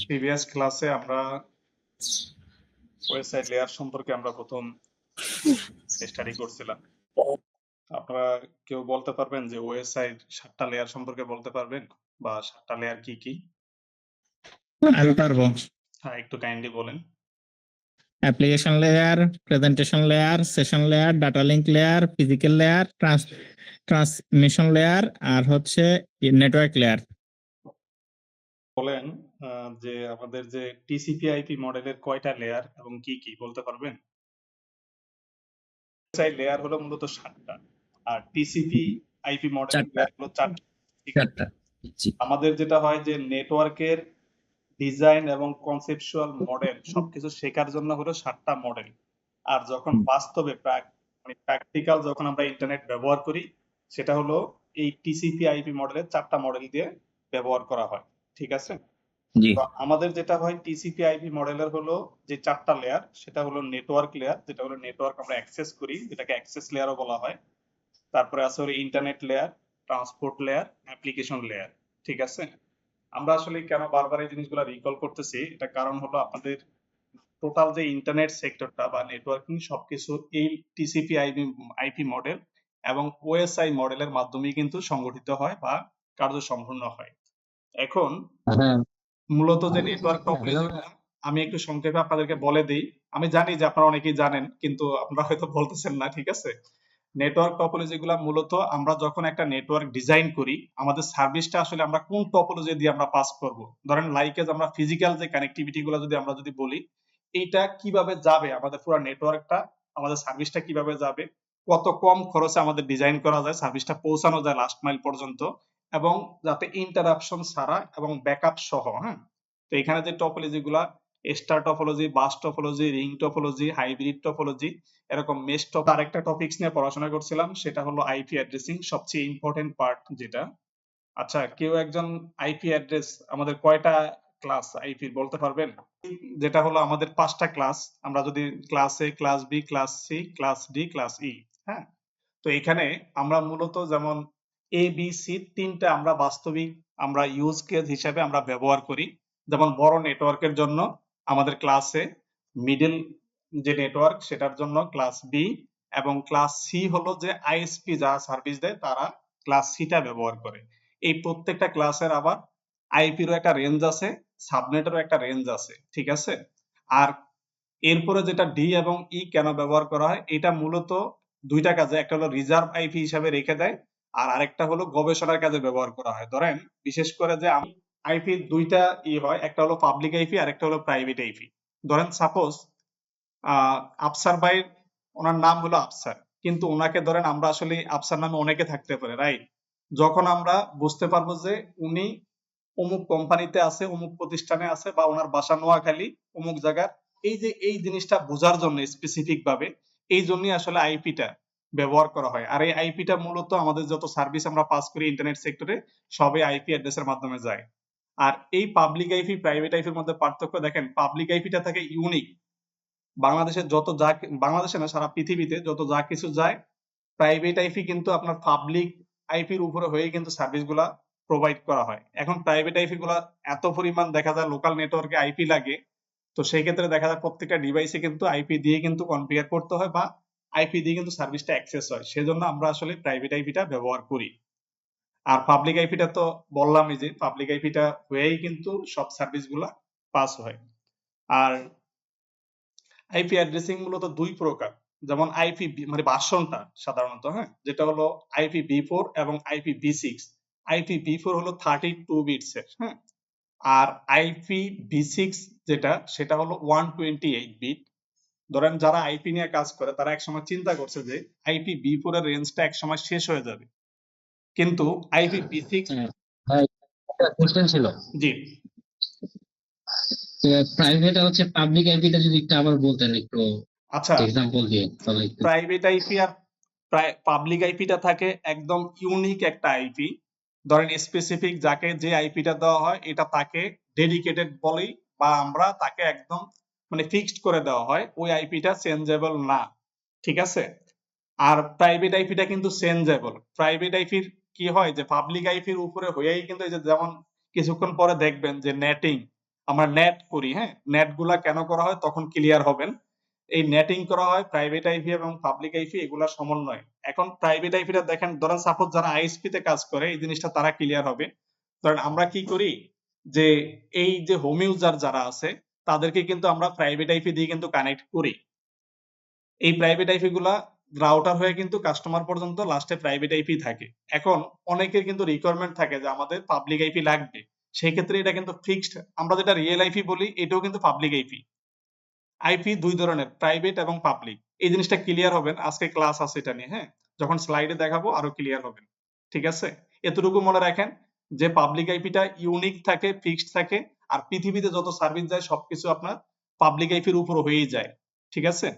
Previous ক্লাসে আমরা website layer সম্পর্কে আমরা প্রথম স্টাডি করছিলাম। আপনারা কেউ বলতে পারবেন যে ওয়েবসাইট 7টা লেয়ার সম্পর্কে বলতে পারবেন, বা 7টা লেয়ার কি কি? আমি পারবো। হ্যাঁ, একটু কাইন্ডলি বলেন। Application layer, presentation layer, session layer, data link layer, physical layer, transmission layer, আর হচ্ছে নেটওয়ার্ক লেয়ার। বলেন যে আমাদের যে টিসিপি/আইপি মডেলের কয়টা লেয়ার এবং কি কি বলতে পারবেন? ওয়েবসাইট লেয়ার হলো মূলত 7টা, আর টিসিপি/আইপি মডেলের লেয়ার হলো 4টা। ঠিক আছে? আমাদের যেটা হয় যে নেটওয়ার্কের ডিজাইন এবং কনসেপচুয়াল মডেল সবকিছু শেখার জন্য হলো 7টা মডেল। আর যখন বাস্তবে মানে প্র্যাকটিক্যাল যখন আমরা ইন্টারনেট ব্যবহার করি, সেটা হলো এই টিসিপি/আইপি মডেলের 4টা মডেল দিয়ে ব্যবহার করা হয়। ঠিক আছে? জি। তো আমাদের যেটা হয় টিসিপি/আইপি মডেলের হলো যে 4টা লেয়ার, সেটা হলো নেটওয়ার্ক লেয়ার, যেটা হলো নেটওয়ার্ক আমরা অ্যাক্সেস করি, যেটাকে অ্যাক্সেস লেয়ারও বলা হয়। তারপরে আছে হলো internet layer, transport layer, application layer. ঠিক আছে? আমরা আসলে কেন বারবার এই জিনিসগুলো রিকল করতেছি, এটা কারণ হলো আপনাদের টোটাল যে ইন্টারনেট সেক্টরটা বা নেটওয়ার্কিং সবকিছু এই টিসিপি/আইপি মডেল এবং ওএসআই মডেলের মাধ্যমেই কিন্তু সংগঠিত হয় বা কার্য সম্পন্ন হয়। এখন মূলত যে নেটওয়ার্ক টপোলজিগুলো আমি একটু সংক্ষেপে আপনাদেরকে বলে দিই। আমি জানি যে আপনারা অনেকেই জানেন, কিন্তু আপনারা হয়তো বলতেছেন না। ঠিক আছে? নেটওয়ার্ক টপোলজিগুলো মূলত আমরা যখন একটা নেটওয়ার্ক ডিজাইন করি, আমাদের সার্ভিসটা আসলে আমরা কোন টপোলজি দিয়ে আমরা পাস করব। ধরেন লাইকেজ আমরা ফিজিক্যাল যে কানেক্টিভিটি গুলো আমরা যদি বলি, এইটা কিভাবে যাবে, আমাদের পুরো নেটওয়ার্কটা, আমাদের সার্ভিসটা কিভাবে যাবে, কত কম খরচে আমাদের ডিজাইন করা যায় সার্ভিসটা পৌঁছানো যায় লাস্ট মাইল পর্যন্ত, এবং যাতে ইন্টারাপশন ছাড়া এবং ব্যাকআপ সহ। হ্যাঁ, তো এখানে যে টপোলজি গুলা, star topology, bus topology, ring topology, hybrid topology, এরকম মেশ টপ। আরেকটা টপিকস নিয়ে পড়াশোনা করছিলাম, সেটা হলো আইপি অ্যাড্রেসিং, সবচেয়ে ইম্পর্টেন্ট পার্ট যেটা। আচ্ছা, কেউ একজন আইপি অ্যাড্রেস আমাদের কয়টা ক্লাস আইপি বলতে পারবেন? যেটা হলো আমাদের 5টা ক্লাস। আমরা যদি class A, class B, class C, class D, class E. হ্যাঁ, তো এখানে আমরা মূলত যেমন এ বি সি 3টা আমরা বাস্তবিক আমরা ইউজ কেস হিসাবে আমরা ব্যবহার করি। যেমন বড় নেটওয়ার্কের জন্য আমাদের ক্লাসে মিডল যে নেটওয়ার্ক সেটার জন্য ক্লাস বি, এবং ক্লাস সি হলো যে আইএসপি যারা সার্ভিস দেয় তারা ক্লাস সিটা ব্যবহার করে। এই প্রত্যেকটা ক্লাসের আবার আইপিরও একটা রেঞ্জ আছে, সাবনেটেরও একটা রেঞ্জ আছে। ঠিক আছে? আর এরপরে যেটা ডি এবং ই কেন ব্যবহার করা হয়, এটা মূলত দুইটা কাজে, একটা হলো রিজার্ভ আইপি হিসাবে রেখে দেয়, আর আরেকটা হলো গবেষণার কাজে ব্যবহার করা হয়। ধরেন বিশেষ করে যে আইপি দুইটা হয়, একটা হলো পাবলিক আইপি আর একটা হলো প্রাইভেট আইপি। ধরেন সাপোজ আফসার ভাই, ওনার নাম হলো আফসার, কিন্তু ওনাকে ধরেন আমরা আসলে আফসার নামে অনেকে থাকতে পারে, রাইট? যখন আমরা বুঝতে পারবো যে উনি অমুক কোম্পানিতে আছে, অমুক প্রতিষ্ঠানে আছে, বা ওনার বাসা নোয়াখালী অমুক জায়গার, এই যে এই জিনিসটা বোঝার জন্য স্পেসিফিক ভাবে এই জন্যই আসলে আইপিটা ব্যবহার করা হয়। আর এই আইপিটা মূলত আমাদের যত সার্ভিস আমরা পাস করি ইন্টারনেট সেক্টরে, সবই আইপি অ্যাড্রেসের মাধ্যমে যায়। আর এই পাবলিক আইপি প্রাইভেট আইপির মধ্যে পার্থক্য দেখেন, পাবলিক আইপিটা থাকে ইউনিক। বাংলাদেশের যত যা, বাংলাদেশে না সারা পৃথিবীতে যত যা কিছু যায়, প্রাইভেট আইপি কিন্তু আপনার পাবলিক আইপির উপরে হয়ে কিন্তু সার্ভিসগুলা প্রোভাইড করা হয়। এখন প্রাইভেট আইপি গুলা এত পরিমাণ দেখা যায় লোকাল নেটওয়ার্কে আইপি লাগে, তো সেই ক্ষেত্রে দেখা যায় প্রত্যেকটা ডিভাইসে কিন্তু আইপি দিয়ে কিন্তু কনফিগার করতে হয়, বা আইপি দিয়ে কিন্তু সার্ভিসটা অ্যাক্সেস হয়। সেজন্য আমরা আসলে প্রাইভেট আইপিটা ব্যবহার করি। আর পাবলিক আইপিটা তো বললামই যে পাবলিক আইপিটা হয়েই কিন্তু সব সার্ভিসগুলা পাস হয়। আর আইপি অ্যাড্রেসিং মূলত দুই প্রকার। যেমন আইপি মানে ভার্সনটা সাধারণত, হ্যাঁ, যেটা হলো IPv4 এবং IPv6। IPv4 হলো 32 বিটস এর, হ্যাঁ, আর IPv6 যেটা সেটা হলো 128 বিট। ধরেন যারা আইপি নিয়ে কাজ করে তারা একসময় চিন্তা করছে যে IPv4 এর রেঞ্জটা একসময় শেষ হয়ে যাবে, কিন্তু IPv6 কোশ্চেন ছিল জি প্রাইভেট আর হচ্ছে পাবলিক আইপিটা যদি একটু আবার বলতেন একটু আচ্ছা, এক্সাম্পল দিয়ে তাহলে একটু প্রাইভেট আইপি আর পাবলিক আইপিটা থাকে একদম ইউনিক একটা আইপি। ধরেন স্পেসিফিক যাকে যে আইপিটা দেওয়া হয় এটা তাকে ডেডিকেটেড বলেই, বা আমরা তাকে একদম মানে ফিক্সড করে দেওয়া হয়, ওই আইপিটা চেঞ্জেবল না। ঠিক আছে? আর প্রাইভেট আইপিটা কিন্তু চেঞ্জেবল। প্রাইভেট আইপির কি হয় যে পাবলিক আইপির উপরে হয়েই কিন্তু এই যে যেমন কিছুক্ষণ পরে দেখবেন যে নেটিং আমরা নেট করি, হ্যাঁ, নেট গুলা কেন করা হয় তখন ক্লিয়ার হবেন। এই নেটিং করা হয় প্রাইভেট আইপি এবং পাবলিক আইপি এগুলা সমন্বয়। এখন প্রাইভেট আইপিটা দেখেন, ধরেন সাপোজ যারা আইএসপি তে কাজ করে এই জিনিসটা তারা ক্লিয়ার হবে। ধরেন আমরা কি করি যে এই যে হোম ইউজার যারা আছে তাদেরকে কিন্তু আমরা প্রাইভেট আইপি দিয়ে কিন্তু কানেক্ট করি। এই প্রাইভেট আইপি গুলা রাউটার হয়ে কিন্তু কাস্টমার পর্যন্ত লাস্টে প্রাইভেট আইপি থাকে। এখন অনেকের কিন্তু রিকোয়ারমেন্ট থাকে যে আমাদের পাবলিক আইপি লাগবে, সেই ক্ষেত্রে এটা কিন্তু ফিক্সড, আমরা যেটা রিয়েল আইপি বলি এটাও কিন্তু পাবলিক আইপি। আইপি দুই ধরনের, প্রাইভেট এবং পাবলিক। এই জিনিসটা ক্লিয়ার হবেন, আজকে ক্লাস আছে এটা নিয়ে, হ্যাঁ, যখন স্লাইডে দেখাবো আরো ক্লিয়ার হবেন। ঠিক আছে, এতটুকু মনে রাখেন যে পাবলিক আইপিটা ইউনিক থাকে, ফিক্সড থাকে, আর পৃথিবীতে যত সার্ভিস যায় সবকিছু আপনার পাবলিক আইপির উপর হয়েই যায়। ঠিক আছে,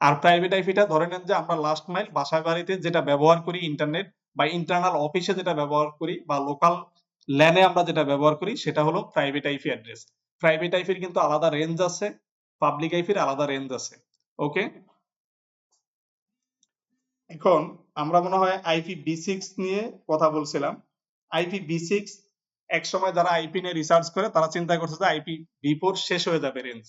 আর প্রাইভেট আইপিটা ধরে নেন যে আমরা লাস্ট মাইল বাসা বাড়িতে যেটা ব্যবহার করি, ইন্টারনেট বা ইন্টারনাল অফিসে যেটা ব্যবহার করি বা লোকাল ল্যানে আমরা যেটা ব্যবহার করি সেটা হলো প্রাইভেট আইপি অ্যাড্রেস। প্রাইভেট আইপির কিন্তু আলাদা রেঞ্জ আছে, পাবলিক আইপির আলাদা রেঞ্জ আছে। ওকে, এখন আমরা মনে হয় আইপি বি6 নিয়ে কথা বলছিলাম। আইপি বি6 এক সময় যারা আইপি নিয়ে রিসার্চ করে তারা চিন্তা করছে যে আইপি বি4 শেষ হয়ে যাবে রেঞ্জ।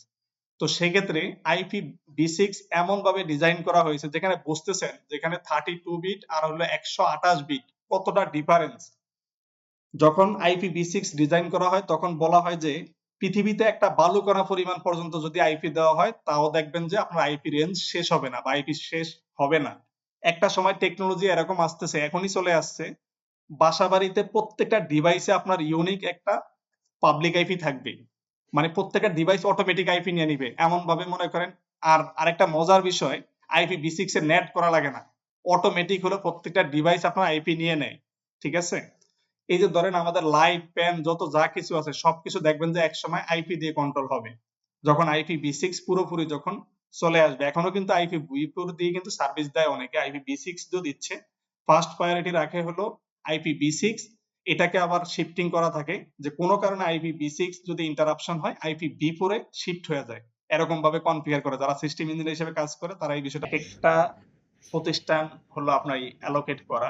তো সেক্ষেত্রে আইপি বি6 এমন ভাবে ডিজাইন করা হয়েছে যেখানে বুঝতেছেন যেখানে 32 বিট আর হলো 128 বিট কতটা ডিফারেন্স। যখন আইপি বি6 ডিজাইন করা হয় তখন বলা হয় যে পৃথিবীতে একটা বালুকণা পরিমাণ পর্যন্ত যদি আইপি দেওয়া হয় তাও দেখবেন যে আপনার আইপি রেঞ্জ শেষ হবে না বা আইপি শেষ হবে না। একটা সময় টেকনোলজি এরকম আসতেছে, এখনই চলে আসছে, বাসা বাড়িতে প্রত্যেকটা ডিভাইসে আপনার ইউনিক একটা পাবলিক আইপি থাকবে, মানে প্রত্যেকটা ডিভাইস অটোমেটিক আইপি নিয়ে নিবে এমন ভাবে মনে করেন। আর আরেকটা মজার বিষয়, আইপি বি6 এ নেট করা লাগে না, অটোমেটিক হলো প্রত্যেকটা ডিভাইস আপনার আইপি নিয়ে নেয়। ঠিক আছে, এই যে ধরেন আমাদের লাইট ফ্যান যত যা কিছু আছে সবকিছু দেখবেন যে একসময় আইপি দিয়ে কন্ট্রোল হবে যখন আইপি বি6 পুরোপুরি যখন চলে আসবে। এখনো কিন্তু আইপি বি4 দিয়ে কিন্তু সার্ভিস দেয় অনেকে, আইপি বি6 দিও দিচ্ছে। ফার্স্ট প্রায়োরিটি রাখে হলো আইপি বি6, এটাকে আবার শিফটিং করা থাকে যে কোনো কারণে আইপি বি6 যদি ইন্টারাপশন হয় আইপি বি4 এ শিফট হয়ে যায়, এরকম ভাবে কনফিগার করে যারা সিস্টেম ইঞ্জিনিয়ার হিসেবে কাজ করে তারা এই বিষয়টা। একটা প্রতিষ্ঠান হলো আপনার অ্যালোকেট করা,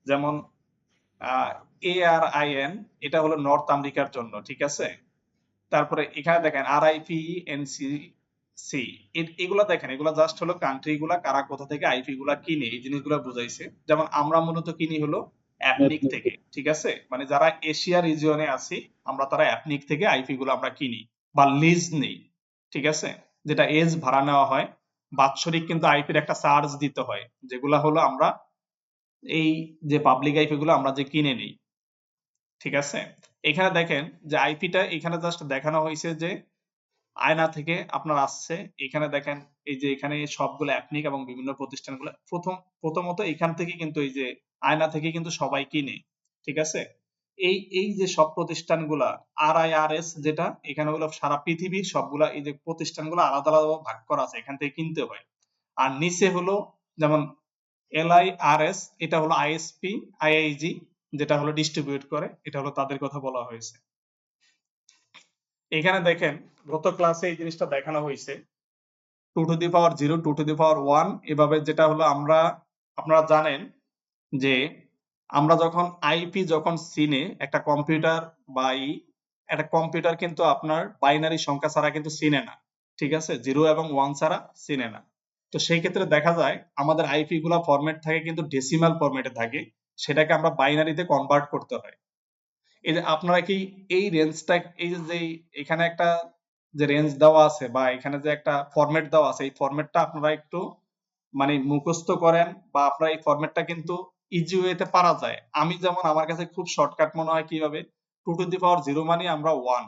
যেমন ARIN এটা হলো নর্থ আমেরিকার জন্য। ঠিক আছে, তারপরে এখানে দেখেন RIPENCC, এগুলা দেখেন, এগুলা জাস্ট হলো কান্ট্রি গুলা কারা কোথা থেকে আইপি গুলা কিনে এই জিনিসগুলো বুঝাইছে। যেমন আমরা মূলত কিনি হলো অ্যাপনিক থেকে। ঠিক আছে, মানে যারা এশিয়া রিজিয়নে আছি আমরা তারা অ্যাপনিক থেকে আইপি গুলো আমরা কিনি বা লিজ নেই। ঠিক আছে, যেটা এজ ভাড়া নেওয়া হয়, বাৎসরিক কিন্তু আইপির একটা চার্জ দিতে হয়, যেগুলা হলো আমরা এই যে পাবলিক আইপি গুলো আমরা যে কিনে নিই। ঠিক আছে, এখানে দেখেন যে আইপিটা এখানে জাস্ট দেখানো হয়েছে যে আয়না থেকে আপনার আসছে। এখানে দেখেন এই যে এখানে সবগুলো অ্যাপনিক এবং বিভিন্ন প্রতিষ্ঠানগুলো প্রথমত এখান থেকে কিন্তু এই যে আয়না থেকে কিন্তু সবাই কিনে। ঠিক আছে, এই যে সব প্রতিষ্ঠানগুলা RIRS যেটা এখানে হলো সারা পৃথিবীর সবগুলা এই যে প্রতিষ্ঠানগুলো আলাদা আলাদা ভাগ করা আছে, এখান থেকে কিনতে হয়। আর নিচে হলো যেমন LIRS, এটা হলো ISP IIG যেটা হলো ডিস্ট্রিবিউট করে, এটা হলো তাদের কথা বলা হয়েছে। এখানে দেখেন গত ক্লাসে এই জিনিসটা দেখানো হয়েছে 2 to the power 0, 2 to the power 1 এভাবে, যেটা হলো আপনারা জানেন যে আমরা যখন আইপি যখন চিনে একটা কম্পিউটার বা একটা কম্পিউটার কিন্তু আপনার বাইনারি সংখ্যা ছাড়া কিন্তু চিনে না। ঠিক আছে, 0 এবং 1 ছাড়া চিনে না। তো সেই ক্ষেত্রে দেখা যায় আমাদের আইপি গুলা ফরম্যাট থাকে কিন্তু ডেসিমাল ফরম্যাটে থাকে, সেটাকে আমরা বাইনারিতে কনভার্ট করতে হয়। এই যে আপনারা কি এই রেঞ্জটা, এই যে এখানে একটা যে রেঞ্জ দেওয়া আছে বা এখানে যে একটা ফরম্যাট দেওয়া আছে, এই ফরম্যাটটা আপনারা একটু মানে মুখস্থ করেন বা আপনারা এই ফরম্যাটটা কিন্তু ইজি ওয়েতে পারা যায়। আমি যেমন আমার কাছে খুব শর্টকাট মনে হয় কিভাবে, 2 to the power 0 মানে আমরা 1,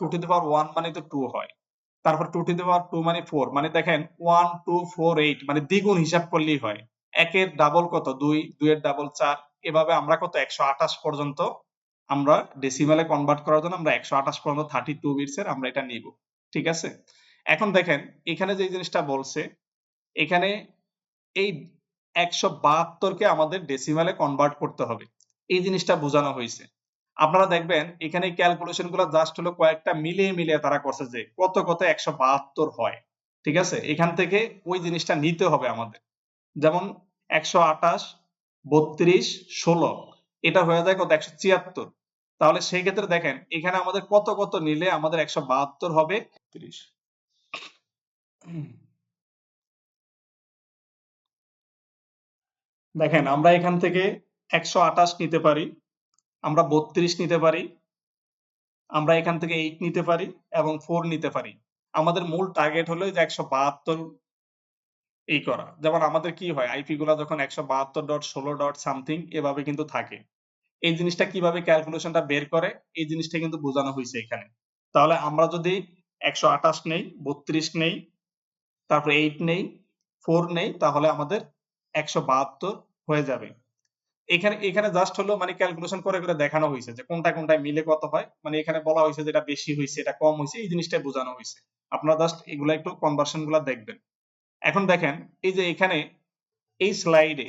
2 to the power 1 মানে তো 2 হয়, তারপর 2 to the power 2 মানে 4, মানে দেখেন 1 2 4 8 মানে দ্বিগুণ হিসাব করলেই হয়। একের ডাবল কত 2, 2 এর ডাবল 4, এভাবে আমরা কত 128 পর্যন্ত আমরা ডেসিমালে কনভার্ট করার জন্য আমরা 128 পর্যন্ত 32 বিটস এর আমরা এটা নিব। ঠিক আছে, এখন দেখেন এখানে যে জিনিসটা বলছে, এখানে এই 172 কে আমাদের ডেসিমালে কনভার্ট করতে হবে, এই জিনিসটা বোঝানো হয়েছে। আপনারা দেখবেন এখানে ক্যালকুলেশন গুলো জাস্ট হলো কয়েকটা মিলিয়ে মিলিয়ে তারা করছে যে কত কত 172 হয়। ঠিক আছে, এখান থেকে ওই জিনিসটা নিতে হবে আমাদের। যেমন 128 32 16 এটা হয়ে যায় কত 176, তাহলে সেই ক্ষেত্রে দেখেন এখানে আমাদের কত কত নিলে আমাদের 172 হবে 30। দেখেন আমরা এখান থেকে 128 নিতে পারি, আমরা 32 নিতে পারি, আমরা এখান থেকে 8 নিতে পারি এবং 4 নিতে পারি। আমাদের মূল টার্গেট হলো যে 172 এই করা। যেমন আমাদের কি হয় আইপি গুলা যখন 172.16 সামথিং এভাবে কিন্তু থাকে। এই জিনিসটা কিভাবে ক্যালকুলেশনটা বের করে এই জিনিসটা কিন্তু বোঝানো হয়েছে এখানে। তাহলে আমরা যদি 128 নেই, 32 নেই, তারপর 8 নেই, 4 নেই, তাহলে আমাদের 172 হয়ে যাবে। এখানে জাস্ট হলো মানে ক্যালকুলেশন করে করে দেখানো হয়েছে যে কোনটা কোনটায় মিলে কত হয়। মানে এখানে বলা হয়েছে যে এটা বেশি হয়েছে, এটা কম হয়েছে, এই জিনিসটাই বোঝানো হয়েছে। আপনারা জাস্ট এগুলা একটু কনভার্সন গুলা দেখবেন। এখন দেখেন এই যে এখানে এই স্লাইডে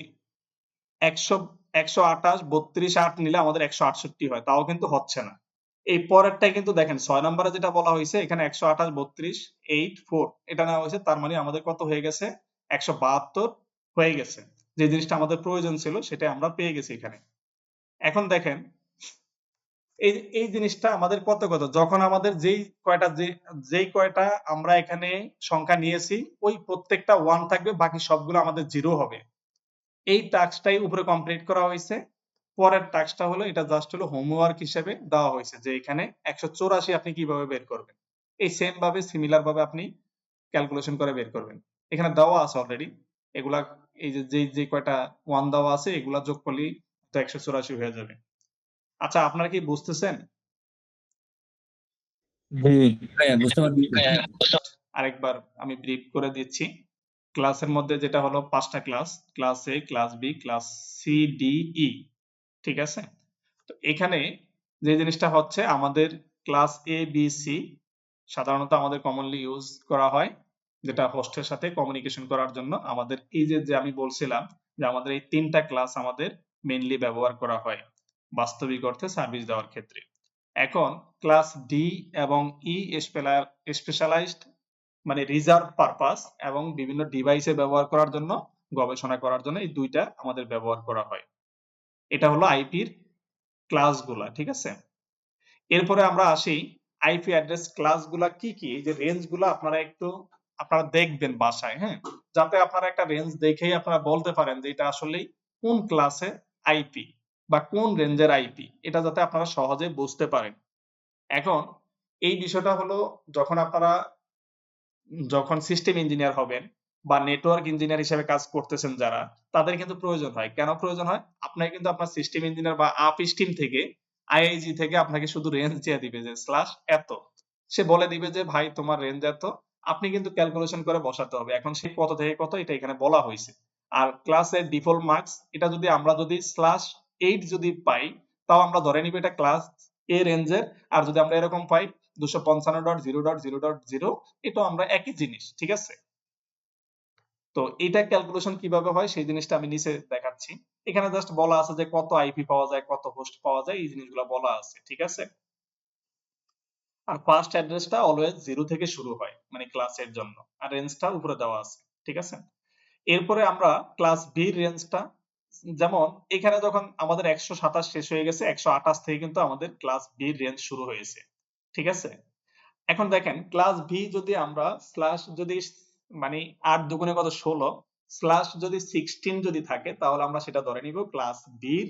128, 32, 8 নিলে আমাদের 168 হয়, তাও কিন্তু হচ্ছে না। এই পরেরটাই কিন্তু দেখেন 6 নম্বরে যেটা বলা হয়েছে এখানে 128, 32, 8, 4 এটা নেওয়া হয়েছে, তার মানে আমাদের কত হয়ে গেছে 172 হয়ে গেছে। যে জিনিসটা আমাদের প্রয়োজন ছিল সেটা আমরা পেয়ে গেছি এখানে। এখন দেখেন এই এই জিনিসটা আমাদের কত কত যখন আমাদের যেই কয়টা আমরা এখানে সংখ্যা নিয়েছি ওই প্রত্যেকটা 1 থাকবে, বাকি সবগুলো আমাদের 0 হবে। এই টাস্কটাই উপরে কমপ্লিট করা হয়েছে। পরের টাস্কটা হলো এটা জাস্ট হলো হোমওয়ার্ক হিসেবে দেওয়া হয়েছে যে এখানে 184 আপনি কিভাবে বের করবেন। এই সেম ভাবে সিমিলার ভাবে আপনি ক্যালকুলেশন করে বের করবেন। এখানে দেওয়া আছে অলরেডি এগুলা, এই যে যে কয়টা 1 দেওয়া আছে এগুলা যোগ করলেই তো 184 হয়ে যাবে। আচ্ছা আপনারা কি বুঝতেছেন? বুঝতে পারছি। আরেকবার আমি ব্রিফ করে দিচ্ছি। ক্লাসের মধ্যে যেটা হলো 5টা class, class A, class B, class C, D, E. ঠিক আছে? তো এখানে যে জিনিসটা হচ্ছে আমাদের ক্লাস এ, বি, সি সাধারণত আমাদের কমনলি ইউজ করা হয় যেটা হোস্টের সাথে কমিউনিকেশন করার জন্য। আমাদের এই যে আমি বলছিলাম যে আমাদের এই 3টা ক্লাস আমাদের মেইনলি ব্যবহার করা হয় বাস্তবিক অর্থে সার্ভিস দেওয়ার ক্ষেত্রে। এখন ক্লাস ডি এবং ই স্পেশালাইজড মানে রিজার্ভ পারপাস এবং বিভিন্ন ডিভাইসে ব্যবহার করার জন্য, গবেষণা করার জন্য এই দুইটা আমাদের ব্যবহার করা হয়। এটা হলো আইপির ক্লাসগুলা, ঠিক আছে? এরপরে আমরা আসি আইপি অ্যাড্রেস ক্লাসগুলা কি কি, এই যে রেঞ্জগুলো আপনারা দেখবেন বাসায়, হ্যাঁ, যাতে আপনারা একটা রেঞ্জ দেখেই আপনারা বলতে পারেন যে এটা আসলে কোন ক্লাসের আইপি বা কোন রেঞ্জের আইপি, এটা যাতে আপনারা সহজে বুঝতে পারেন। এখন এই বিষয়টা হলো যখন সিস্টেম ইঞ্জিনিয়ার হবেন বা নেটওয়ার্ক ইঞ্জিনিয়ার হিসেবে কাজ করতেছেন যারা, তাদের কিন্তু প্রয়োজন হয়। কেন প্রয়োজন হয়? আপনাকে কিন্তু আপনার সিস্টেম ইঞ্জিনিয়ার বা আপ স্ট্রিম থেকে, আইআইজি থেকে আপনাকে শুধু রেঞ্জ দিয়ে দিবে যে স্ল্যাশ এত, সে বলে দিবে যে ভাই তোমার রেঞ্জ এত, আপনি কিন্তু ক্যালকুলেশন করে বসাতে হবে এখন সে কত থেকে কত এটা এখানে বলা হয়েছে। আর ক্লাসের ডিফল্ট মার্কস এটা আমরা যদি /8 যদি পাই, তাও আমরা ধরে নিব এটা ক্লাস এ রেঞ্জের। আর যদি আমরা এরকম পাই 255.0.0.0, এটা আমরা একই জিনিস, ঠিক আছে? তো এটা ক্যালকুলেশন কিভাবে হয় সেই জিনিসটা আমি নিচে দেখাচ্ছি। এখানে জাস্ট বলা আছে যে কত আইপি পাওয়া যায়, কত হোস্ট পাওয়া যায়, এই জিনিসগুলো বলা আছে, ঠিক আছে? আর ফার্স্ট অ্যাড্রেসটা অলওয়েজ 0 থেকে শুরু হয় মানে ক্লাসের জন্য, আর রেঞ্জটা উপরে দেওয়া আছে, ঠিক আছে? এরপরে আমরা ক্লাস বি রেঞ্জটা, যেমন এখানে যখন আমাদের 127 শেষ হয়ে গেছে, 128 থেকে কিন্তু আমাদের ক্লাস বি রেঞ্জ শুরু হয়েছে, ঠিক আছে? এখন দেখেন ক্লাস ভি যদি আমরা যদি মানে 8 দুগুণে কত 16 যদি 16 যদি থাকে, তাহলে আমরা সেটা ধরে নিব ক্লাস বির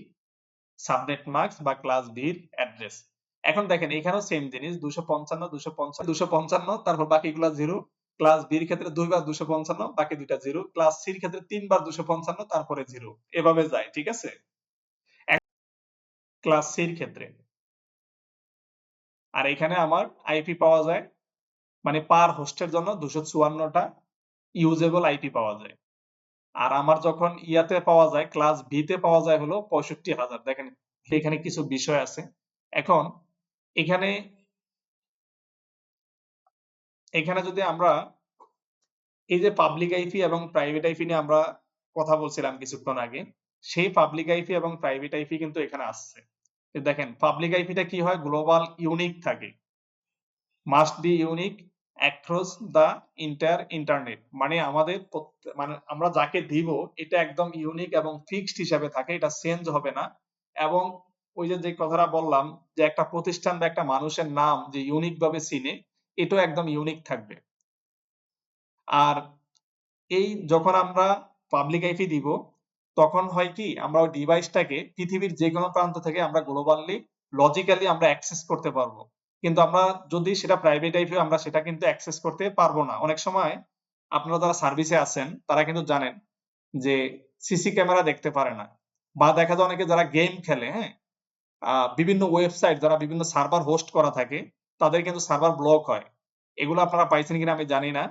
সাবনেট মার্কস বা ক্লাস বির অ্যাড্রেস। এখন দেখেন এখানেও সেম জিনিস 255, তারপর বাকিগুলা 0। ক্লাস বির ক্ষেত্রে 2 বার 255, বাকি দুইটা 0। ক্লাস সির ক্ষেত্রে 3 বার 255, তারপরে 0, এভাবে যায়, ঠিক আছে? ক্লাস সির ক্ষেত্রে আর এখানে আমার আইপি পাওয়া যায় মানে পার হোস্টের জন্য 254টা ইউজেবল আইপি পাওয়া যায়। আর আমার যখন ইয়াতে পাওয়া যায় ক্লাস বি তে পাওয়া যায় হলো 65,000। দেখেন এখানে কিছু বিষয় আছে। এখন এখানে যদি আমরা এই যে পাবলিক আইপি এবং প্রাইভেট আইপি নিয়ে আমরা কথা বলছিলাম কিছুক্ষণ আগে, সেই পাবলিক আইপি এবং প্রাইভেট আইপি কিন্তু এখানে আসছে। দেখেন পাবলিক আইপিটা কি হয়, গ্লোবাল ইউনিক থাকে, must be unique across the internet. মানে আমরা যাকে দিব এটা একদম ইউনিক এবং ফিক্সড হিসাবে থাকে, এটা চেঞ্জ হবে না এবং ওই যে কথাটা বললাম যে একটা প্রতিষ্ঠান বা একটা মানুষের নাম যে ইউনিক ভাবে চিনে, এটাও একদম ইউনিক থাকবে। আর এই যখন আমরা পাবলিক আইপি দিব, তখন হয় কি আমরা ওই ডিভাইসটাকে পৃথিবীর যে কোনো প্রান্ত থেকে আমরা গ্লোবালি লজিক্যালি আমরা অ্যাক্সেস করতে পারবো। কিন্তু আমরা যদি সেটা প্রাইভেট আইপি আমরা সেটা কিন্তু অ্যাক্সেস করতে পারবো না। অনেক সময় আপনারা যারা সার্ভিসে আছেন তারা কিন্তু জানেন যে সিসি ক্যামেরা দেখতে পারে না, বা দেখা যায় অনেকে যারা গেম খেলে, হ্যাঁ, বিভিন্ন ওয়েবসাইট যারা বিভিন্ন সার্ভার হোস্ট করা থাকে তাদের কিন্তু সার্ভার ব্লক হয়। এগুলো আপনারা পাইছেন কিনা আমি জানি না।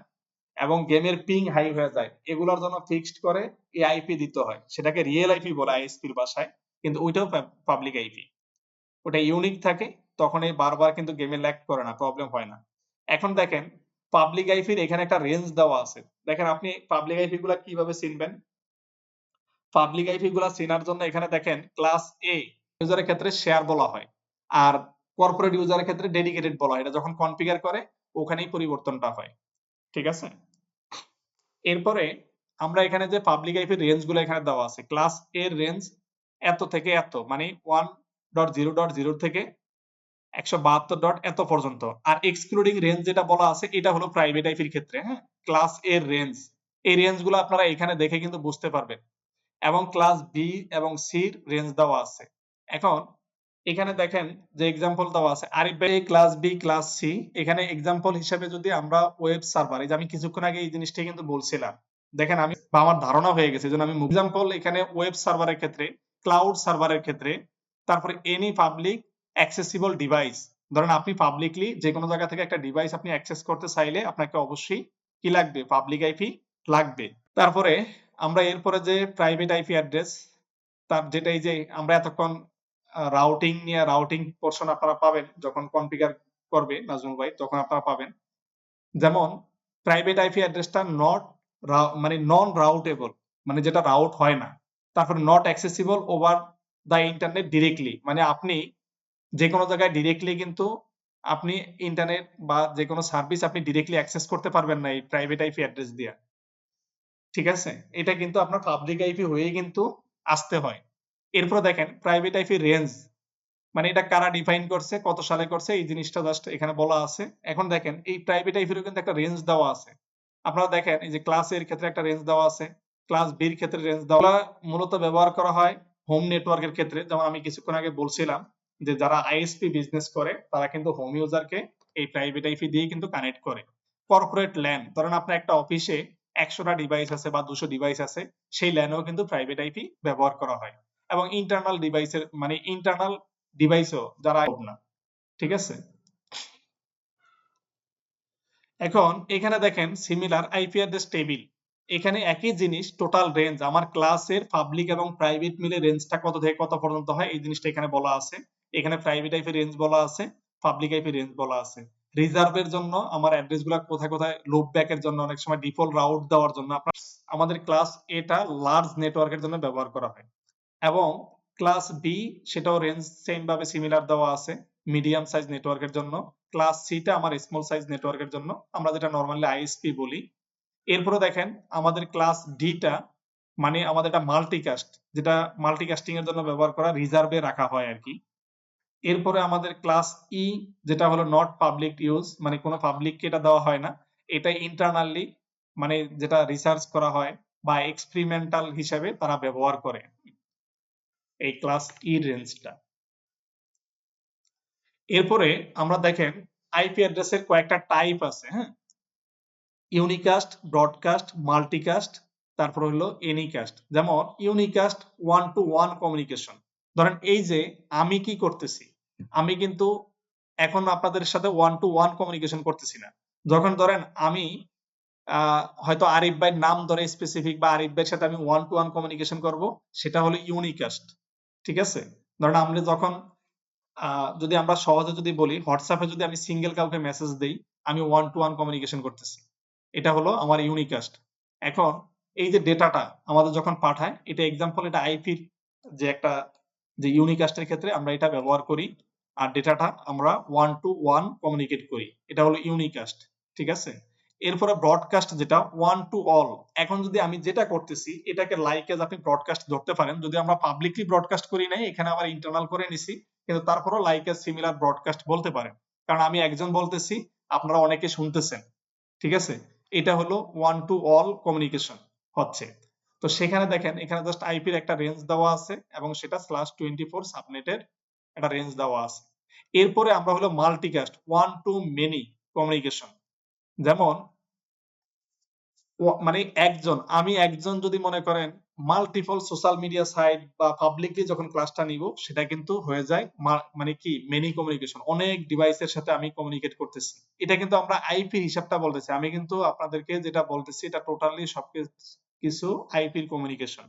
এবং গেমের পিং হাই হয়ে যায়, এগুলোর জন্য ফিক্সড করে এই আইপি দিতে হয়, সেটাকে রিয়েল আইপি বলে আইএসপির ভাষায়, কিন্তু ওইটাও পাবলিক আইপি। ওটা ইউনিক থাকে, তখন এই বারবার কিন্তু গেমে ল্যাগ করে না, প্রবলেম হয় না। এখন দেখেন পাবলিক আইপির এখানে একটা রেঞ্জ দেওয়া আছে। দেখেন আপনি পাবলিক আইপি গুলা কিভাবে চিনবেন। পাবলিক আইপি গুলা চেনার জন্য এখানে দেখেন ক্লাস এ ইউজারের ক্ষেত্রে শেয়ার বলা হয়, আর কর্পোরেট ইউজারের ক্ষেত্রে ডেডিকেটেড বলা হয়। এটা যখন কনফিগার করে ওখানেই পরিবর্তনটা হয়, ঠিক আছে। এরপরে আমরা এখানে যে পাবলিক আইপি রেঞ্জ গুলো এখানে দেওয়া আছে, ক্লাস এর রেঞ্জ এত থেকে এত, মানে 1.0.0 থেকে 172 ডট এত পর্যন্ত। আর এক্সক্লুডিং রেঞ্জ যেটা বলা আছে এটা হলো প্রাইভেট আইপির ক্ষেত্রে, হ্যাঁ, ক্লাস এর রেঞ্জ। এই রেঞ্জ গুলো আপনারা এখানে দেখে কিন্তু বুঝতে পারবেন। এবং ক্লাস বি এবং সির রেঞ্জ দেওয়া আছে। এখন এখানে দেখেন যে এক্সাম্পল দেওয়া আছে, আরিফ ভাই ক্লাস বি ক্লাস সি। এখানে এক্সাম্পল হিসেবে যদি আমরা ওয়েব সার্ভার, এই যে আমি কিছুক্ষণ আগে এই জিনিসটা কিন্তু বলছিলাম, দেখেন আমি বা আমার ধারণা হয়ে গেছে, যেন আমি এক্সাম্পল এখানে ওয়েব সার্ভারের ক্ষেত্রে, ক্লাউড সার্ভারের ক্ষেত্রে, তারপরে এনি পাবলিক অ্যাক্সেসিবল ডিভাইস। ধরেন আপনি পাবলিকলি যে কোনো জায়গা থেকে একটা ডিভাইস আপনি অ্যাক্সেস করতে চাইলে আপনাকে অবশ্যই কি লাগবে, পাবলিক আইপি লাগবে। তারপরে আমরা এরপরে যে প্রাইভেট আইপি অ্যাড্রেস, তার যেটা এই যে আমরা এতক্ষণ রাউটিং নিয়ে, রাউটিং পোর্শন আপনারা পাবেন যখন কনফিগার করবে নাজমুল ভাই, তখন আপনারা পাবেন। যেমন প্রাইভেট আইপি অ্যাড্রেসটা নট মানে নন রাউটেবল, মানে যেটা রাউট হয় না। তারপর not accessible over the internet directly, মানে আপনি যে কোনো জায়গায় ডিরেক্টলি কিন্তু আপনি ইন্টারনেট বা যে কোনো সার্ভিস আপনি ডিরেক্টলি অ্যাক্সেস করতে পারবেন না এই প্রাইভেট আইপি অ্যাড্রেস দিয়ে, ঠিক আছে। এটা কিন্তু আপনার পাবলিক আইপি হয়ে কিন্তু আসতে হয়। এরপর দেখেন প্রাইভেট আইপি রেঞ্জ, মানে এটা কারা ডিফাইন করছে, কত সালে করছে, এই জিনিসটা জাস্ট এখানে বলা আছে। এখন দেখেন এই প্রাইভেট আইপিরও কিন্তু একটা রেঞ্জ দেওয়া আছে। আপনারা দেখেন এই যে ক্লাস এর ক্ষেত্রে একটা রেঞ্জ দেওয়া আছে, ক্লাস বির ক্ষেত্রে রেঞ্জ দেওয়া। মূলত ব্যবহার করা হয় হোম নেটওয়ার্কের ক্ষেত্রে, যেমন আমি কিছুক্ষণ আগে বলছিলাম যে যারা আইএসপি বিজনেস করে তারা কিন্তু হোম ইউজারকে এই প্রাইভেট আইপি দিয়ে কিন্তু কানেক্ট করে। কর্পোরেট ল্যান, ধরেন আপনার একটা অফিসে 100টা ডিভাইস আছে বা 200 ডিভাইস আছে, সেই ল্যানেও কিন্তু প্রাইভেট আইপি ব্যবহার করা হয়। এবং ইন্টারনাল ডিভাইসের, মানে ইন্টারনাল ডিভাইসও যারা না, ঠিক আছে। এখন এখানে দেখেন সিমিলার আইপি অ্যাড্রেস টেবিল, এখানে একই জিনিস টোটাল রেঞ্জ, আমার ক্লাসের পাবলিক এবং প্রাইভেট মিলে রেঞ্জটা কত থেকে কত পর্যন্ত হয় এই জিনিসটা এখানে বলা আছে। এখানে প্রাইভেট আইপি রেঞ্জ বলা আছে, পাবলিক আইপি রেঞ্জ বলা আছে। রিজার্ভের জন্য আমার অ্যাড্রেস গুলা কোথায় কোথায়, লুপ ব্যাকের জন্য, অনেক সময় ডিফল্ট রাউট দেওয়ার জন্য আমাদের ক্লাস এটা লার্জ নেটওয়ার্কের জন্য ব্যবহার করা হয়। এবং ক্লাস বি সেটাও রেঞ্জ সেম ভাবে সিমিলার দেওয়া আছে, মিডিয়াম সাইজ নেটওয়ার্কের জন্য। ক্লাস সিটা আমার স্মল সাইজ নেটওয়ার্কের জন্য, আমরা যেটা নরমালি আইএসপি বলি। এরপরে দেখেন আমাদের ক্লাস ডিটা, মানে আমাদের এটা মাল্টিকাস্ট, যেটা মাল্টিকাস্টিং এর জন্য ব্যবহার করা, রিজার্ভে রাখা হয় আর কি। এরপরে আমাদের ক্লাস ই যেটা হলো নট পাবলিক ইউজ, মানে কোনো পাবলিককে এটা দেওয়া হয় না, এটা ইন্টারনালি, মানে যেটা রিসার্চ করা হয় বা এক্সপেরিমেন্টাল হিসেবে তারা ব্যবহার করে এই ক্লাস ই রেঞ্জটা। এরপরে আমরা দেখেন আইপি অ্যাড্রেসের কয়েকটা টাইপ আছে, হ্যাঁ, ইউনিকাস্ট, ব্রডকাস্ট, মাল্টিকাস্ট, তারপর হলো এনিকাস্ট। যেমন unicast one to one communication, ধরেন এই যে আমি কি করতেছি, আমি কিন্তু এখন আপনাদের সাথে ওয়ান টু ওয়ান কমিউনিকেশন করতেছি না। যখন ধরেন আমি হয়তো আরিফ ভাইয়ের নাম ধরে স্পেসিফিক, বা আরিফ ভাইয়ের সাথে আমি ওয়ান টু ওয়ান কমিউনিকেশন করব, সেটা হলো ইউনিকাস্ট, ঠিক আছে। ধরেন আমরা যখন যদি আমরা সহজে যদি বলি, হোয়াটসঅ্যাপে যদি আমি সিঙ্গেল কাউকে মেসেজ দেই, আমি ওয়ান টু ওয়ান কমিউনিকেশন করতেছি, এটা হলো আমার ইউনিকাস্ট। এখন এই যে ডেটাটা আমাদের যখন পাঠায়, এটা এক্সাম্পল, এটা আইপির যে একটা যে ইউনিকাস্টের ক্ষেত্রে আমরা এটা ব্যবহার করি, আর ডেটাটা আমরা ওয়ান টু ওয়ান কমিউনিকেট করি, এটা হলো ইউনিকাস্ট, ঠিক আছে। এরপরে ব্রডকাস্ট যেটা ওয়ান টু অল। এখন যদি আমি যেটা করতেছি এটাকে লাইক এজ আপনি ব্রডকাস্ট ধরতে পারেন, যদি আমরা পাবলিকলি ব্রডকাস্ট করি নাই, এখানে আবার ইন্টারনাল করে নিছি, কিন্তু তারপরও লাইক এজ সিমিলার ব্রডকাস্ট বলতে পারেন, কারণ আমি একজন বলতেছি, আপনারা অনেকে শুনতেছেন, ঠিক আছে? এটা হলো ওয়ান টু অল কমিউনিকেশন হচ্ছে। তো সেখানে দেখেন এখানে জাস্ট আইপির একটা রেঞ্জ দেওয়া আছে এবং সেটা /24 সাবনেটের একটা রেঞ্জ দেওয়া আছে। এরপরে আমরা হলো multicast one to many communication. যেমন মানে আমি একজন যদি মনে করেন মাল্টিপল সোশ্যাল মিডিয়া সাইট বা পাবলিকলি যখন ক্লাসটা নিব, সেটা কিন্তু হয়ে যায় মানে কি মেনি কমিউনিকেশন, অনেক ডিভাইসের সাথে আমি কমিউনিকেট করতেছি। এটা কিন্তু আমরা আইপির হিসাবটা বলতেছি, আমি কিন্তু আপনাদেরকে যেটা বলতেছি এটা টোটালি সবকিছু আইপির কমিউনিকেশন,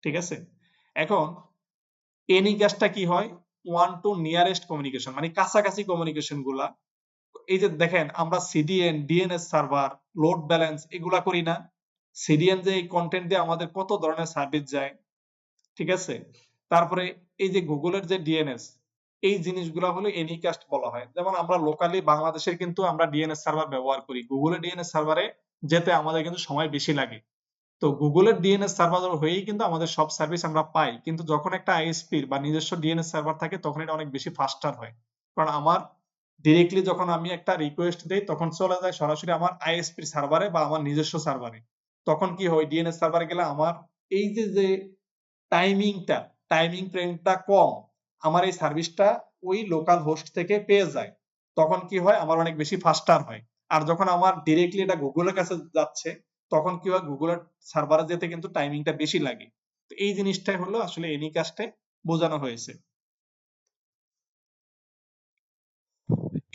ঠিক আছে? এখন এনিকাস্টটা কি হয়? ওয়ান টু নিয়ারেস্ট কমিউনিকেশন, মানে কাছাকাছি কমিউনিকেশন গুলা। এই যে দেখেন আমরা CDN, DNS server, load balance এগুলা করি না? সিডিএন যে এই কন্টেন্ট দিয়ে আমাদের কত ধরনের সার্ভিস যায়, ঠিক আছে? তারপরে এই যে গুগলের যে ডিএনএস, এই জিনিসগুলা হলো এনিকাস্ট বলা হয়। যেমন আমরা লোকালি বাংলাদেশের কিন্তু আমরা ডিএনএস সার্ভার ব্যবহার করি, গুগলের ডিএনএস সার্ভারে যেতে আমাদের কিন্তু সময় বেশি লাগে। তো গুগলের ডিএনএস সার্ভার হয়েই কিন্তু আমাদের সব সার্ভিস আমরা পাই, কিন্তু যখন একটা আইএসপির বা নিজস্ব ডিএনএস সার্ভার থাকে তখন এটা অনেক বেশি ফাস্টার হয়, কারণ আমার ডিরেক্টলি যখন আমি একটা রিকোয়েস্ট দেই তখন চলে যায় সরাসরি আমার আইএসপির সার্ভারে বা আমার নিজস্ব সার্ভারে। তখন কি হয়, ডিএনএস সার্ভারে গেলে আমার এই যে টাইমিং ফ্রেমটা কম, আমার এই সার্ভিসটা ওই লোকাল হোস্ট থেকে পেয়ে যায়। তখন কি হয়, আমার অনেক বেশি ফাস্টার হয়। আর যখন আমার ডিরেক্টলি এটা গুগলের কাছে যাচ্ছে, তখন কি হয়, গুগলের সার্ভারে যেতে কিন্তু টাইমিংটা বেশি লাগে। তো এই জিনিসটাই হলো আসলে এনিকাস্টে বোঝানো হয়েছে।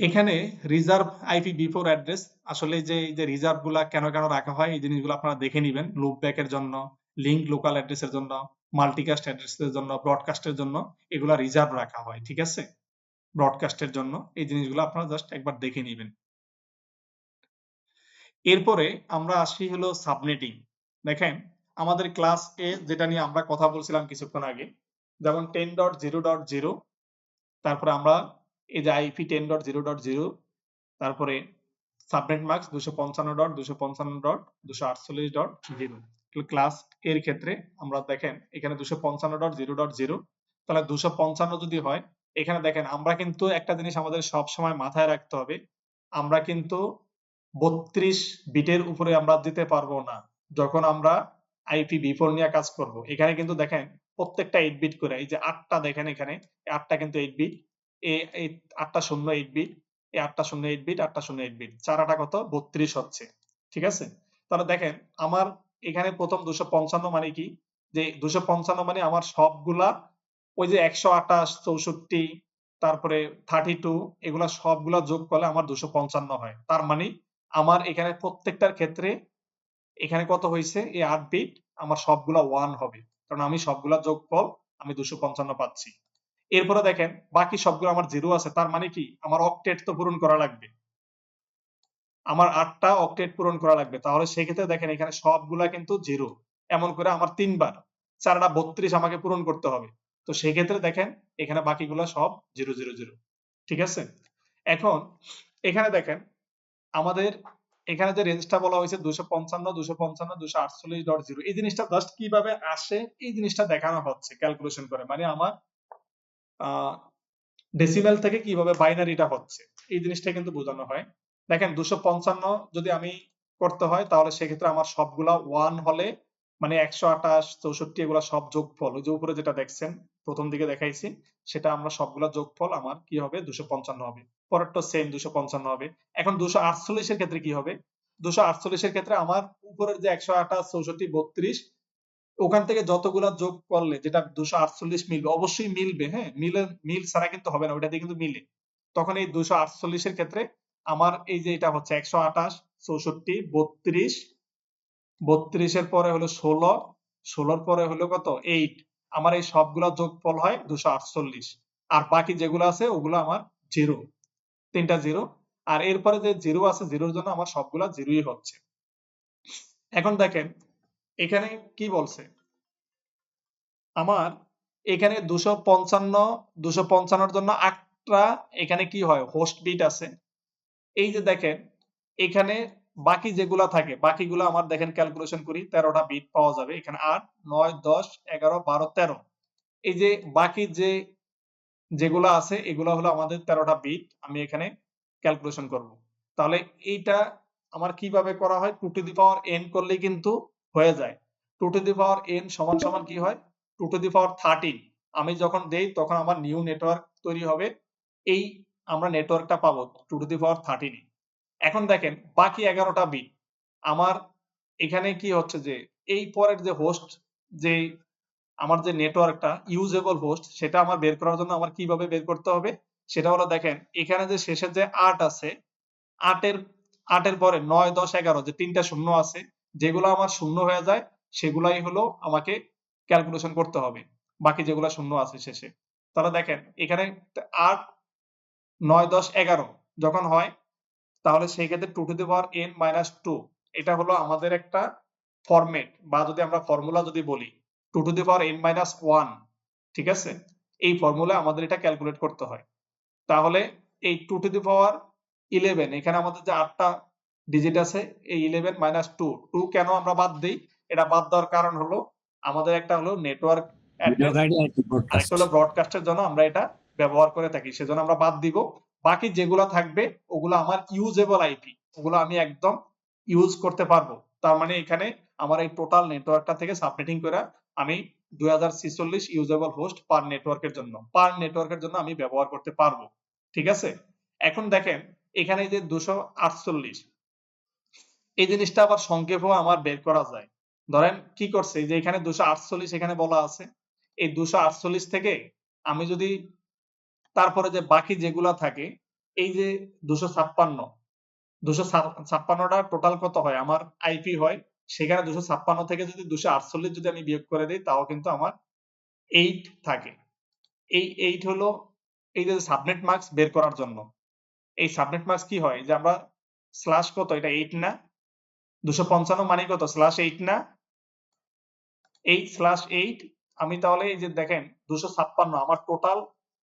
এখানে রিজার্ভ আইপি বিফোর অ্যাড্রেস, আসলে যে এই যে রিজার্ভ গুলা কেন কেন রাখা হয় এই জিনিসগুলো আপনারা দেখে নিবেন। লুপ ব্যাকের জন্য, লিঙ্ক লোকাল অ্যাড্রেসের জন্য, মাল্টিকাস্ট অ্যাড্রেসের জন্য, ব্রডকাস্টের জন্য এগুলা রিজার্ভ রাখা হয়, ঠিক আছে? ব্রডকাস্টের জন্য এই জিনিসগুলো আপনারা জাস্ট একবার দেখে নিবেন। এরপরে আমরা আসি হলো সাবনেটিং। দেখেন আমাদের ক্লাস এ যেটা নিয়ে আমরা কথা বলছিলাম কিছুক্ষণ আগে, যেমন 10.0.0, তারপরে আমরা এই যে আইপি 10.0.0, তারপরে সাবনেট মাস্ক 255.255.248.0। ক্লাস এর ক্ষেত্রে আমরা দেখেন এখানে 255.0.0, তাহলে 255 যদি হয়, এখানে দেখেন আমরা কিন্তু একটা জিনিস আমাদের সব সময় মাথায় রাখতে হবে, আমরা কিন্তু 32 বিটের উপরে আমরা দিতে পারবো না যখন আমরা IPv4 নিয়ে কাজ করব। এখানে কিন্তু দেখেন প্রত্যেকটা 8 বিট করে, এই যে 8টা দেখেন এখানে, এই 8টা কিন্তু 8 বিট, এই 8টা 0 8 বিট, এই 8টা 0 8 বিট, 8টা 0 8 বিট, 4 8 কত 32 হচ্ছে, ঠিক আছে? তাহলে দেখেন আমার এখানে প্রথম 255 মানে কি, যে 255 মানে আমার সবগুলা ওই যে 128 64 তারপরে 32 এগুলা সবগুলা যোগ করলে আমার 255 হয়। তার মানে আমার এখানে প্রত্যেকটার ক্ষেত্রে এখানে কত হয়েছে, এই 8 বিট আমার সবগুলা 1 হবে, কারণ আমি সবগুলা যোগফল আমি 255 পাচ্ছি। এরপরে দেখেন বাকি সবগুলো আমার 0 আছে, তার মানে কি আমার অক্টেট তো পূরণ করা লাগবে, আমার 8টা অক্টেট পূরণ করা লাগবে। তাহলে সেক্ষেত্রে দেখেন এখানে সবগুলা কিন্তু 0, এমন করে আমার 3 বার 4টা 32 আমাকে পূরণ করতে হবে। তো সেক্ষেত্রে দেখেন এখানে বাকিগুলা সব 0 0 0, ঠিক আছে? এখন এখানে দেখেন আমাদের এখানে যে রেঞ্জটা বলা হয়েছে 255.248.0, এই জিনিসটা জাস্ট কিভাবে আসে এই জিনিসটা দেখানো হচ্ছে ক্যালকুলেশন করে, মানে আমার ডেসিমেল থেকে কিভাবে বাইনারিটা হচ্ছে এই জিনিসটা কিন্তু বোঝানো হয়। দেখেন 255 যদি আমি করতে হয় তাহলে সেক্ষেত্রে আমার সবগুলা 1 হলে, মানে 128 64 এগুলা সব যোগফল, ওই যে উপরে যেটা দেখছেন প্রথম দিকে দেখাইছি, সেটা আমরা সবগুলা যোগফল আমার কি হবে 255 হবে। পরেরটা সেম 255 হবে। এখন 248 এর ক্ষেত্রে কি হবে, 248 এর ক্ষেত্রে আমার উপরের যে 128 64 32 ওখান থেকে যতগুলা যোগ করলে যেটা 248 মিলবে, অবশ্যই মিলবে, হ্যাঁ মিল ছাড়া কিন্তু হবে না, ওইটা দিয়ে কিন্তু মিলে। তখন এই 248 এর ক্ষেত্রে আমার এই যে এটা হচ্ছে 128 64 32, 32 এর পরে হলো 16, 16 পরে হলো কত 8, আমার এই সবগুলা যোগফল হয় 248, আর বাকি যেগুলো আছে ওগুলো আমার 0, 3টা 0, আর এরপরে যে 0 আছে 0 এর জন্য আমার সবগুলা 0ই হচ্ছে। এখন দেখেন এখানে কি বলছে, আমার এখানে 255 জন্য 8টা এখানে কি হয় হোস্ট বিট আছে। এই যে দেখেন এখানে বাকি যেগুলা থাকে বাকিগুলো আমার দেখেন ক্যালকুলেশন করি 13টা বিট পাওয়া যাবে এখানে 8 9 10 11 12 13 এই যে বাকি যেগুলো আছে এগুলো হলো আমাদের 13টা বিট আমি এখানে ক্যালকুলেশন করব তাহলে এইটা আমার কিভাবে করা হয় 2 টু দি পাওয়ার n করলেই কিন্তু হয়ে যায় 2 টু দি পাওয়ার n সমান সমান কি হয় 2 টু দি পাওয়ার 13 আমি যখন দেই তখন আমার নিউ নেটওয়ার্ক তৈরি হবে এই আমরা নেটওয়ার্কটা পাবো 2 টু দি পাওয়ার 13 এখন দেখেন বাকি 11টা বিট আমার এখানে কি হচ্ছে যে এই পরের যে হোস্ট যে আমার যে নেটওয়ার্কটা ইউজেবল হোস্ট সেটা আমার বের করার জন্য আমার কিভাবে বের করতে হবে সেটা হলো দেখেন এখানে যে শেষে যে 8 আছে 8 এর পরে 9 10 11 যে তিনটা শূন্য আছে যেগুলো আমার শূন্য হয়ে যায় সেগুলাই হলো আমাকে ক্যালকুলেশন করতে হবে বাকি যেগুলো শূন্য আছে শেষে তাহলে দেখেন এখানে 8 9 10 11 যখন হয় তাহলে সেই ক্ষেত্রে 2 to the power n minus 2 এটা হলো আমাদের একটা ফরম্যাট বা যদি আমরা ফর্মুলা যদি বলি 2 to the power n minus 1 ঠিক আছে এই ফর্মুলা আমাদের এটা ক্যালকুলেট করতে হয় তাহলে এই 2 টু দি পাওয়ার 11 এখানে আমাদের যে 8টা ডিজিট আছে এই 11 মাইনাস 2 2 কেন আমরা বাদ দেই এটা বাদ দেওয়ার কারণ হলো আমাদের একটা হলো নেটওয়ার্ক ভিডিও অ্যাড্রেস গাইড আর ব্রডকাস্ট আরেকটা হলো ব্রডকাস্টের জন্য আমরা এটা ব্যবহার করে থাকি সেজন্য আমরা বাদ দিব বাকি যেগুলো থাকবে ওগুলো আমার ইউজেবল আইপি ওগুলো আমি একদম ইউজ করতে পারবো তার মানে এখানে আমার এই টোটাল নেটওয়ার্কটা থেকে সাবনেটিং করে আমি 2046 ইউজেবল হোস্ট পার নেটওয়ার্কের জন্য আমি ব্যবহার করতে পারবো ঠিক আছে এখন দেখেন এখানে যে 248 এই জিনিসটা আবার সংক্ষেপও আমার বের করা যায় ধরেন কি করছে যে এখানে 248 এখানে বলা আছে এই 248 থেকে আমি যদি তারপরে যে বাকি যেগুলা থাকে এই যে 256টা টোটাল কত হয় আমার আইপি হয় সেখানে 256 থেকে যদি 248 যদি আমি বিয়োগ করে দিই তাও কিন্তু আমার 8 থাকে এই 8 হলো এই যে সাবনেট মার্কস বের করার জন্য এই সাবনেট মার্কস কি হয় যে আমরা স্ল্যাশ কত এটা 8 না 255 মানে কত স্ল্যাশ 8 না 8/8 আমি তাহলে এই যে দেখেন 256 আমার টোটাল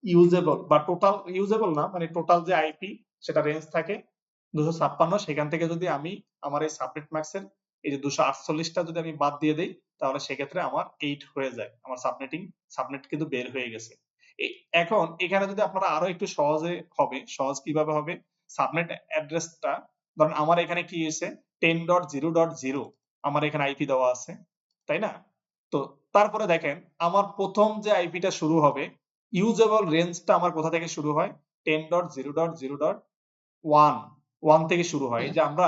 ইউজেবল বা টোটাল ইউজেবল না মানে টোটাল যে আইপি সেটা রেঞ্জ থাকে 256 সেখান থেকে যদি আমি আমার এই সাবনেট ম্যাক্সের এই যে 248টা যদি আমি বাদ দিয়ে দেই তাহলে সেক্ষেত্রে আমার 8 হয়ে যায় আমার সাবনেট কিন্তু বের হয়ে গেছে এখন এখানে যদি আপনারা আরো একটু সহজ কিভাবে হবে সাবনেট অ্যাড্রেসটা ধরেন আমার এখানে কি হয়েছে 10.0.0 আমার এখানে আইপি দেওয়া আছে তাই না তো তারপরে দেখেন আমার প্রথম যে আইপিটা শুরু হবে ইউজেবল রেঞ্জটা আমার কোথা থেকে শুরু হয় 10.0.0.1 থেকে শুরু হয় এই যে আমরা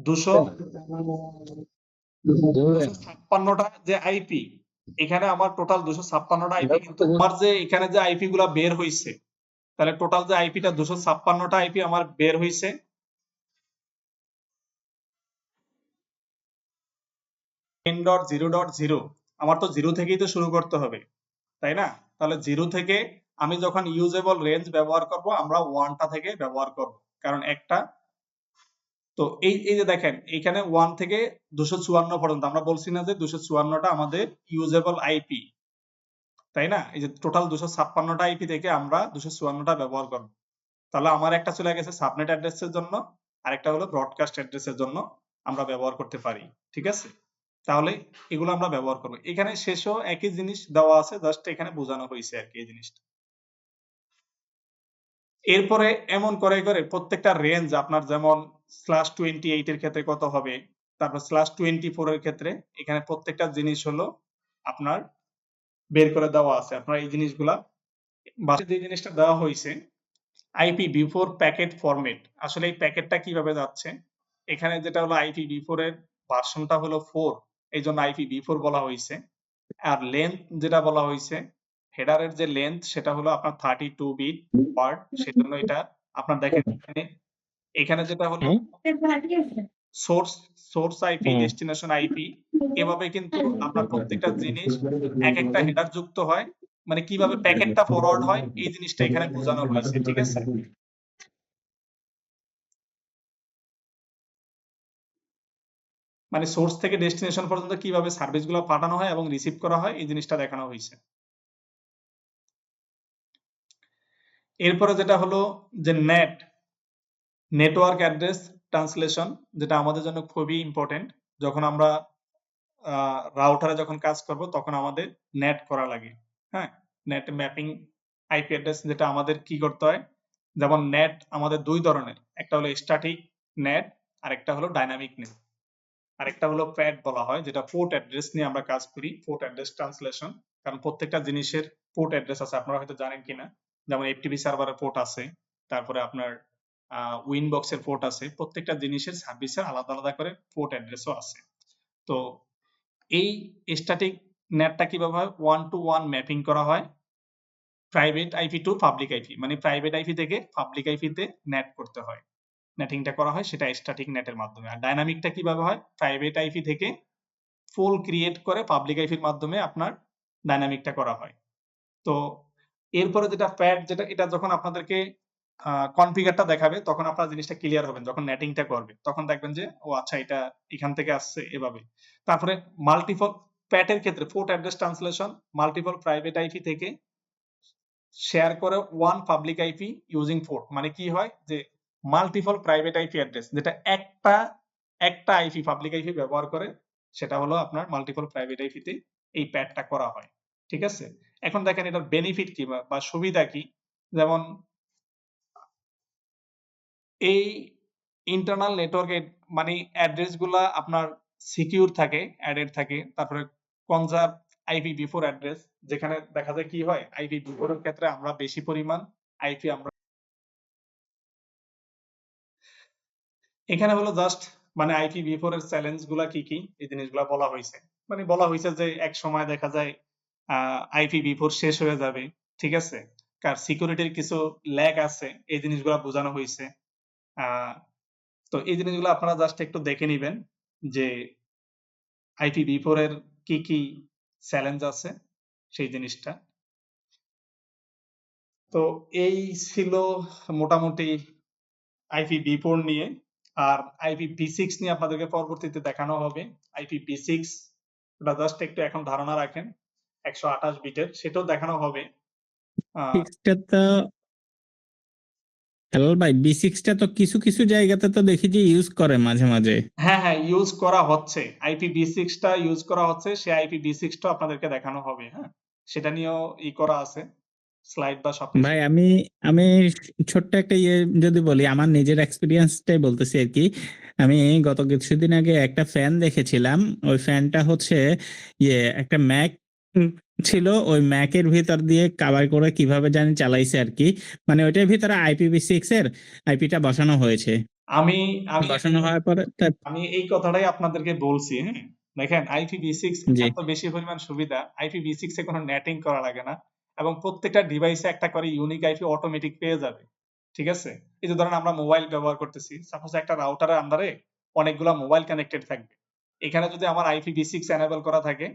256টা যে আইপি এখানে আমার টোটাল 256টা আইপি কিন্তু আমার যে এখানে যে আইপি গুলা বের হইছে তাহলে টোটাল যে আইপিটা 256টা আইপি আমার বের হইছে 10.0.0 আমার তো জিরো থেকেই তো শুরু করতে হবে তাই না তাহলে জিরো থেকে আমি যখন ইউজেবল রেঞ্জ ব্যবহার করব আমরা 1টা থেকে ব্যবহার করব কারণ একটা তো এই যে দেখেন এখানে 1 থেকে 254 পর্যন্ত আমরা বলছি না যে 254টা আমাদের ইউজেবল আইপি তাই না এই যে টোটাল 256টা আইপি থেকে আমরা 254টা ব্যবহার করব তাহলে আমার একটা চলে গেছে সাবনেট অ্যাড্রেসের জন্য আরেকটা হলো ব্রডকাস্ট অ্যাড্রেসের জন্য আমরা ব্যবহার করতে পারি ঠিক আছে তাহলে এগুলো আমরা ব্যবহার করব এখানে শেষও একই জিনিস দেওয়া আছে জাস্ট এখানে বোঝানো হয়েছে আর কি এই জিনিসটা এরপরে এমন করে করে প্রত্যেকটা রেঞ্জ আপনার যেমন /28 এর ক্ষেত্রে কত হবে তারপর /24 এর ক্ষেত্রে এখানে প্রত্যেকটা জিনিস হলো আপনার বের করে দেওয়া আছে আপনার এই জিনিসগুলা বাসে যে জিনিসটা দেওয়া হয়েছে আইপি বিফোর প্যাকেট ফরম্যাট আসলে এই প্যাকেটটা কিভাবে যাচ্ছে এখানে যেটা হলো আইপি বিফোর এর ভার্সনটা হলো 4 এই জন্য আইপি বিফোর বলা হয়েছে আর লেন্থ যেটা বলা হয়েছে হেডারের যে লেন্থ সেটা হলো আপনার 32 বিট ওয়ার্ড সেজন্য এটা আপনার দেখেন এখানে যেটা হলো সোর্স আইপি ডেস্টিনেশন আইপি এভাবে কিন্তু আপনার প্রত্যেকটা জিনিস এক একটা হেডার যুক্ত হয় মানে কিভাবে প্যাকেটটা ফরওয়ার্ড হয় এই জিনিসটা এখানে বোঝানো হয়েছে ঠিক আছে মানে সোর্স থেকে ডেস্টিনেশন পর্যন্ত কিভাবে সার্ভিসগুলো পাঠানো হয় এবং রিসিভ করা হয় এই জিনিসটা দেখানো হয়েছে এরপরে যেটা হলো যে নেটওয়ার্ক অ্যাড্রেস ট্রান্সলেশন, যেটা আমাদের জন্য খুবই ইম্পর্টেন্ট। যখন আমরা রাউটারে যখন কাজ করব তখন আমাদের নেট করা লাগে। হ্যাঁ, নেট ম্যাপিং আইপি অ্যাড্রেস, যেটা আমাদের কি করতে হয়, যেমন নেট আমাদের দুই ধরনের, একটা হলো স্ট্যাটিক নেট আর একটা হলো ডাইনামিক নেট। আরেকটা হলো প্যাড বলা হয়, যেটা পোর্ট অ্যাড্রেস নিয়ে আমরা কাজ করি, পোর্ট অ্যাড্রেস ট্রান্সলেশন। কারণ প্রত্যেকটা জিনিসের পোর্ট অ্যাড্রেস আছে, আপনারা হয়তো জানেন কিনা। যেমন এফটিপি সার্ভারের পোর্ট আছে, তারপরে আপনার উইনবক্সের পোর্ট আছে, প্রত্যেকটা জিনিসের সার্ভিসের আলাদা আলাদা করে পোর্ট অ্যাড্রেসও আছে। তো এই স্ট্যাটিক নেটটা কিভাবে হয়, 1 to 1 ম্যাপিং করা হয় private IP to public IP, মানে প্রাইভেট আইপি থেকে পাবলিক আইপিতে নেট করতে হয়, নেটিংটা করা হয়, সেটা স্ট্যাটিক নেটের মাধ্যমে। আর ডাইনামিকটা কিভাবে হয়, প্রাইভেট আইপি থেকে ফুল ক্রিয়েট করে পাবলিক আইপির মাধ্যমে আপনার ডাইনামিকটা করা হয়। তো এরপরে যেটা প্যাড, যেটা এটা যখন আপনাদেরকে কনফিগারটা দেখাবে তখন আপনারা জিনিসটা ক্লিয়ার হবেন, যখন নেটিংটা করবে তখন দেখবেন যে ও আচ্ছা এটা এখান থেকে আসছে এভাবে। তারপরে মাল্টিপল প্যাটের ক্ষেত্রে port address translation, multiple private IP থেকে শেয়ার করে one public IP using port, মানে কি হয় যে মাল্টিপল প্রাইভেট আইপি অ্যাড্রেস, যেটা একটা আইপি পাবলিক আইপি ব্যবহার করে, সেটা হলো আপনার মাল্টিপল প্রাইভেট আইপিতে এই প্যাডটা করা হয়। ঠিক আছে, এখন দেখেন এটার বেনিফিট কি বা সুবিধা কি। যেমন এই ইন্টারনাল নেটওয়ার্কে মানে অ্যাড্রেস গুলা আপনার সিকিউর থাকে, অ্যাডেড থাকে। তারপরে কনজার্ভ আইপি বিফোর অ্যাড্রেস, যেখানে দেখা যায় কি হয়, আইপি বিফোর এর ক্ষেত্রে আমরা বেশি পরিমাণ আইপি আমরা এখানে হলো জাস্ট মানে আইপি বিফোর এর চ্যালেঞ্জ গুলা কি কি এই জিনিসগুলা বলা হয়েছে। মানে বলা হয়েছে যে এক সময় দেখা যায় আইপি বিফোর শেষ হয়ে যাবে, ঠিক আছে, কার সিকিউরিটির কিছু ল্যাগ আছে, এই জিনিসগুলা বোঝানো হয়েছে। তো এই জিনিসগুলো আপনারা জাস্ট একটু দেখে নিবেন যে আইপি বিফোর এর কি কি চ্যালেঞ্জ আছে সেই জিনিসটা। তো এই ছিল মোটামুটি আইপি বি4 নিয়ে। আর আইপি বি6 নিয়ে আপনাদেরকে পরবর্তীতে দেখানো হবে। আইপি বি6 ওটা জাস্ট একটু এখন ধারণা রাখেন, 128 বিটের, সেটাও দেখানো হবে। সিক্সটা তো হেলাল ভাই, বি6টা তো কিছু কিছু জায়গাতে তো দেখি যে ইউজ করে মাঝে মাঝে। হ্যাঁ হ্যাঁ, ইউজ করা হচ্ছে, আইপি বি6 টা ইউজ করা হচ্ছে, সে আইপি বি6 টা আপনাদেরকে দেখানো হবে। হ্যাঁ, সেটা নিয়েও করা আছে, স্লাইড বা সবকিছু। ভাই আমি আমি ছোট্ট একটা যদি বলি, আমার নিজের এক্সপিরিয়েন্সটাই বলতেছি আর কি। আমি গত কিছুদিন আগে একটা ফ্যান দেখেছিলাম। ওই ফ্যানটা হচ্ছে একটা ম্যাক ছিল, ওই ম্যাকের ভিতর দিয়ে কাভার করে কিভাবে জানি চালাইছে আর কি। মানে ওইটার ভিতরে IPv6 এর আইপিটা বসানো হয়েছে। আমি আমি বসানো হওয়ার পরে আমি এই কথাটাই আপনাদেরকে বলছি। হ্যাঁ, দেখেন IPv6 জি এত বেশি পরিমাণ সুবিধা, IPv6 এ কোনো নেটিং করা লাগে না, এবং প্রত্যেকটা ডিভাইসে একটা করে ইউনিক আইপি অটোমেটিক পেয়ে যাবে। ঠিক আছে, এই যে ধরেন আমরা মোবাইল ব্যবহার করতেছি, সাপোজ একটা রাউটারের আন্ডারে অনেকগুলা মোবাইল কানেক্টেড থাকবে। এখানে যদি আমার IPv6 এনেবল করা থাকে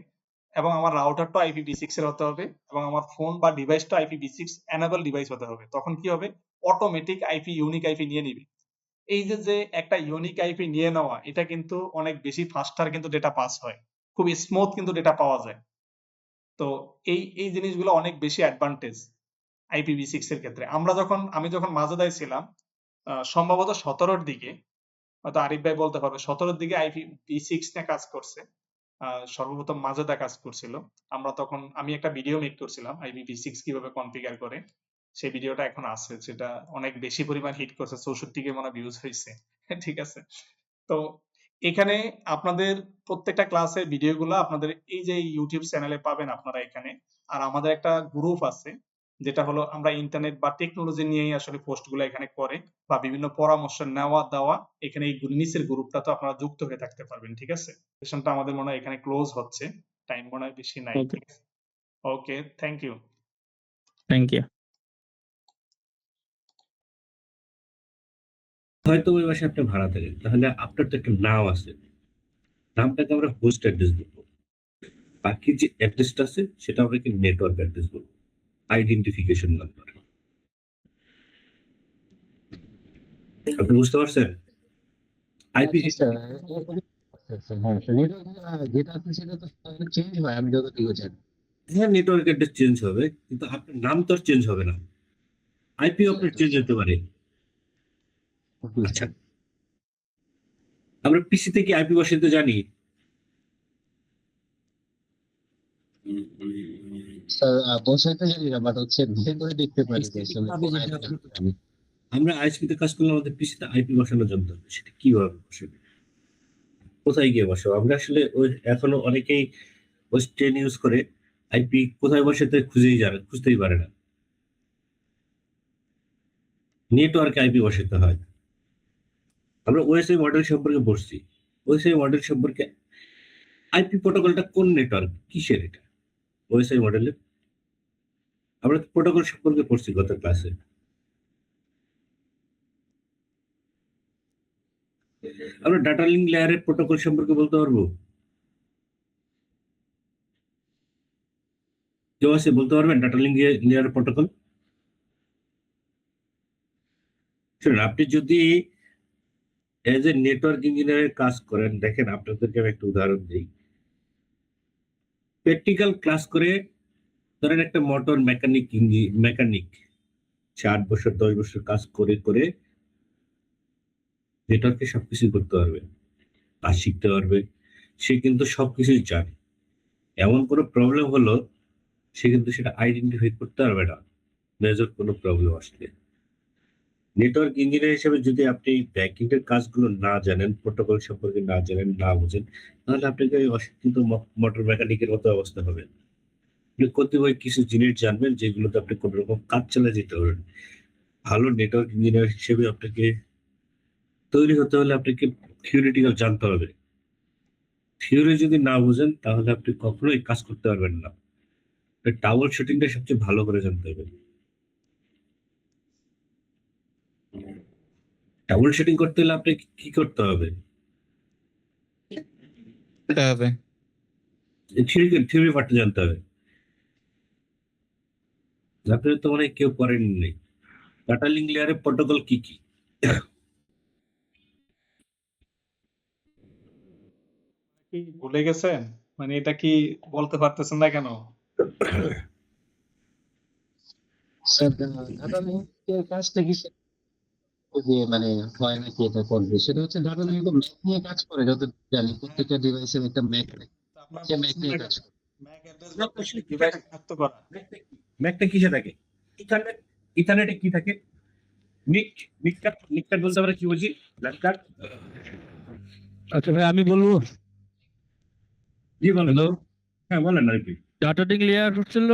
এবং আমার রাউটারটা IPv6 এর হতে হবে এবং আমার ফোন বা ডিভাইসটা IPv6 এনেবল ডিভাইস হতে হবে, তখন কি হবে, অটোমেটিক আইপি ইউনিক আইপি নিয়ে নিবে। এই যে একটা ইউনিক আইপি নিয়ে নেওয়া, এটা কিন্তু অনেক বেশি ফাস্টার কিন্তু ডেটা পাস হয়, খুব স্মুথ কিন্তু ডেটা পাওয়া যায়। তো এই জিনিসগুলো অনেক বেশি অ্যাডভান্টেজ IPv6 এর ক্ষেত্রে। আমি যখন মাজেদায় ছিলাম, সম্ভবত 17-র দিকে, হয়তো আরিফ ভাই বলতে পারবে, 17-র দিকে IPv6 নিয়ে কাজ করছে। সর্বপ্রথম মাজেদা কাজ করছিল। আমি একটা ভিডিও মেক করছিলাম IPv6 কিভাবে কনফিগার করে। সেই ভিডিওটা এখন আছে, সেটা অনেক বেশি পরিমাণ হিট করছে, 64K মনে ভিউজ হয়েছে। ঠিক আছে, তো এখানে আপনাদের প্রত্যেকটা ক্লাসের ভিডিওগুলো আপনাদের এই যে ইউটিউব চ্যানেলে পাবেন আপনারা এখানে। আর আমাদের একটা গ্রুপ আছে, যেটা হলো আমরা ইন্টারনেট বা টেকনোলজি নিয়েই আসলে পোস্টগুলো এখানে করে বা বিভিন্ন পরামর্শ নেওয়া দেওয়া, এখানে এই নিচের গ্রুপটা তো আপনারা যুক্ত হয়ে থাকতে পারবেন। ঠিক আছে, সেশনটা আমাদের মনে হয় এখানে ক্লোজ হচ্ছে, টাইম মনে হয় বেশি নাই। Okay, okay, thank you. Thank you. হয়তো ওই বাসায় আপনি ভাড়া থাকেন, তাহলে আপনার তো একটা নাম আছে, নামটাকে আমরা হোস্ট অ্যাড্রেস বলবো। বাকি যে অ্যাড্রেসটা আছে সেটা আমরা কি নেটওয়ার্ক অ্যাড্রেস বলবো, আইডেন্টিফিকেশন নাম্বার। আপনি বুঝতে পারছেন? আইপি আচ্ছা, হ্যাঁ, যেটা আছে সেটা তো চেঞ্জ হয়, আমি যতটুকু জানি। হ্যাঁ, নেটওয়ার্ক অ্যাড্রেস চেঞ্জ হবে, কিন্তু আপনার নাম তো আর চেঞ্জ হবে না। আইপি আপনার চেঞ্জ হতে পারে। আচ্ছা, আমরা পিসি থেকে আইপি বসাতে জানি? স্যার বসাইতে জানি না, বাট হচ্ছে ভেতরে দেখতে পারি যে আসলে ভাবে কোন যেটা IP আপনি আমরা আইএসপি তে কাজ করলে আমাদের পিসিতে আইপি বসানো জানতে হবে, সেটা কিভাবে বসাবে, কোথায় গিয়ে বসাবো? আমরা আসলে ওই এখনো অনেকেই ওই স্টেন ইউজ করে আইপি কোথায় বসাতে খুঁজতেই পারে না। নেটওয়ার্কে আইপি বসাতে হয়। আমরা ওএসআই মডেল সম্পর্কে পড়ছি। ওএসআই মডেল সম্পর্কে আইপি প্রোটোকলটা কোন নেটওয়ার্ক, কিসের এটা ওএসআই মডেলে? আমরা প্রোটোকল সম্পর্কে পড়ছি গত ক্লাসে। আমরা ডাটা লিঙ্ক লেয়ারের প্রোটোকল সম্পর্কে বলতে পারবো? কেউ আছে বলতে পারবেন ডাটা লিঙ্ক লেয়ারের প্রোটোকল? শুনুন, আপনি যদি এজ এ নেটওয়ার্ক ইঞ্জিনিয়ারের কাজ করেন, দেখেন আপনাদেরকে আমি একটা উদাহরণ দিই। প্র্যাকটিক্যাল ক্লাস করে ধরেন একটা মোটর মেকানিক 8 বছর 10 বছর কাজ করে করে নেটওয়ার্কে সবকিছু করতে পারবে, কাজ শিখতে পারবে, সে কিন্তু সবকিছুই জানে। এমন কোনো প্রবলেম হলো সে কিন্তু সেটা আইডেন্টিফাই করতে পারবে না মেজর কোনো প্রবলেম আসলে। নেটওয়ার্ক ইঞ্জিনিয়ার হিসেবে যদি আপনি ব্যাকিং এর কাজগুলো না জানেন, প্রোটোকল সম্পর্কে না জানেন, না বুঝেন, তাহলে আপনাকে ওই অশিক্ষিত মোটর মেকানিকের মতো অবস্থা হবে। আপনি কতিপয় কিছু জিনিস জানবেন যেগুলোতে আপনি কোনো রকম কাজ চালিয়ে যেতে পারবেন। ভালো নেটওয়ার্ক ইঞ্জিনিয়ার হিসেবে আপনাকে তৈরি হতে হলে আপনাকে থিওরিটিক্যাল জানতে হবে। থিওরি যদি না বুঝেন তাহলে আপনি কখনোই কাজ করতে পারবেন না। টাওয়ার শুটিংটা সবচেয়ে ভালো করে জানতে হবে। টাওয়ার শুটিং করতে হলে আপনি কি করতে হবে? হবে থিওরি পার্টটা জানতে হবে। আপনার তো মানে কেউ করেননি। ডাটা লিঙ্ক লেয়ারের প্রোটোকল কি কি? কি ভুলে গেছেন? মানে এটা কি বলতে পারতেছেন না কেন? স্যার ডাটা লিঙ্কের কাজটা কি যে মানে হয় নাকি এটা করবে, সেটা হচ্ছে ডাটা লিঙ্ক ম্যাক নিয়ে কাজ করে, যত জানি প্রত্যেকটা ডিভাইসের একটা ম্যাক থাকে, আপনার সে ম্যাক নিয়ে কাজ করে। ম্যাক অ্যাড্রেস ডিভাইস শনাক্ত করা। ম্যাকটা কিসে থাকে? ইথারনেটে কি থাকে? নিক কার্ড বলতে আমরা কি বুঝি? LAN card. আচ্ছা ভাই, আমি বলবো। জি বলেন। হ্যালো, হ্যাঁ বলেন আর কি। ডাটা লিঙ্ক লেয়ার হচ্ছিল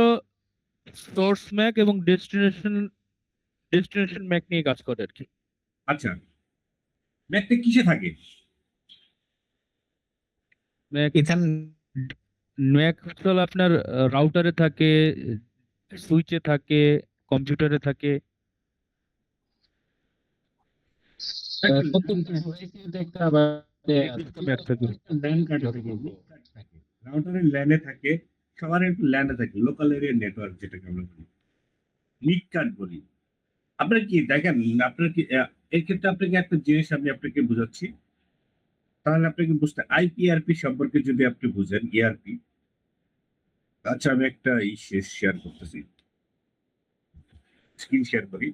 সোর্স ম্যাক এবং ডেস্টিনেশন ম্যাক নিয়ে কাজ করে আর কি। আচ্ছা, ম্যাকটা কিসে থাকে? ম্যাক ইথান ম্যাক হচ্ছে হলো আপনার রাউটারে থাকে, সুইচে থাকে, কম্পিউটারে থাকে। প্রত্যেকটা ডিভাইসের একটা আবার ম্যাক থাকে। ল্যান কার্ড থাকে, রাউটারের ল্যানে থাকে, সবার একটু ল্যানে থাকে, লোকাল এরিয়া নেটওয়ার্ক যেটাকে আমরা বলি, নিক কার্ড বলি। আপনার কি দেখেন, আপনার কি এর ক্ষেত্রে আপনাকে একটা জিনিস আমি আপনাকে বুঝাচ্ছি, তাহলে আপনাকে বুঝতে আইপিআরপি সম্পর্কে যদি আপনি বুঝেন, ইআরপি। আচ্ছা, আমি একটা শেয়ার করতেছি, স্ক্রিন শেয়ার করি।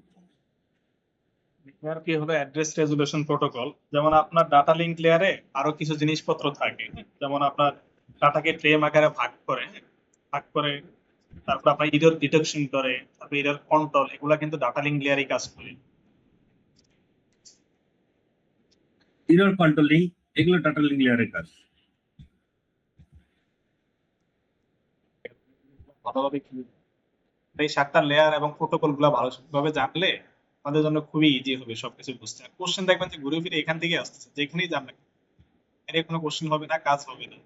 কি হলো অ্যাড্রেস রেজুলেশন প্রোটোকল। যেমন আপনার ডাটা লিঙ্ক লেয়ারে আরো কিছু জিনিসপত্র থাকে, যেমন আপনার ডাটাকে ফ্রেম আকারে ভাগ করে তারপর আপনার এরর ডিটেকশন করে, তারপর এরর কন্ট্রোল, এগুলা কিন্তু ডাটা লিঙ্ক লেয়ারই কাজ করে। এরর কন্ট্রোলিং, এগুলো ডাটা লিঙ্ক লেয়ারের কাজ। ভালোভাবে কি এই 7টা লেয়ার এবং প্রোটোকল গুলা ভালোভাবে জানলে আমাদের জন্য খুবই ইজি হবে সবকিছু বুঝতে। আর কোশ্চেন দেখবেন যে ঘুরে ফিরে এখান থেকে আসতেছে, যেখানেই যান না এর কোনো কোশ্চেন হবে না, কাজ হবে না।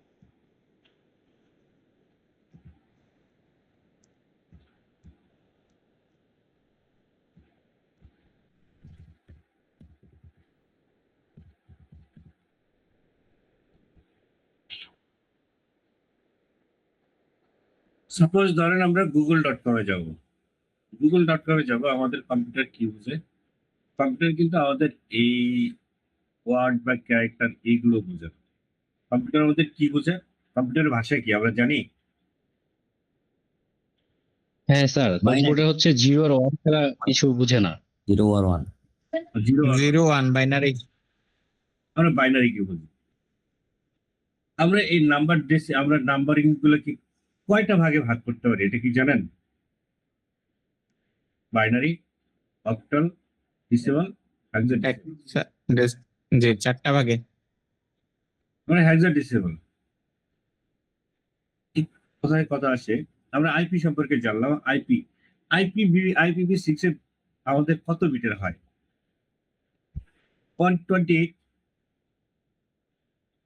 সাপোজ ধরেন আমরা google.com-এ যাব। google.com-এ যাব, আমাদের কম্পিউটার কি বুঝে? কম্পিউটার কিন্তু আমাদের এই ওয়ার্ড বা ক্যারেক্টার এইগুলো বুঝে। কম্পিউটার আমাদের কি বুঝে? কম্পিউটারের ভাষা কি আমরা জানি? হ্যাঁ স্যার, কম্পিউটার হচ্ছে 0 আর 1 ছাড়া কিছু বুঝে না। 0 or 1 জিরো। 0 1 বাইনারি। আমরা বাইনারি কি বলি? আমরা এই আমরা নাম্বারিং গুলোকে কয়টা ভাগে ভাগ করতে পারি এটা কি জানেন? Binary, octal, decimal, hexadecimal. জি 4টা ভাগে। মানে হেক্সাডেসিমাল কোথায় কথা আসে? আমরা আইপি সম্পর্কে জানলাম। IPv6 এর আমাদের কত বিটের হয়? 128।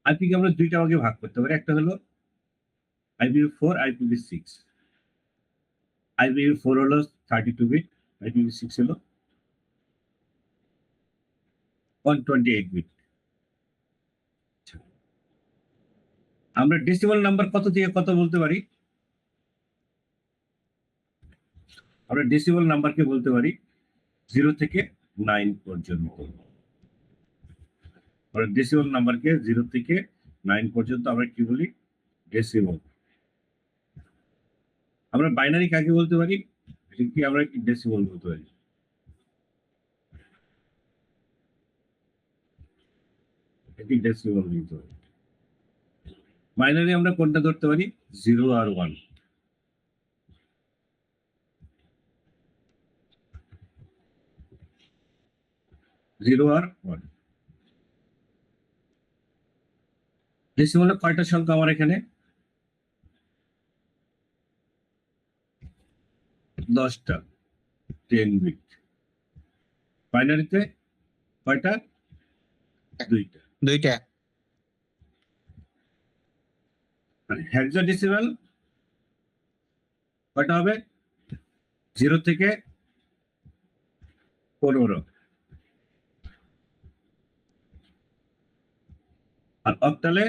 আইপি কে আমরা দুইটা ভাগে ভাগ করতে পারি, একটা হলো IPv4, IPv6। IPv4 হলো 32 বিট, IPv6 হলো 128 বিট। আমরা ডেসিমাল নাম্বার কত থেকে কত বলতে পারি? আমরা ডেসিমাল নাম্বারকে বলতে পারি 0 থেকে 9 পর্যন্ত। আমরা ডেসিমাল নাম্বারকে 0 থেকে 9 পর্যন্ত আমরা কি বলি? ডেসিমাল। আমরা বাইনারি কাকে বলতে পারি? এটা কি আমরা কি ডেসিমাল বলতে পারি? এটি ডেসিমাল বলতে পারি। বাইনারি আমরা কোনটা ধরতে পারি? 0 আর 1। 0 আর 1। ডেসিমালে কয়টা সংখ্যা আমার এখানে? 10টা, 10 বিট। বাইনারিতে কয়টা? 2টা। 2টা। মানে হেক্সাডেসিমাল কয়টা হবে? 0 থেকে 15। আর অক্টালে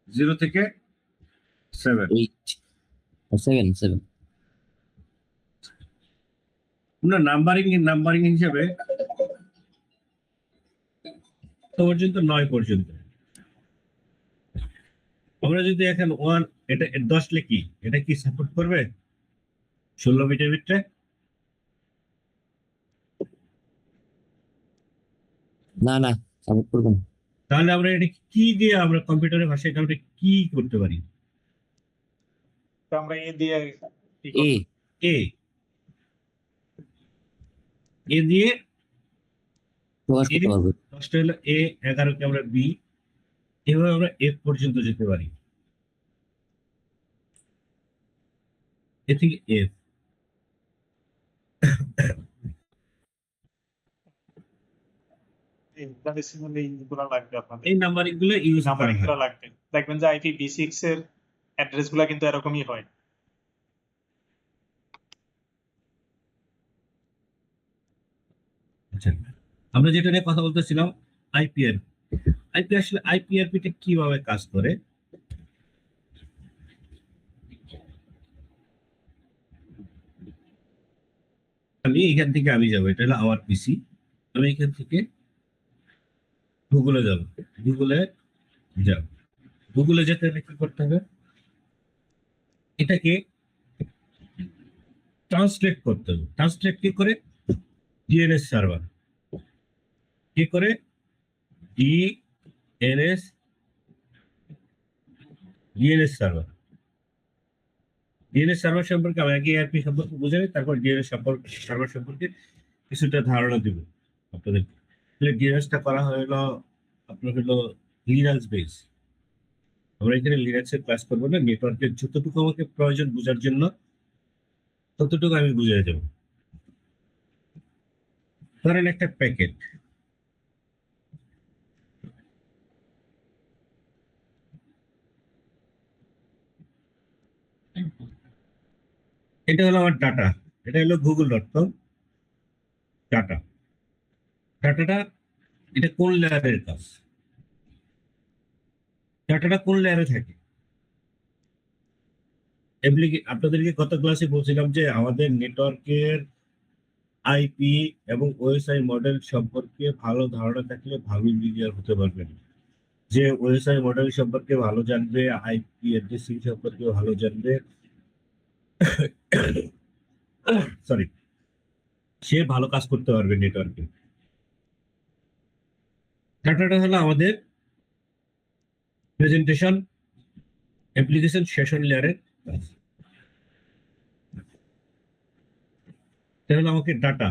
0 থেকে 7। 7 আমরা নাম্বারিং হিসেবে পর্যন্ত 9 পর্যন্ত। আমরা যদি এখন 1 এটা 10 লিখি, এটা কি সাপোর্ট করবে 16 বিটের ভিতরে? না সাপোর্ট করবেন। তাহলে আমরা এটা কি দিয়ে আমরা কম্পিউটারের ভাষায় এটা আমরা কি করতে পারি? তো আমরা এ দিয়ে কি এ করব? এ দিয়ে প্রকাশ করতে পারবে। 10টা হলো A, 11কে আমরা B, এভাবে আমরা F পর্যন্ত যেতে পারি। এ থেকে F। এই হেক্সাডেসিমাল এইগুলো লাগবে আপনাদের। এই নাম্বারিং গুলো ইউজ করা নাম্বারিং হয়। গুলো লাগবে। দেখবেন যে IPv6 এর অ্যাড্রেস গুলো কিন্তু এরকমই হয়। আচ্ছা, আমরা যেটা নিয়ে কথা বলতেছিলাম আইপিআরপি আসলে আইপিআরপি টা কিভাবে কাজ করে? আমি এখান থেকে যাব, এটা হলো আমার পিসি। আমি এখান থেকে গুগলে যাব, গুগলে যেতে হলে কি করতে হবে? এটাকে ট্রান্সলেট করতে হবে। ট্রান্সলেট কি করে? ডিএনএস সার্ভার কি করে? DNS server. ডিএনএস সার্ভার সম্পর্কে আমি আগে এআরপি সম্পর্কে বুঝে নিই, তারপর ডিএনএস সার্ভার সম্পর্কে কিছুটা ধারণা দিব আপনাদের। ডিএনএসটা করা হলো আপনার হলো লিনাক্স বেস। আমরা এখানে লিনাক্সের ক্লাস করবো না, নেটওয়ার্কের যতটুকু আমাকে প্রয়োজন বোঝার জন্য ততটুকু আমি বুঝিয়ে দেব। ধরেন একটা প্যাকেট, এটা হলো আমার ডাটা, এটা হলো google.com ডাটা। ডাটাটা এটা কোন লেয়ারের কাজ? ডাটাটা কোন লেয়ারে থাকে? আপনাদেরকে গত ক্লাসে বলছিলাম যে আমাদের নেটওয়ার্কের আইপি এবং ওএসআই মডেল সম্পর্কে ভালো ধারণা থাকলে ভালো ইঞ্জিনিয়ার হতে পারবেন। যে ওএসআই মডেল সম্পর্কে ভালো জানবে, আইপি অ্যাড্রেসিং সম্পর্কে ভালো জানবে, সরি, সে ভালো কাজ করতে পারবে নেটওয়ার্কে। ডাটাটা হলো আমাদের প্রেজেন্টেশন অ্যাপ্লিকেশন সেশন লেয়ারের কাজ। তাহলে আমাকে ডাটা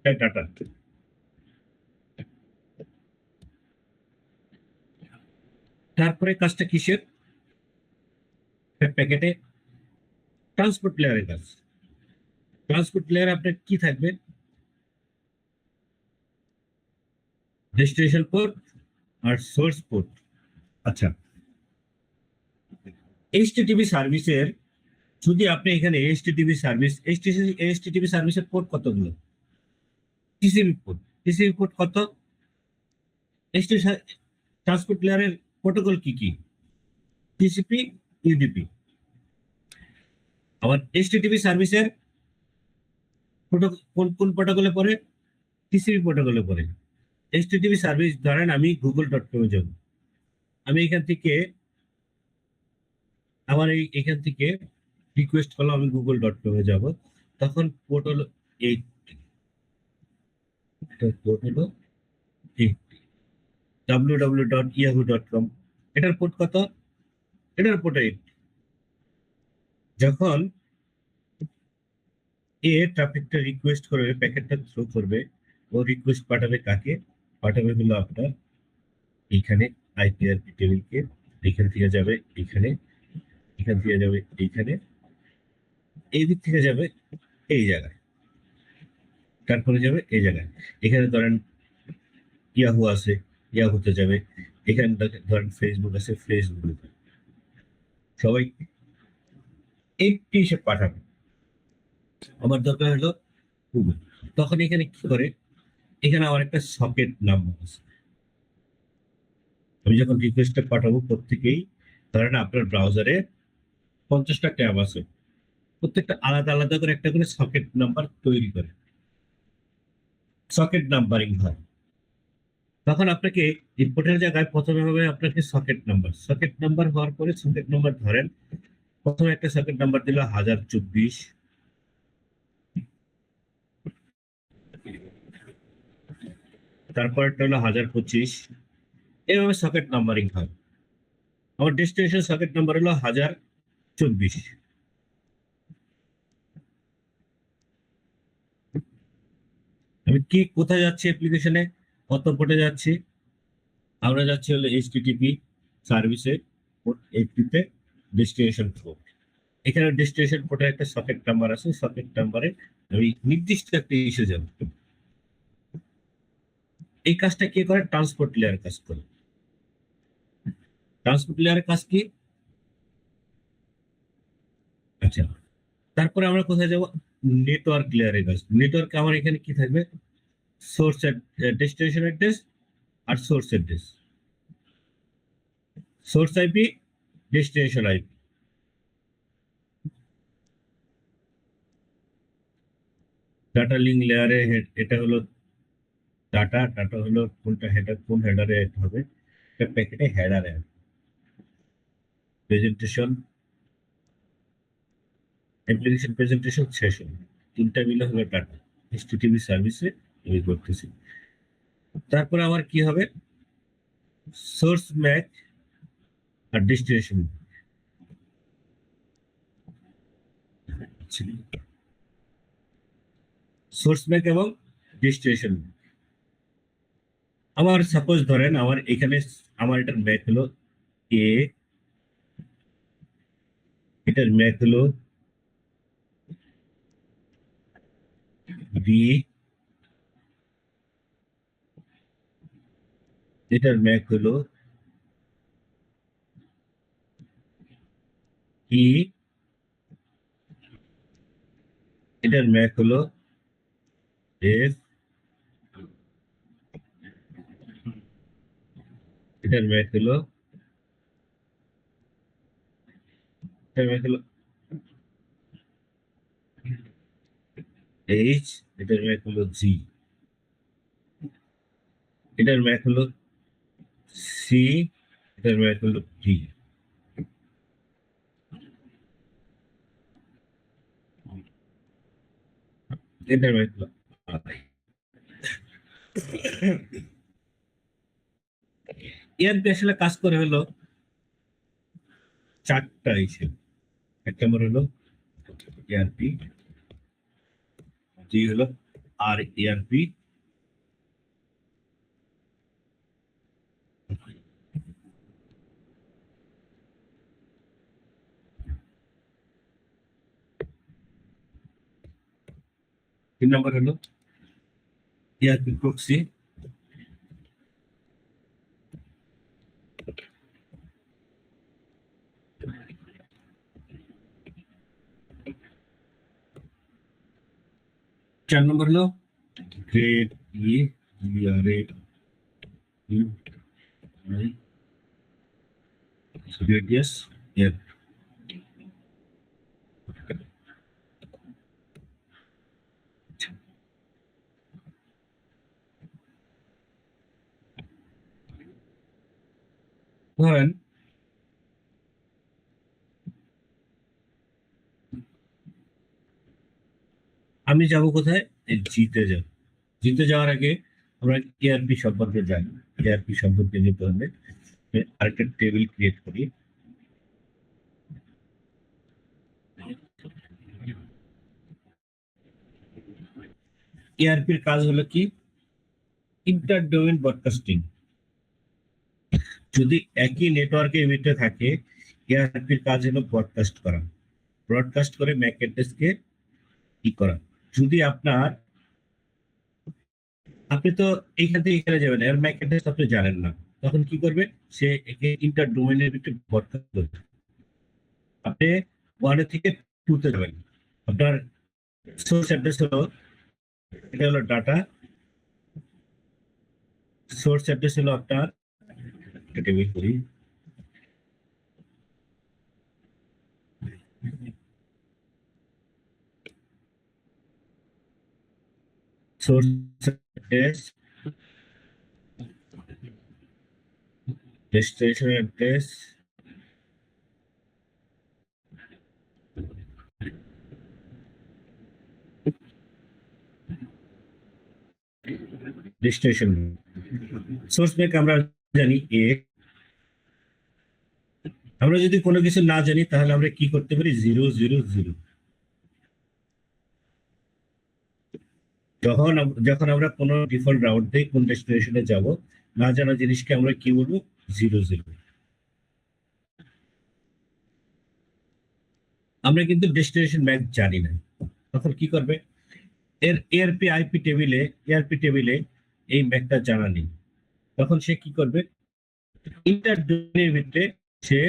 ডাটা তারপরে কাজটা কিসের? প্যাকেটে ট্রান্সপোর্ট লেয়ারের কাজ। ট্রান্সপোর্ট লেয়ারে আপনার কি থাকবে? ডেস্টিনেশন পোর্ট আর সোর্স পোর্ট। আচ্ছা, এইচটিটিপি সার্ভিসের যদি আপনি এখানে এইচটিটিপি সার্ভিসের পোর্ট কতগুলো? টিসিপি পোর্ট কত? ট্রান্সপোর্ট লেয়ারের প্রোটোকল কি কি? TCP, UDP. আবার এইচটিটিপি সার্ভিসের কোন কোন প্রোটোকলে পড়ে? টিসিপি প্রোটোকলে পড়ে। এইচটিটিপি সার্ভিস ধরেন আমি google.com এ যাব, আমি এখান থেকে আমার এখান থেকে রিকোয়েস্ট করলাম আমি google.com এ যাব, তখন পোর্ট হলো 80, এটা পোর্ট হলো 80, www.yahoo.com এটার পোর্ট কত? এটার পোর্ট 80। যখন ট্রাফিকটা রিকোয়েস্ট করবে, প্যাকেটটা থ্রো করবে, ও রিকোয়েস্ট পাঠাবে কাকে? পাঠাবে হলো আপনার এইখানে আইপিআরপি টেবিলকে। এখান থেকে যাবে এখানে, এখান থেকে যাবে এইখানে, এই দিক থেকে যাবে এই জায়গায়, তারপরে যাবে এই জায়গায়। এখানে ধরেন ইয়াহু আছে, ইয়াহুতে যাবে। এখানে ধরেন ফেসবুক আছে, ফেসবুকে সবাই একটি হিসেবে পাঠাবে। আমার দরকার হলো গুগল, তখন এখানে কি করে? এখানে আমার একটা সকেট নাম্বার আছে। আমি যখন রিকোয়েস্টটা পাঠাবো প্রত্যেকেই, ধরেন আপনার ব্রাউজারে 50টা ট্যাব আছে, প্রত্যেকটা আলাদা আলাদা করে একটা করে সকেট নাম্বার তৈরি করে, সকেট নাম্বারিং হয়। তখন আপনাকে ইনপুটের জায়গায় প্রথমে হবে আপনাকে সকেট নাম্বার হওয়ার পরে সকেট নাম্বার ধরেন প্রথমে একটা সকেট নাম্বার দিল 1024, তারপরটা হলো 1025, এভাবে সকেট নাম্বারিং হয়। আমার ডেস্টিনেশন সকেট নাম্বার হলো 1024। আমি কি কোথায় যাচ্ছি অ্যাপ্লিকেশনে, কত পোর্টে যাচ্ছি? আমরা যাচ্ছি হলো এইচটিটিপি সার্ভিসে পোর্ট 80 ডেস্টিনেশন পোর্ট। এখানে ডেস্টিনেশন পোর্টে একটা সকেট নাম্বার আছে, সকেট নাম্বারে আমি নির্দিষ্ট একটা ইস্যু যাব। এই কাজটা কে করে? ট্রান্সপোর্ট লেয়ার কাজ করে। ট্রান্সপোর্ট লেয়ারের কাজ কি? আচ্ছা, তারপরে আমরা কোথায় যাব? নেটওয়ার্ক লেয়ারের কাজ। নেটওয়ার্ক আমার এখানে কি থাকবে? সোর্স ডেস্টিনেশন অ্যাড্রেস আর source address, source IP, destination IP. Data link লেয়ারে এটা হলো ডাটা হলো কোনটা হেডার, কোন হেডারে হবে? এটা প্যাকেটে হেডারে। প্রেজেন্টেশন অ্যাপ্লিকেশন প্রেজেন্টেশন সেশন, তিনটা মিলে হলো ডাটা। এইচটিটিপি সার্ভিসে আমি করতেছি। তারপরে আমার কি হবে? সোর্স ম্যাক আর ডেস্টিনেশন। সোর্স ম্যাক এবং ডেস্টিনেশন। আমার সাপোজ ধরেন আমার এখানে আমার এটার ম্যাক হলো এ, এটার ম্যাক হলো বি, এটার ম্যাক হলো ই, এটার ম্যাক হলো এফ, এটার ম্যাক হলো এইচ, এটার ম্যাক হলো জি, এটার ম্যাক হলো সি, এটার ম্যাক হলো ডি। এটা হলো আলাদাই। ERP আসলে কাজ করে হলো 4টা হিসেবে। 1 নম্বর হলো ERP, দুই হলো RERP, তিন নম্বর হলো ERP প্রক্সি, চার নম্বর হলো গ্রেড রেডিয়াস এর। ধরেন আমি যাব কোথায়, জিতে যাব। জিতে যাওয়ার আগে আমরা ERP সম্পর্কে জানি। ERP সম্পর্কে যেতে হলে আরেকটা টেবিল ক্রিয়েট করি। ERP এর কাজ হলো কি, ইন্টার ডোমেইন ব্রডকাস্টিং। যদি একই নেটওয়ার্কের ভিতরে থাকে, ERP এর কাজ হলো ব্রডকাস্ট করা। ব্রডকাস্ট করে ম্যাক অ্যাড্রেসকে কি করা। যদি আপনি তো এইখান থেকে এখানে যাবেন, এর ম্যাক অ্যাড্রেস আপনি জানেন না, তখন কি করবে, সে একে ইন্টার ডোমেইনের ভিতরে ব্রডকাস্ট করবে। আপনি 1 থেকে 2 তে যাবেন, আপনার সোর্স অ্যাড্রেস হলো, এটা হলো ডাটা, সোর্স অ্যাড্রেস হলো আপনার, টেবিল করি, source address, destination address, destination. Source Mac আমরা জানি এ। আমরা যদি কোনো কিছু না জানি তাহলে আমরা কি করতে পারি, 000। যখন আমরা কোনো ডিফল্ট রাউট দিয়ে কোন ডেস্টিনেশনে যাব, না জানা জিনিসকে আমরা কি বলবো, 00। আমরা কিন্তু ডেস্টিনেশন ম্যাক জানি না, তখন কি করবে, এর ERP টেবিলে এই ম্যাকটা জানা নেই, তখন সে কি করবে, ইন্টার ডোমেইনের ভিতরে সে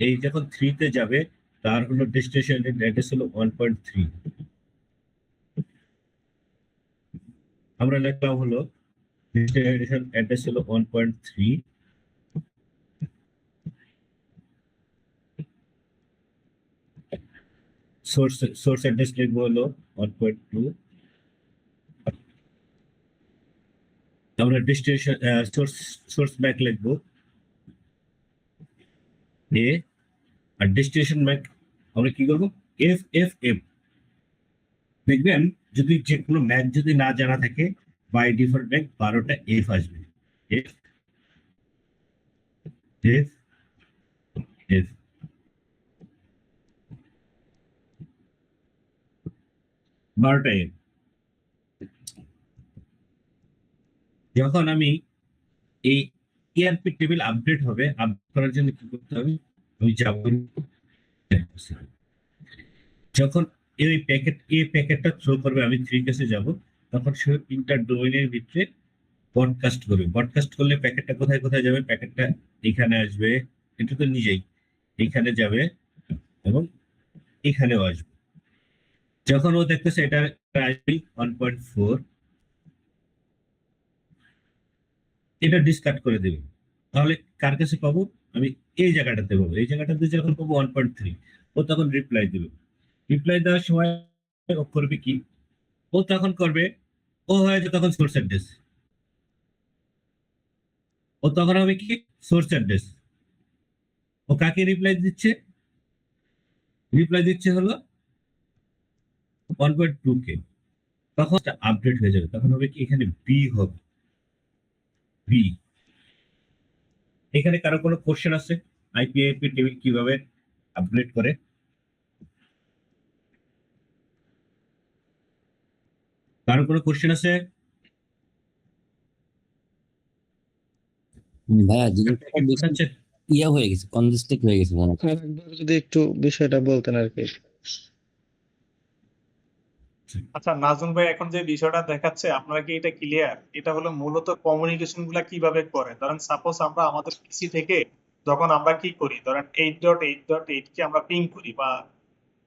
এই যখন 3 তে যাবে, তার হলো ডেস্টিনেশন অ্যাড্রেস হলো 1.3। আমরা লিখলাম হলো ডেস্টিনেশন অ্যাড্রেস হলো 1.3, সোর্স অ্যাড্রেস লিখবো হলো 1.2। আমরা ডেস্টিনেশন সোর্স ম্যাক লিখবো এ, আর ডেস্টিনেশন ম্যাক আমরা কি করবো, FFM। দেখবেন যদি যে কোনো ম্যাক যদি না জানা থাকে, বাই ডিফল্ট ম্যাক 12টা F আসবে, F F F। 12টা F। যখন আমি এই ERP টেবিল আপডেট হবে, আপডেট করার জন্য কি করতে হবে, আমি যাব, যখন এই প্যাকেটটা থ্রো করবে, আমি 3 কেসে যাব, তখন সে ইন্টার ডোমেইনের ভিতরে ব্রডকাস্ট করবে। ব্রডকাস্ট করলে প্যাকেটটা কোথায় কোথায় যাবে, প্যাকেটটা এখানে আসবে, এটা তো নিজেই এইখানে যাবে এবং এখানেও আসবে। যখন ও দেখতেছে এটা আসবে 1.4, এটা ডিসকার্ড করে দেবে, তাহলে কার কাছে পাবো, আমি এই জায়গাটাতে পাবো। এই জায়গাটাতে যখন পাবো 1.3, ও তখন রিপ্লাই দিবে। রিপ্লাই দেওয়ার সময় ও করবে কি, ও তখন করবে, ও হয়েছে তখন সোর্স অ্যাড্রেস, ও তখন হবে কি, সোর্স অ্যাড্রেস। ও কাকে রিপ্লাই দিচ্ছে, রিপ্লাই দিচ্ছে হলো 1.2 কে। তখন আপডেট হয়ে যাবে, তখন হবে কি এখানে বি হবে, বি। এখানে কারো কোনো কোশ্চেন আছে আইপি টেবিল কিভাবে আপগ্রেড করে? কারো কোনো কোশ্চেন আছে? ভাইয়া জিনিসটা বেশি হচ্ছে ইয়া হয়ে গেছে, কনজেস্টেড হয়ে গেছে মনে হয়। আরেকবার যদি একটু বিষয়টা বলতেন আর কি। আচ্ছা নাজমুল ভাই, এখন যে বিষয়টা দেখাচ্ছে আপনারা কি এটা ক্লিয়ার? এটা হলো মূলত কমিউনিকেশন গুলা কিভাবে করে। ধরেন সাপোজ আমরা আমাদের পিসি থেকে যখন আমরা কি করি, ধরেন 8.8.8 কে আমরা পিং করি বা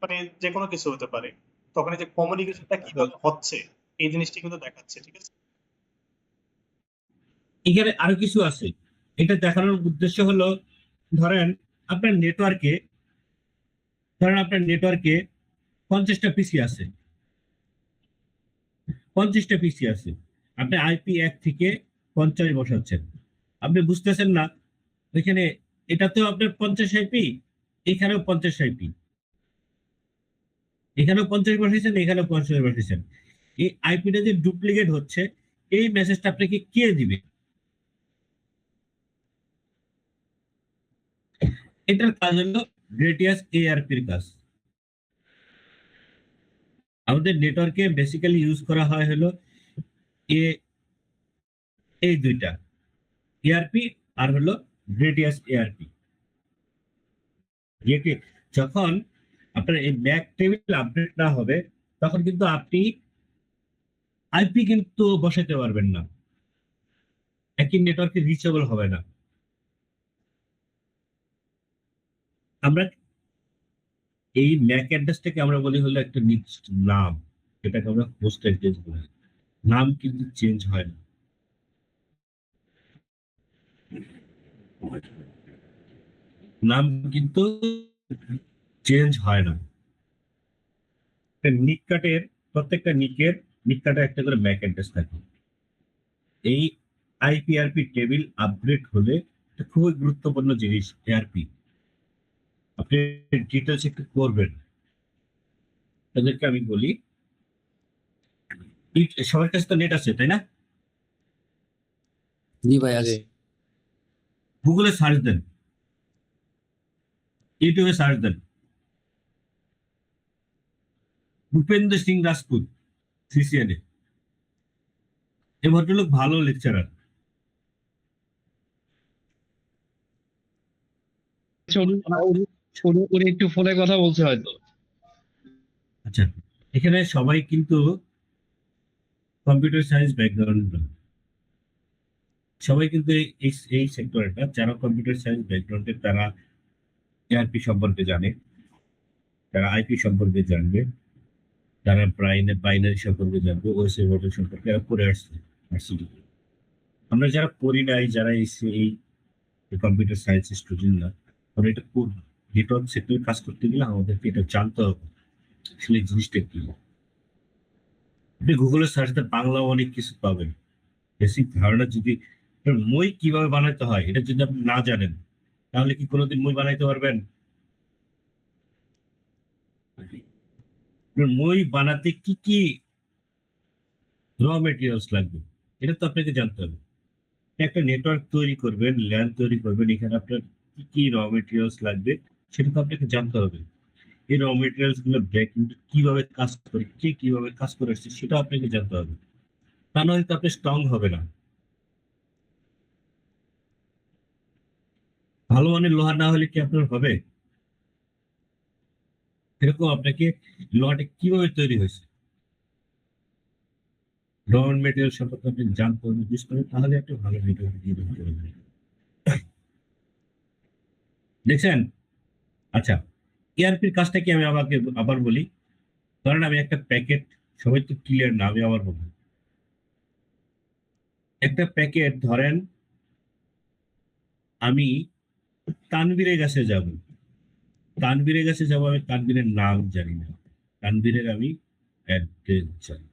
মানে যে কোনো কিছু হতে পারে, তখন এই যে কমিউনিকেশনটা কিভাবে হচ্ছে এই জিনিসটা কিন্তু দেখাচ্ছে, ঠিক আছে? এখানে আরো কিছু আছে। এটা দেখানোর উদ্দেশ্য হলো, ধরেন আপনার নেটওয়ার্কে, ধরেন আপনার নেটওয়ার্কে 50টা পিসি আছে, 50টা পিসি আছে। আপনি আইপি 1 থেকে 50 বসাচ্ছেন, আপনি বুঝতেছেন না ওইখানে এটাতেও আপনার 50 আইপি, এখানেও 50 আইপি, এখানেও 50 বসাইছেন, এখানেও 50 বসাইছেন। এই আইপিটা যে ডুপ্লিকেট হচ্ছে, এই মেসেজটা আপনাকে কে দিবে? এটার কাজ হলো গ্রেটিয়াস এআরপির কাজ। আমাদের নেটওয়ার্কে বেসিক্যালি ইউজ করা হয় হলো এ, এই দুইটা, এআরপি আর হলো গ্রেটিয়াস এআরপি। যখন আপনার এই ম্যাক টেবিল আপডেট না হবে, তখন কিন্তু আপনি আইপি কিন্তু বসাতে পারবেন না, একই নেটওয়ার্কে রিচেবল হবে না। আমরা এই ম্যাক অ্যাড্রেসটাকে আমরা বলি হলো একটা নির্দিষ্ট নাম, এটাকে আমরা হোস্ট অ্যাড্রেস বলি। নাম কিন্তু চেঞ্জ হয় না, নাম কিন্তু চেঞ্জ হয় না। নিককাটের প্রত্যেকটা নিককাটে একটা করে ম্যাক অ্যাড্রেস থাকে। এই আইপিআরপি টেবিল আপগ্রেড হলে এটা খুবই গুরুত্বপূর্ণ জিনিস। এআরপি আপনি ডিটেলস একটু করবেন, তাদেরকে আমি বলি। সবার কাছে তো নেট আছে, তাই না? জি ভাই জি। আছে। গুগলে সার্চ দেন, ইউটিউবে সার্চ দেন, ভূপেন্দ্র সিং রাজপুত, সিসিএনএ। এই ভদ্রলোক ভালো লেকচারার। উনি একটু ফোনে কথা বলছে হয়তো। আচ্ছা, এখানে সবাই কিন্তু কম্পিউটার সায়েন্স ব্যাকগ্রাউন্ড, সবাই কিন্তু এই সেক্টরটা, যারা কম্পিউটার সায়েন্স ব্যাকগ্রাউন্ডের তারা এআরপি সম্পর্কে জানে, তারা আইপি সম্পর্কে জানবে, তারা বাইনারি সম্পর্কে জানবে, ওএসএ মডেল সম্পর্কে এরা পড়ে আসছে ভার্সিটিতে। আমরা যারা পড়ি নাই, যারা এই কম্পিউটার সায়েন্স স্টুডেন্ট না, আমরা এটা করবো। নেটওয়ার্ক সেক্টরে কাজ করতে গেলে আমাদেরকে এটা জানতে হবে আসলে এই জিনিসটা কি। আপনি গুগলে সার্চ দেন, বাংলা অনেক কিছু পাবেন। বেসিক ধারণা যদি, মই কিভাবে বানাতে হয় এটা যদি আপনি না জানেন, তাহলে কি কোনোদিন মই বানাইতে পারবেন? মই বানাতে কি কি র মেটেরিয়ালস লাগবে এটা তো আপনাকে জানতে হবে। একটা নেটওয়ার্ক তৈরি করবেন, ল্যান তৈরি করবেন, এখানে আপনার কি কি র মেটেরিয়ালস লাগবে সেটা তো আপনাকে জানতে হবে। এই র মেটেরিয়ালস গুলো ব্যাকএন্ড কিভাবে কাজ করে, কে কিভাবে কাজ করে আসছে সেটা আপনাকে জানতে হবে, তা নয় তো আপনি স্ট্রং হবে না। ভালো মানের লোহা না হলে কি আপনার হবে? এরকম আপনাকে লোহাটা কিভাবে তৈরি হয়েছে, র মেটেরিয়াল সম্পর্কে আপনি জানতে হবে, বুঝতে হবে, তাহলে একটা ভালো নেটওয়ার্ক দিয়ে দিতে পারবেন। দেখছেন? আচ্ছা, এআরপির কাজটা কি আমি আবার বলি। ধরেন আমি একটা প্যাকেট, সবাই তো ক্লিয়ার না, আমি আবার বলবো। একটা প্যাকেট ধরেন আমি তানবীরের কাছে যাব, তানবীরের কাছে যাব, আমি তানবীরের নাম জানি না, তানবীরের আমি অ্যাড্রেস জানি,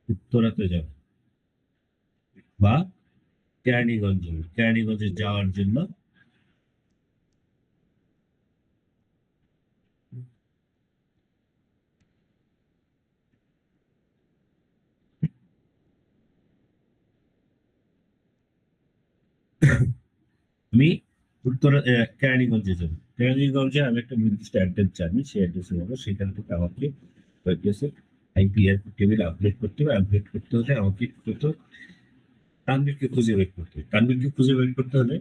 উত্তরাতে যাব বা কেরানীগঞ্জ যাব, কেরানীগঞ্জে যাওয়ার জন্য আমি উত্তর কেরানীগঞ্জে যাবো। কেরানীগঞ্জে আমি একটা নির্দিষ্ট অ্যাড্রেস জানি, সেই অ্যাড্রেসে যাবো। সেখান থেকে আমাকে অ্যাড্রেসে আইপিআরপি টেবিল আপডেট করতে হবে। আপডেট করতে হলে আমাকে তো তানভীরকে খুঁজে বের করতে হবে। তানভীরকে খুঁজে বের করতে হলে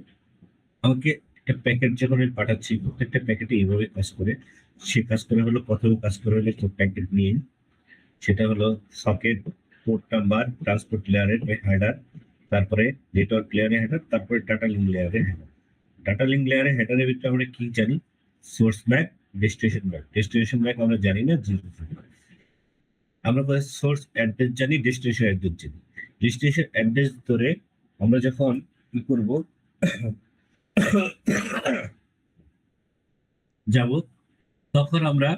আমাকে একটা প্যাকেট যখন আমি পাঠাচ্ছি, প্রত্যেকটা প্যাকেটে এইভাবে কাজ করে। সে কাজ করে হলো, প্রথমে কাজ করে হলে প্যাকেট নিয়ে, সেটা হলো সকেট, পোর্ট নাম্বার, ট্রান্সপোর্ট লেয়ারের হেডার, তারপরে নেটওয়ার্ক লেয়ারের হেডার, তারপরে ডাটা লিঙ্ক লেয়ারের হেডার। ডাটা লিঙ্ক লেয়ারের হেডারের ভিতরে আমরা কি জানি? Source Mac, destination Mac. Destination Mac আমরা জানি না, আমরা সোর্স অ্যাড্রেস জানি, ডেস্টিনেশন অ্যাড্রেস জানি। ডেস্টিনেশন অ্যাড্রেস ধরে আমরা যখন কি করব, যাব, তখন আমরা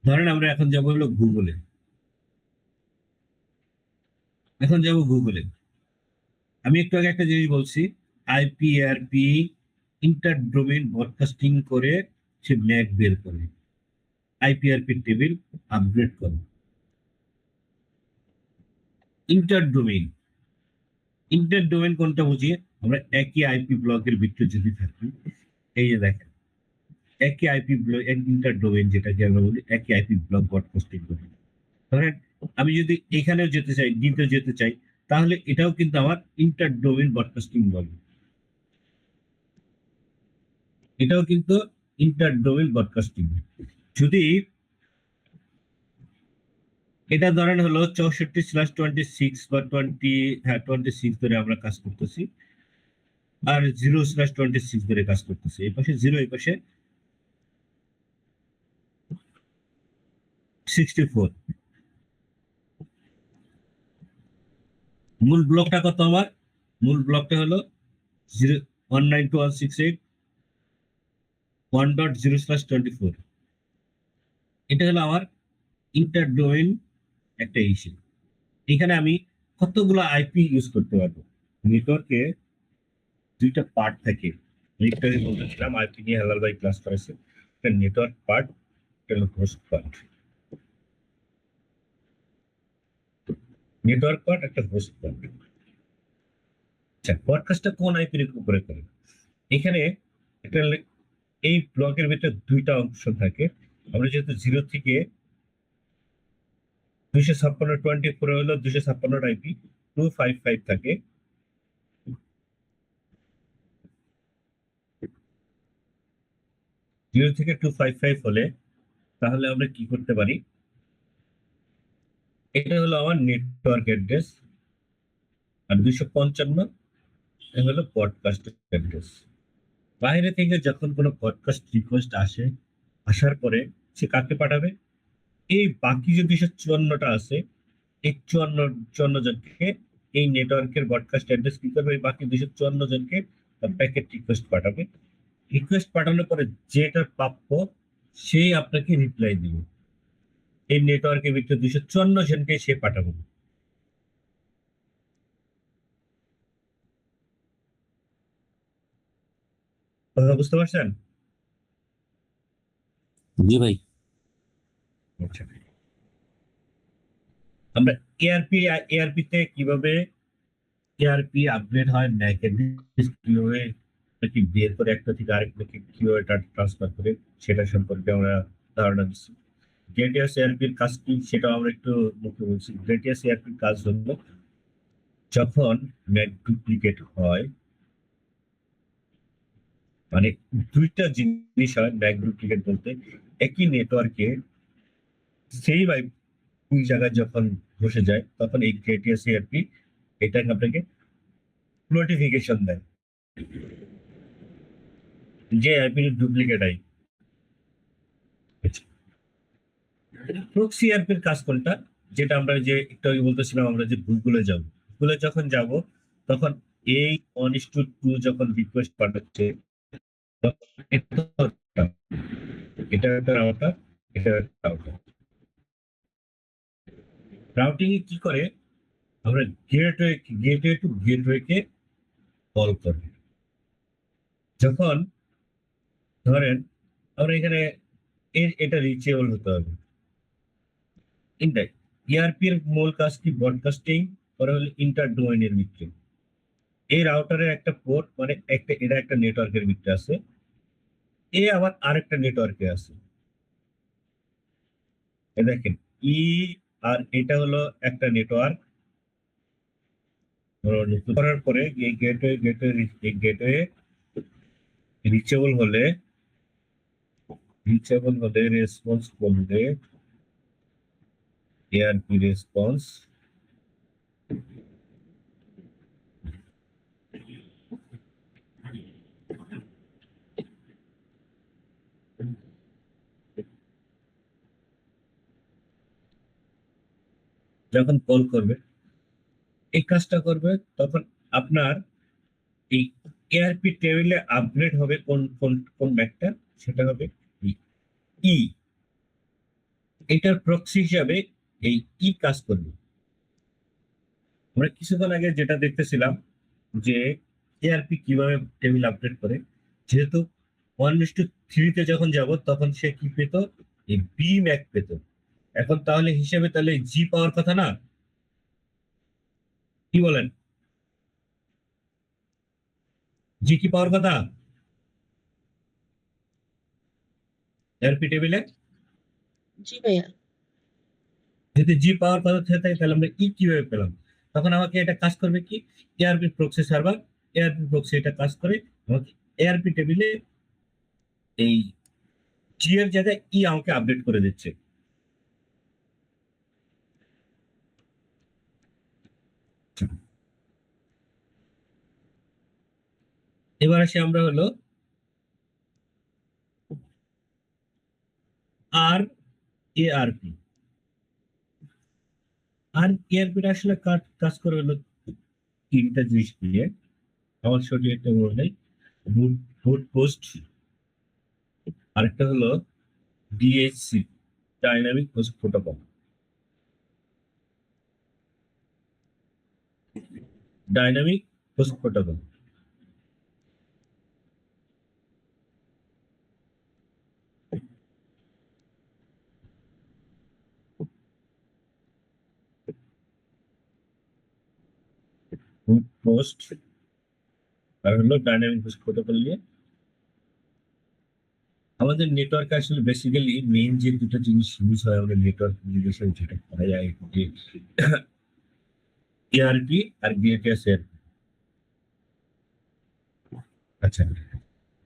ধরেন আমরা এখন যাবো হলো গুগলে। এখন যাব গুগলে। আমি একটু আগে একটা জিনিস বলছি, আইপিআরপি ইন্টার ডোমেইন ব্রডকাস্টিং করে সে ম্যাক বের করে, আইপিআরপি টেবিল আপগ্রেড করে। ইন্টার ডোমেইন, ইন্টার ডোমেইন কোনটা বুঝি? আমরা একই আইপি ব্লকের ভিতরে যদি থাকি, এই যে দেখেন একই আইপি ব্লক, ইন্টার ডোমেইন যেটাকে আমরা বলি, একই আইপি ব্লক ব্রডকাস্টিং করি। ধরেন আমি যদি এখানেও যেতে চাই, দ্বিতীয় যেতে চাই, তাহলে এটাও কিন্তু আমার ইন্টার ডোমেইন ব্রডকাস্টিং বলে। এটাও কিন্তু ইন্টার ডোমেইন ব্রডকাস্টিং। যদি এটা ধরেন হলো 64/26 বা 26 ধরে আমরা কাজ করতেছি, আর 0/26 ধরে কাজ করতেছি। এই পাশে 0, এই পাশে 64। মূল ব্লকটা কত আমার? মূল ব্লকটা হলো 192.168.1.0/24। এটা হলো আমার ইন্টার ডোমেইন একটা ইস্যু। এখানে আমি কতগুলো আইপি ইউজ করতে পারবো। নেটওয়ার্কে দুইটা পার্ট থাকে। একটা বলতেছিলাম আইপি নিয়ে হেলাল ভাই ক্লাস করেছে, একটা নেটওয়ার্ক পার্ট, একটা হলো হোস্ট পার্ট। নেটওয়ার্ক পার্ট, একটা হোস্ট পার্ট। আচ্ছা, ব্রডকাস্টটা কোন আইপির উপরে করে? এখানে একটা এই ব্লকের ভিতরে দুইটা অংশ থাকে। আমরা যেহেতু 0 থেকে 256.24 হলো 256 আইপি 255 থাকে। 0 থেকে 255 হলে তাহলে আমরা কি করতে পারি? এটা হলো আমার নেটওয়ার্ক অ্যাড্রেস, আর 255 হলো ব্রডকাস্ট অ্যাড্রেস। বাইরে থেকে যখন কোনো ব্রডকাস্ট রিকোয়েস্ট আসে, আসার পরে সে কাকে পাঠাবে? এই বাকি যে 254টা আছে, এই 54 জনকে এই নেটওয়ার্কের ব্রডকাস্ট অ্যাড্রেস কি করবে? এই বাকি 254 জনকে প্যাকেট রিকোয়েস্ট পাঠাবে। রিকোয়েস্ট পাঠানোর পরে যেটা প্রাপ্য সেই আপনাকে রিপ্লাই দিবে। এই নেটওয়ার্কের ভিতরে 254 জনকে সে পাঠাবে। কথা বুঝতে পারছেন? জি ভাই। আচ্ছা, আমরা এআরপি তে কিভাবে এআরপি আপগ্রেড হয়, ম্যাক অ্যাড্রেস কিভাবে কি বের করে একটা থেকে আরেকটাকে কিভাবে ট্রান্সফার করে, সেটা সম্পর্কে আমরা ধারণা দিচ্ছি। গ্রেডিয়াস এআরপির কাজ কি সেটাও আমরা একটু মুখে বলছি। গ্রেডিয়াস এআরপির কাজ হলো যখন ম্যাক ডুপ্লিকেট হয়, মানে দুইটা জিনিস হয় ম্যাক ডুপ্লিকেট বলতে, একই নেটওয়ার্কে সেই দুই জায়গায় যখন বসে যায়, তখন এই গ্রেডিয়াস এআরপি এটাকে আপনাকে নোটিফিকেশন দেয় যে আইপি ডুপ্লিকেট আই। প্রক্সি এআরপির কাজ কোনটা? যেটা আমরা যে একটু আগে বলতেছিলাম, আমরা যে গুগলে যাব, গুগলে যখন যাব তখন এই 1:2 যখন রিকোয়েস্ট পাঠাচ্ছে, এটা একটা রাউটার, এটা একটা রাউটার। রাউটিং এ কি করে? আমরা gateway to gateway K call করি। যখন ধরেন আমরা এখানে এটা রিচেবল হতে হবে। ইনডাইরেক্ট ইআরপি এর মূল কাজ কি? ব্রডকাস্টিং করা হলে ইন্টার ডোমেইনের ভিতরে। এই রাউটারের একটা পোর্ট মানে একটা এটা একটা নেটওয়ার্কের ভিতরে আছে, এ আবার আরেকটা নেটওয়ার্কে আছে। এই দেখেন ই আর এটা হলো একটা নেটওয়ার্ক। করার পরে এই গেটওয়ে রিচেবল হলে রেসপন্স করলে এআরপি রেসপন্স যখন কল করবে এই কাজটা করবে, তখন আপনার এই এআরপি টেবিলে আপগ্রেড হবে কোন কোন কোন ম্যাকটা, সেটা হবে ই। এটার প্রক্সি হিসাবে এই ই কাজ করবে। আমরা কিছুক্ষণ আগে যেটা দেখতেছিলাম যে এআরপি কিভাবে টেবিল আপডেট করে, যেহেতু 1:3 যখন যাব তখন সে কি পেত, এই বি ম্যাক পেত। এখন তাহলে হিসেবে তাহলে জি পাওয়ার কথা না, কি বলেন? জি কি পাওয়ার কথা এআরপি টেবিলে? জি ভাইয়া। যদি জি পাওয়ার কথা থাকে তাহলে আমরা ই কিভাবে পেলাম? তখন আমাকে এটা কাজ করবে কি, ARP proxy server, ARP proxy এটা কাজ করে আমাকে এআরপি টেবিলে এই জি এর জায়গায় ই আমাকে আপডেট করে দিচ্ছে। এবার আসি আমরা হলো আর এআরপি। আর এআরপিটা আসলে কাজ করে হলো তিনটা জিনিস নিয়ে। আমার শরীরে একটা মনে নেই, বুট বুট পোস্ট, আরেকটা হলো DHC, dynamic host protocol. Dynamic host protocol boot post আর হলো ডাইনামিক হোস্ট প্রোটোকল নিয়ে আমাদের নেটওয়ার্কে আসলে বেসিক্যালি মেইন যে দুটো জিনিস ইউজ হয় আমাদের নেটওয়ার্ক কমিউনিকেশন, যেটা করা যায় যে এআরপি আর বিএটিএস এর। আচ্ছা,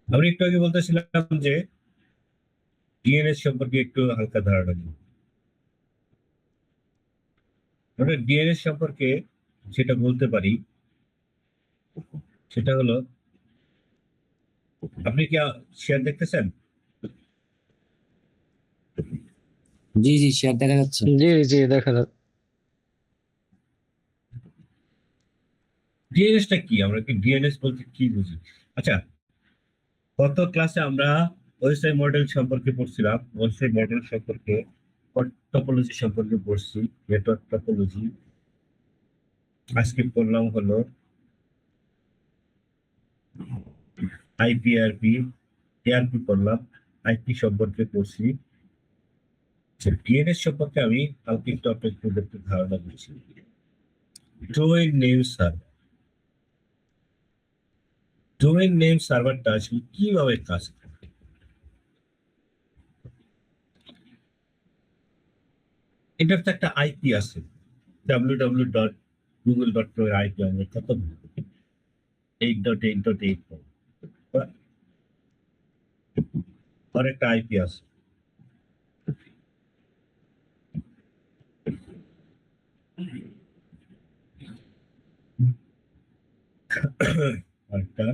আমি একটু আগে বলতেছিলাম যে ডিএনএস সম্পর্কে একটু হালকা ধারণা দিই। আমরা ডিএনএস সম্পর্কে যেটা বলতে পারি সেটা হলো, আপনি কি শেয়ার দেখতেছেন? জি জি শেয়ার দেখা যাচ্ছে। জি জি দেখা যাচ্ছে। ডিএনএসটা কি, আমরা কি ডিএনএস বলতে কি বুঝি? আচ্ছা, গত ক্লাসে আমরা ওএসআই মডেল সম্পর্কে পড়ছিলাম, ওএসআই মডেল সম্পর্কে, টপোলজি সম্পর্কে পড়ছি, নেটওয়ার্ক টপোলজি। আজকে পড়লাম হলো আইপিআরপি, এআরপি পড়লাম, আইপি সম্পর্কে পড়ছি। ডিএনএস সম্পর্কে আমি কালকে একটু আপনাদের একটু ধারণা দিচ্ছি। Domain name server, domain name সার্ভারটা আসলে কিভাবে কাজ করে? এটার তো একটা আইপি আছে, www.google.com এর আইপি আমরা কত 8.8.8, আর একটা আইপি আছে। আরেকটা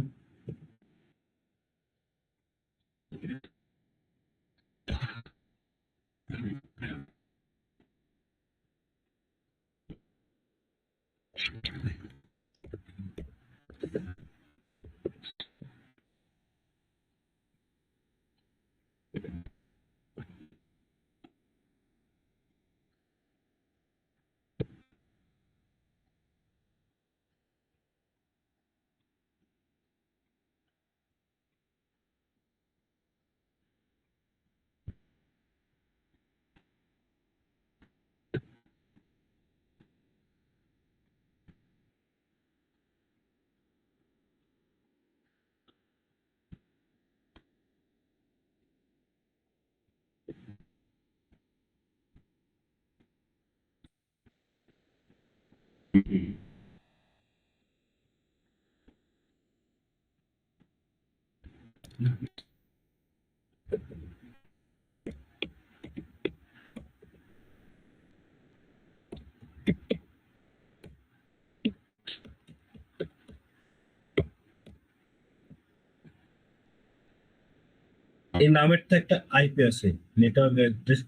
এই নামের তো একটা আইপি আছে, নেটওয়ার্ক অ্যাড্রেস।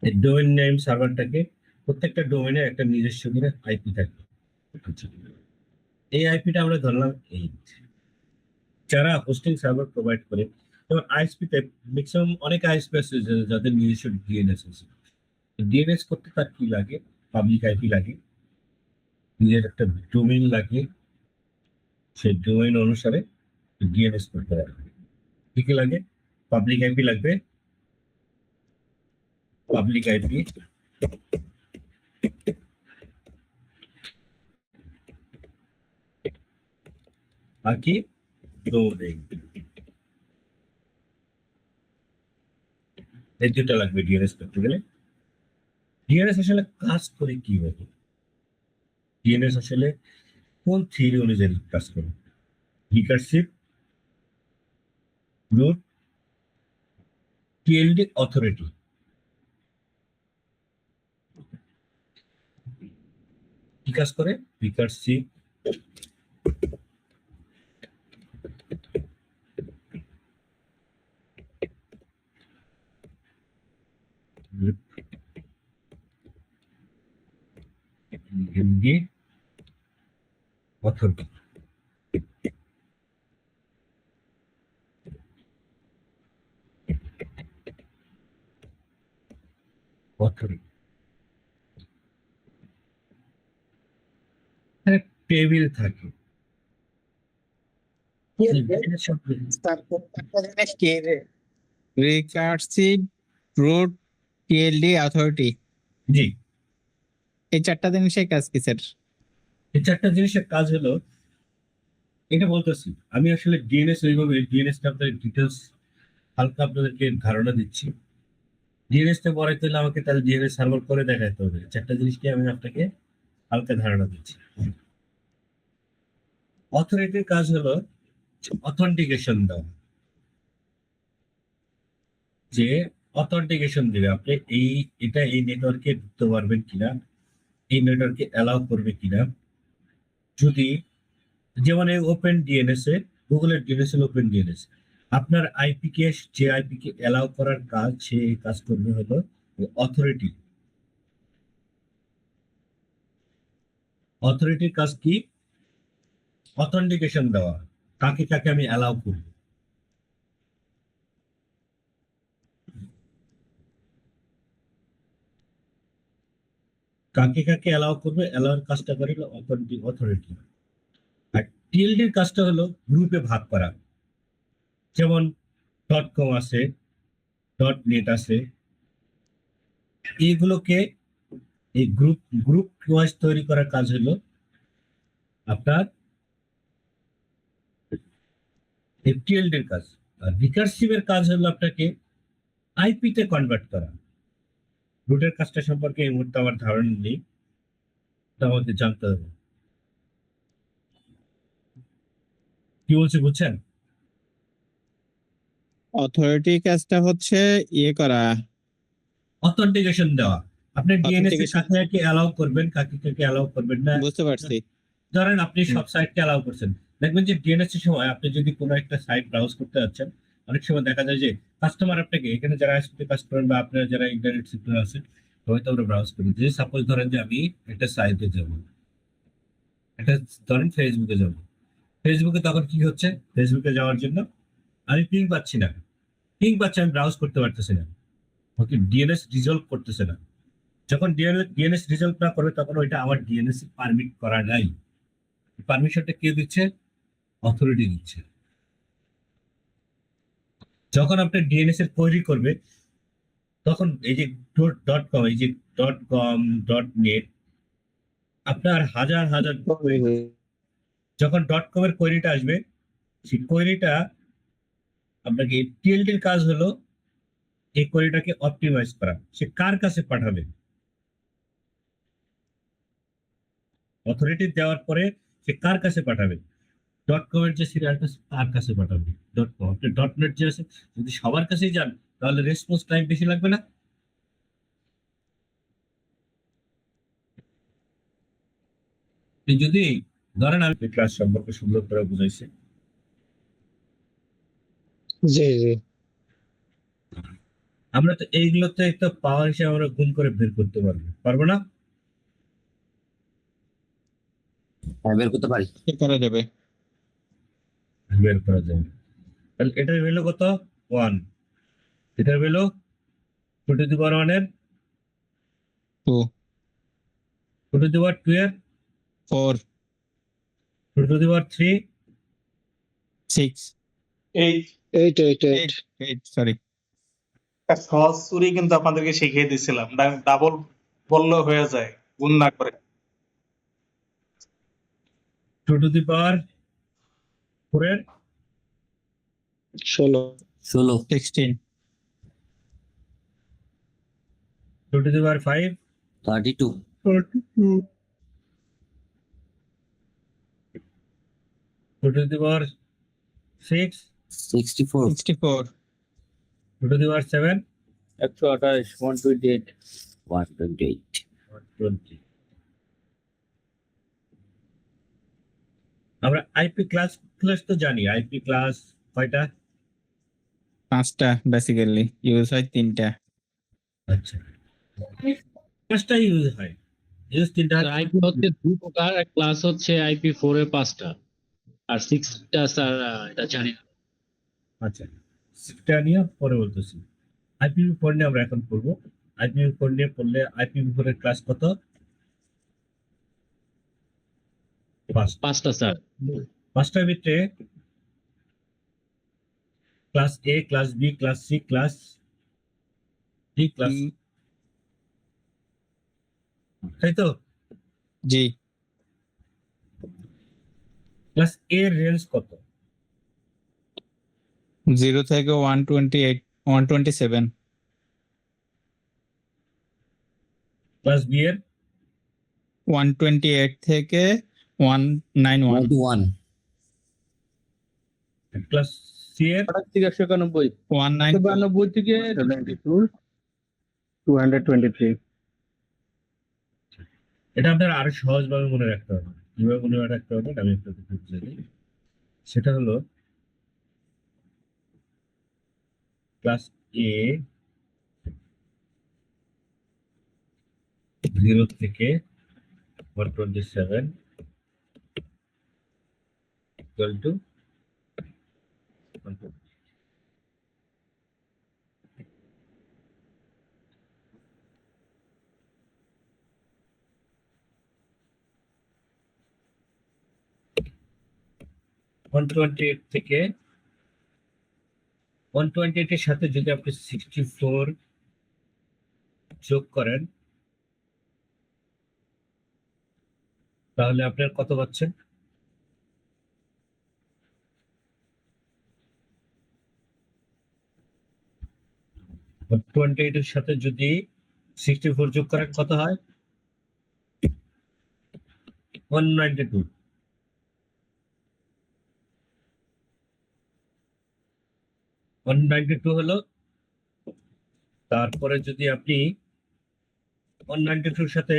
এই ডোমেইন নেম সার্ভারটাকে, প্রত্যেকটা ডোমেইনের একটা নিজস্ব করে আইপি থাকে। আচ্ছা, এই আইপিটা আমরা ধরলাম এই, যারা হোস্টিং সার্ভার প্রোভাইড করে, যেমন আইএসপি টাইপ, ম্যাক্সিমাম অনেক আইএসপি আছে যাদের নিজস্ব ডিএনএস আছে। ডিএনএস করতে তার কি লাগে? পাবলিক আইপি লাগে, নিজের একটা ডোমেইন লাগে, সেই ডোমেইন অনুসারে ডিএনএস করতে হবে। কি কি লাগে? পাবলিক আইপি লাগবে, পাবলিক আইপি, আর কি ডোমেইন, এই দুটো লাগবে ডিএনএস করতে গেলে। ডিএনএস আসলে কাজ করে কিভাবে? ডিএনএস আসলে কোন থিওরি অনুযায়ী কাজ করে? Recursive, root, TLD, authority. কি কাজ করে? Recursive, TLD, authority. Authority table থাকে। রিকার্সিভ, রুট, টিএলডি, অথরিটি, জি, এই চারটা জিনিসের কাজ কি স্যার? এই চারটা জিনিসের কাজ হলো, এটা বলতেছি আমি আসলে ডিএনএস, ওইভাবে ডিএনএস টা আপনাদের ডিটেলস হালকা আপনাদেরকে ধারণা দিচ্ছি। ডিএনএস টা পড়াইতে হলে আমাকে তাহলে ডিএনএস সার্ভার করে দেখাতে হবে। চারটা জিনিসকে আমি আপনাকে হালকা ধারণা দিচ্ছি। অথরিটির কাজ হলো অথেন্টিকেশন দেওয়া, যে অথেন্টিকেশন দিবে আপনি এটা এই নেটওয়ার্কে ঢুকতে পারবেন কিনা, এই নেটওয়ার্কে অ্যালাউ করবে কিনা। যদি যেমন ওপেন ডিএনএস এ, গুগলের ডিএনএস এর ওপেন ডিএনএস, আপনার আইপি কে, যে আইপি কে অ্যালাউ করার কাজ, সে কাজ করবে হলো অথরিটি। অথরিটির কাজ কি? অথেন্টিকেশন দেওয়া, কাকে কাকে আমি অ্যালাউ করব। কাকে কাকে অ্যালাউ করবে, অ্যালাউর কাজটা করে হলো অথরিটি। আর টিএলডির কাজটা হলো গ্রুপে ভাগ করা। যেমন .com আছে, .net আছে, এইগুলোকে এই গ্রুপ ওয়াইজ তৈরি করার কাজ হলো আপনার টিএলডির কাজ। আর রিকারসিভের কাজ হলো আপনাকে আইপি তে কনভার্ট করা। রুটের কাজটা সম্পর্কে এই মুহূর্তে আমার ধারণা নেই, এটা আমাকে জানতে হবে। কি বলছি বুঝছেন? অথরিটি কাজটা হচ্ছে ইয়ে করা, অথেন্টিকেশন দেওয়া। আপনি ডিএনএস এ Authentication। কাকে কাকে অ্যালাউ করবেন, কাকে কাকে অ্যালাউ করবেন না। বুঝতে পারছি। ধরেন আপনি সব সাইটকে অ্যালাউ করছেন, দেখবেন যে ডিএনএস এর সময় আপনি যদি কোনো একটা সাইট ব্রাউজ করতে যাচ্ছেন, অনেক সময় দেখা যায় যে কাস্টমার আপনাকে, এখানে যারা আইএসপি কাজ করেন বা আপনারা যারা ইন্টারনেট সেক্টরে আছেন, হয়তো আমরা ব্রাউজ করি। যে সাপোজ ধরেন যে আমি একটা সাইটে যাব, একটা ধরেন ফেসবুকে যাব, ফেসবুকে তখন কি হচ্ছে, ফেসবুকে যাওয়ার জন্য আমি পিং পাচ্ছি না, আমি ব্রাউজ করতে পারতেছি না, ওকে ডিএনএস রিজলভ করতেছে না। যখন ডিএনএস রিজলভ না করবে, তখন ওইটা আমার ডিএনএস পারমিট করা নাই। পারমিশনটা কে দিচ্ছে? অথরিটি দিচ্ছে। যখন আপনি ডিএনএস এর কোয়েরি করবে, তখন এই যে .com, এই যে .com, .net, আপনার হাজার হাজার, যখন .com এর কোয়েরিটা আসবে, সেই কোয়েরিটা আপনাকে টিএলডির কাজ হলো এই কোয়েরিটাকে অপটিমাইজ করা। সে কার কাছে পাঠাবে? অথরিটি দেওয়ার পরে সে কার কাছে পাঠাবে, ডট কম এর যে সিরিয়ালটা তার কাছে পাঠাবে। ডট কম, আপনি ডট নেট যে আছে যদি সবার কাছেই যান তাহলে রেসপন্স টাইম বেশি লাগবে না? আপনি যদি ধরেন আমি ক্লাস সম্পর্কে সুন্দর করে বুঝাইছি, জি জি আমরা তো এইগুলোতে একটা পাওয়ার হিসেবে আমরা গুণ করে বের করতে পারবো না? হ্যাঁ, বের করতে পারি। কি করা যাবে? বের করা যাবে। তাহলে এটার ভ্যালু কত? 1। এটার ভ্যালু 2 টু দি পাওয়ার 1 এর 2 2 টু দি পাওয়ার 2 এর 4 2 টু দি পাওয়ার 3 6 এই 8 8 সরি। একটা সহজ চুরি কিন্তু আপনাদেরকে শিখিয়ে দিছিলাম, ডাবল বললেও হয়ে যায়, গুণ না করে। 2 টু দি পাওয়ার 4 এর 16 16 16 2 to the power 5 32 42 2 to the power 6 64 64 2 to the পাওয়ার 7 128 128 128 120। আমরা আইপি ক্লাস ক্লাস তো জানি, আইপি ক্লাস কয়টা? 5টা বেসিক্যালি, ইউজ হয় 3টা। আচ্ছা, ক্লাসটা ইউজ হয়, ইউজ 3টা। আইপি হচ্ছে 2 প্রকার, ক্লাস হচ্ছে IP4 এ 5টা আর 6টা স্যার এটা জানি না। আচ্ছা, সেটা নিয়ে পরে বলতেছি। IPv4 নিয়ে আমরা এখন পড়বো। IPv4 নিয়ে পড়লে IPv4 এর ক্লাস কত? 5টা স্যার। 5টার ভিতরে class A, class B, class C, class D, class, তাই তো? জি। ক্লাস A এর রেঞ্জ কত? 0 থেকে 128 127। ক্লাস B এর 128 থেকে 191। 91 ক্লাস C এর 191 192 92 থেকে 223 এটা আপনার আরো সহজভাবে মনে রাখতে হবে। কিভাবে মনে রাখতে হবে আমি একটু বুঝিয়ে দিই। সেটা হলো ক্লাস A 0 থেকে 127 equal to 120। থেকে 128 এর সাথে যদি আপনি 64 যোগ করেন তাহলে আপনার কত পাচ্ছেন? But 28 এর সাথে যদি 64 যোগ করেন কত হয়? 192। 192 হলো, তারপরে যদি আপনি 192 এর সাথে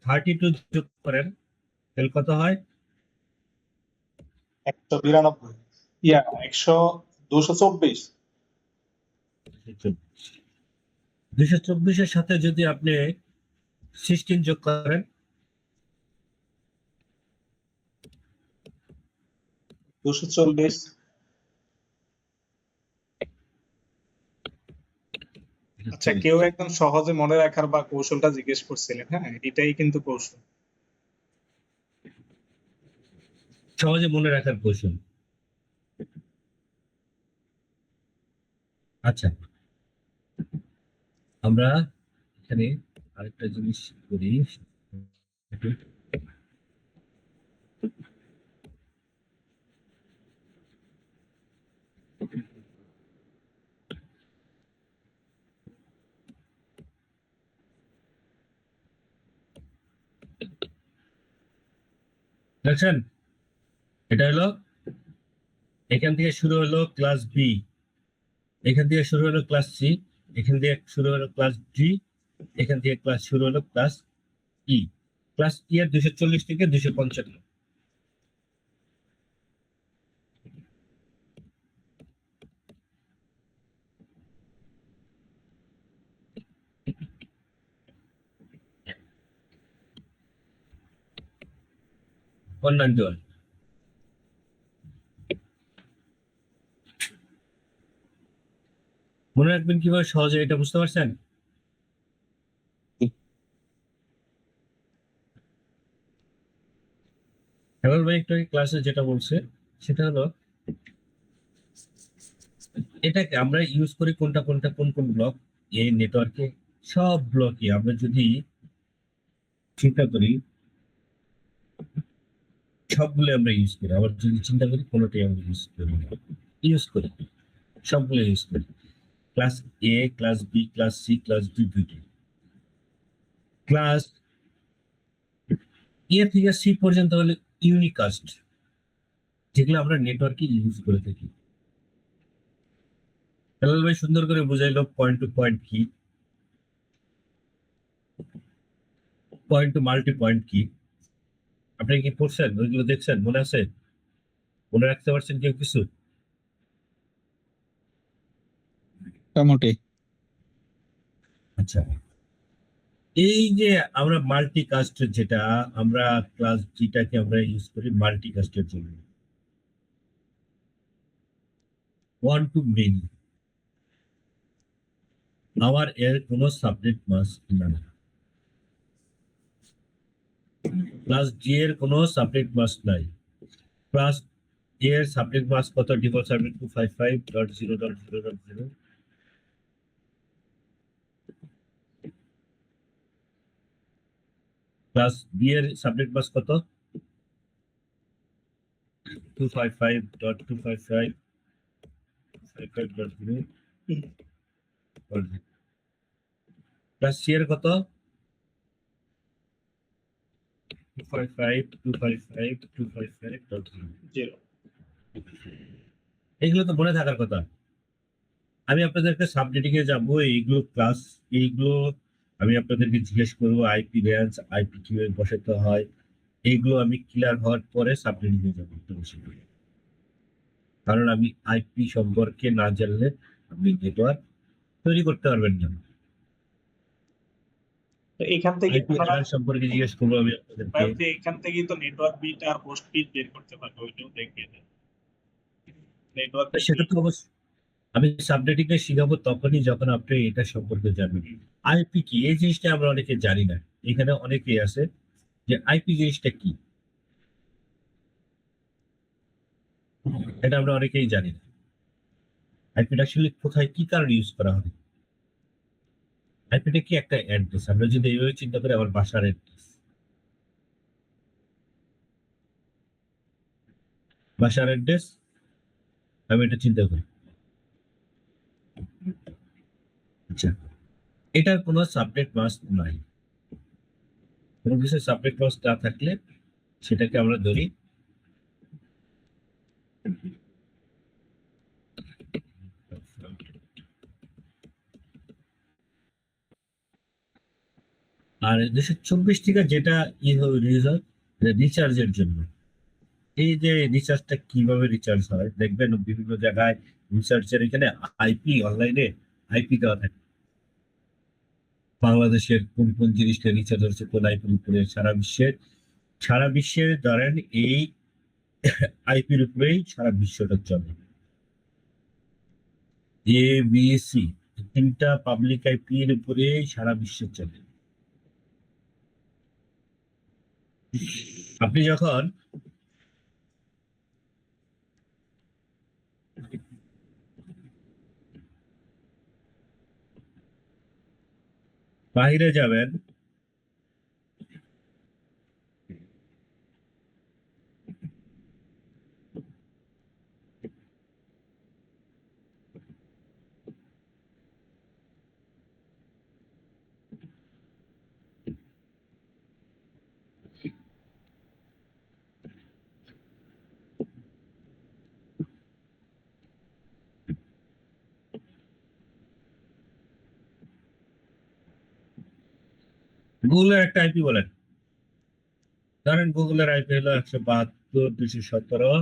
32 যোগ করেন তাহলে কত হয়? 192 224। 224 এর সাথে যদি আপনি 16 যোগ করেন 240। আচ্ছা, কেউ একদম সহজে মনে রাখার বা কৌশলটা জিজ্ঞেস করছিলেন, হ্যাঁ এটাই কিন্তু কৌশল। সহজে মনে রাখার কৌশল। আচ্ছা, আমরা এখানে আরেকটা জিনিস করি। দেখছেন, এটা হলো এখান থেকে শুরু হলো ক্লাস বি, এখান থেকে শুরু হলো ক্লাস সি, এখান থেকে শুরু হলো ক্লাস ডি, এখান থেকে ক্লাস শুরু হলো ক্লাস ই। ক্লাস ই এর 240 থেকে 255। অন্যান্য মনে রাখবেন কিভাবে সহজে, এটা বুঝতে পারছেন? হেলাল ভাই একটু ক্লাসে যেটা বলছে সেটা হলো এটাকে আমরা ইউজ করি কোনটা কোনটা কোন কোন ব্লক এই নেটওয়ার্কে। সব ব্লকে আমরা যদি চিন্তা করি সবগুলো আমরা ইউজ করি, আবার যদি চিন্তা করি কোনোটাই আমরা ইউজ করি সবগুলো ইউজ করি। Class A, class B, class C, class D, দুইটি। ক্লাস এ থেকে সি পর্যন্ত হলো ইউনিকাস্ট, যেগুলো আমরা নেটওয়ার্কে ইউজ করে থাকি। হেলাল ভাই সুন্দর করে বুঝাইলো পয়েন্ট টু পয়েন্ট কি, পয়েন্ট টু মাল্টি পয়েন্ট কি। আপনি কি পড়ছেন, ওইগুলো দেখছেন, মনে আছে? মনে রাখতে পারছেন কেউ কিছু? মোটামুটি। আচ্ছা, এই যে আমরা মাল্টিকাস্ট, যেটা আমরা ক্লাস জিটাকে আমরা ইউজ করি মাল্টিকাস্টের জন্য, ওয়ান টু মেনি। আমার এর কোনো সাবজেক্ট মাস না, ক্লাস জি এর কোনো সাবজেক্ট মাস নাই। ক্লাস এ এর সাবজেক্ট মাস কত? Default subject 255.0.0.0। ক্লাস বি এর সাবজেক্ট মাস কত? 255.255.0.0। ক্লাস সি এর কত? 255.255.255.0। জিরো। এগুলো তো মনে থাকার কথা। আমি আপনাদেরকে সাবনেটিং এ যাবো, এইগুলো ক্লাস, এইগুলো আমি আপনাদেরকে জিজ্ঞেস করবো আইপি রেঞ্জ, আইপি কিভাবে বসাতে হয়, এইগুলো আমি ক্লিয়ার হওয়ার পরে সাবনেটিং এ যাবো একটু বেশি করে। কারণ আমি আইপি সম্পর্কে না জানলে আপনি নেটওয়ার্ক তৈরি করতে পারবেন না। তো এখান থেকে আইপি অ্যাড্রেস সম্পর্কে জিজ্ঞেস করবো আমি আপনাদেরকে। এখান থেকেই তো নেটওয়ার্ক বিট আর হোস্ট বিট বের করতে পারবে, ওইটাও দেখিয়ে দেয় নেটওয়ার্ক। সেটা তো অবশ্যই আমি সাবনেটিং এ শিখাবো তখনই যখন আপনি এটা সম্পর্কে জানবেন। আইপি কি এই জিনিসটা আমরা অনেকে জানি না, এখানে অনেকেই আছে যে আইপি জিনিসটা কি, এটা আমরা অনেকেই জানি না। আইপিটা আসলে কোথায় কি কারণে ইউজ করা হয়? আইপিটা কি একটা অ্যাড্রেস, আমরা যদি এইভাবে চিন্তা করি আমার বাসার অ্যাড্রেস, বাসার অ্যাড্রেস আমি এটা চিন্তা করি। আচ্ছা, এটার কোনো সাবজেক্ট মাস্ক নাই, কোনো কিছু সাবজেক্ট মাস্ক না থাকলে সেটাকে আমরা ধরি আর 224 থেকে যেটা রিচার্জের জন্য। এই যে রিচার্জটা কিভাবে রিচার্জ হয় দেখবেন বিভিন্ন জায়গায় রিচার্জের এখানে আইপি, অনলাইনে আইপি দেওয়া থাকে, বাংলাদেশের কোন কোন জিনিসটা রিচার্জ হচ্ছে কোন আইপির উপরে, সারা বিশ্বের ধরেন এই আইপির উপরেই সারা বিশ্বটা চলে। এ বি সি তিনটা পাবলিক আইপির উপরে সারা বিশ্ব চলে। আপনি যখন বাইরে যাবেন, গুগলের একটা আইপি বলেন। ধরেন গুগলের আইপি হলো 172.217।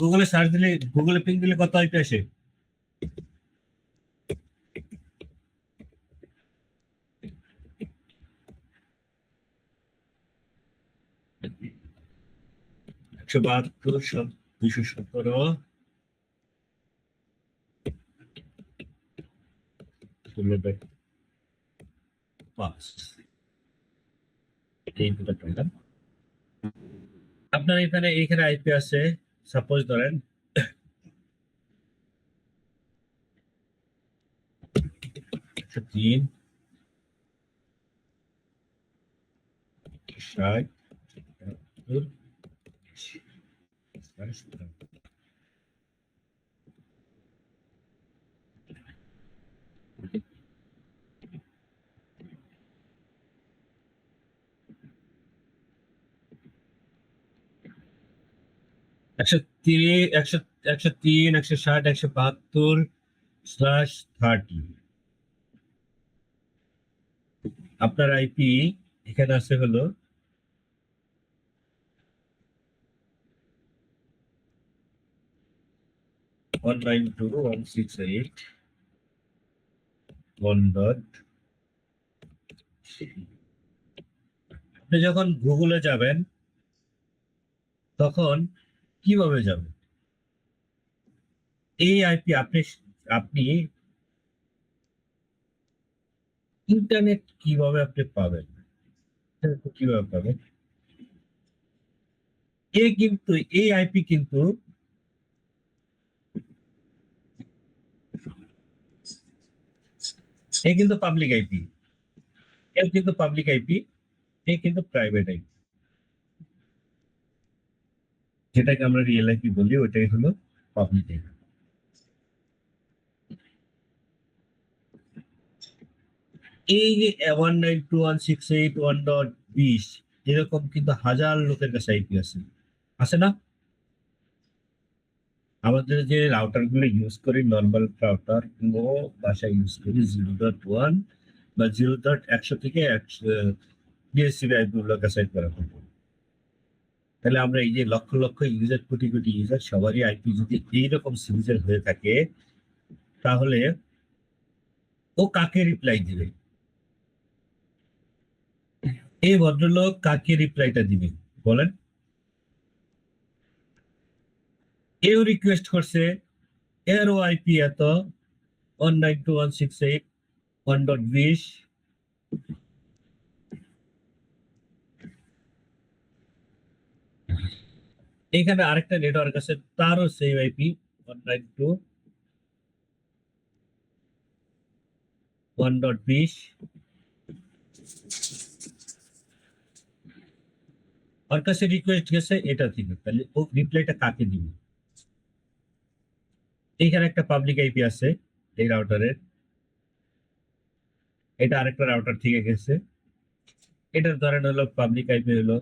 গুগলে সার্চ দিলে, গুগলে পিং দিলে কত আইপি আসে? একশো বাহাত্তর 217 এই দুটো পেলাম। আপনার এখানে আইপি আছে, সাপোজ ধরেন 103 60 103 160 172/30। আপনার আইপি এখানে আছে হলো 192.168.1.3। আপনি যখন গুগলে যাবেন তখন কিভাবে যাবেন? এই আইপি আপনি ইন্টারনেট কিভাবে আপনি পাবেন? কিভাবে পাবেন? এই আইপি কিন্তু পাবলিক আইপি, এর কিন্তু পাবলিক আইপি, এই কিন্তু প্রাইভেট আইপি। যেটাকে আমরা রিয়েল আইপি বলি, ওটাই হলো পাবলিক আইপি। এই যে 192.168.1.20 এরকম কিন্তু হাজার লোকের কাছে আইপি আছে না? আমাদের যে রাউটার গুলো ইউজ করি, নর্মাল রাউটার গুলো বাসায় ইউজ করি 0.1 বা 0.100 থেকে 100 ডিএসসিপি আইপি গুলোর কাছে করা হবে। তাহলে আমরা এই যে লক্ষ লক্ষ ইউজার, কোটি কোটি ইউজার, সবারই আইপি যদি এইরকম সিরিজের হয়ে থাকে, তাহলে ও কাকে রিপ্লাই দিবে? এই ভদ্রলোক কাকে রিপ্লাইটা দিবে বলেন? এও রিকোয়েস্ট করছে, এরও আইপি এত 192.168.1.20। এখানে আরেকটা নেটওয়ার্ক আছে, তারও সেম আইপি 192.1.20। ওর কাছে রিকোয়েস্ট গেছে এটা থেকে, তাহলে ও রিপ্লাইটা কাকে দিবে? এইখানে একটা পাবলিক আইপি আছে এই রাউটারের, এটা আরেকটা রাউটার থেকে গেছে, এটার ধরেন হলো পাবলিক আইপি হলো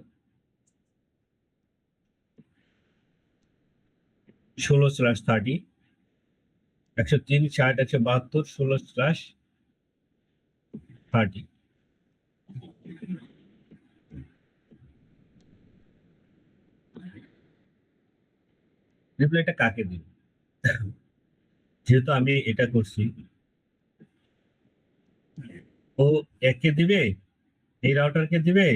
16/30 103/60/172 16/30। রিপ্লাইটা কাকে দিবে? যেহেতু আমি এটা করছি, ও একে দিবে, এই রাউটারকে দিবে,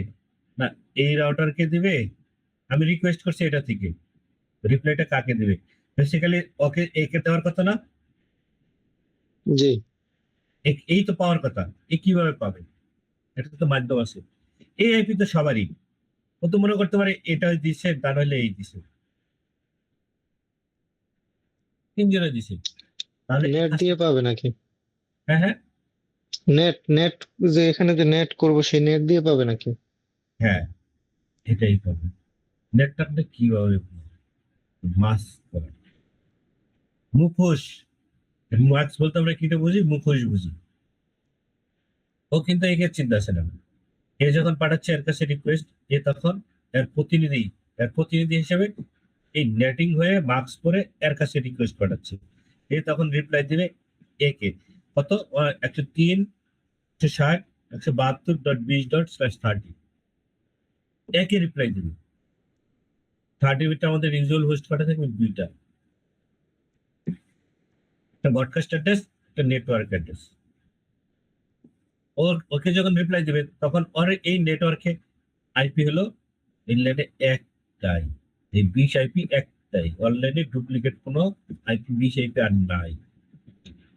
না এই রাউটারকে দিবে? আমি রিকোয়েস্ট করছি এটা থেকে, রিপ্লাইটা কাকে দিবে? বেসিক্যালি ওকে একে দেওয়ার কথা না? জি এই তো পাওয়ার কথা, এ কিভাবে পাবে? এটা তো মাধ্যম আছে। এই আইপি তো সবারই, ও তো মনে করতে পারে এটা দিছে, তা নইলে এই দিছে, তিনজনে দিছে, তাহলে নেট দিয়ে পাবে নাকি? হ্যাঁ হ্যাঁ নেট যে এখানে যে নেট করবো সেই নেট দিয়ে পাবে নাকি? হ্যাঁ এটাই পাবে। নেটটা আপনি কিভাবে মাস করা, মুখোশ, মাছ বলতে আমরা কিটা বুঝি? মুখোশ বুঝি। ও কিন্তু একে চিন্তা আছে না, এ যখন পাঠাচ্ছে এর কাছে রিকোয়েস্ট, এ তখন এর প্রতিনিধি হিসেবে এই নেটিং হয়ে মার্কস পরে এর কাছে রিকোয়েস্ট পাঠাচ্ছে। এ তখন রিপ্লাই দিবে এ কে কত 103.60.172.20.30 একে রিপ্লাই দিবে। 30 বিটটা আমাদের ইউজুয়াল হোস্ট কটা থাকবে দুইটা, একটা ব্রডকাস্ট অ্যাড্রেস, একটা নেটওয়ার্ক অ্যাড্রেস। ওকে যখন রিপ্লাই দিবে তখন ওর এই নেটওয়ার্কে আইপি হলো ইনলাইনে একটাই, এই 20 আইপি একটাই, অনলাইনে ডুপ্লিকেট কোনো আইপি 20 আইপি আর নাই।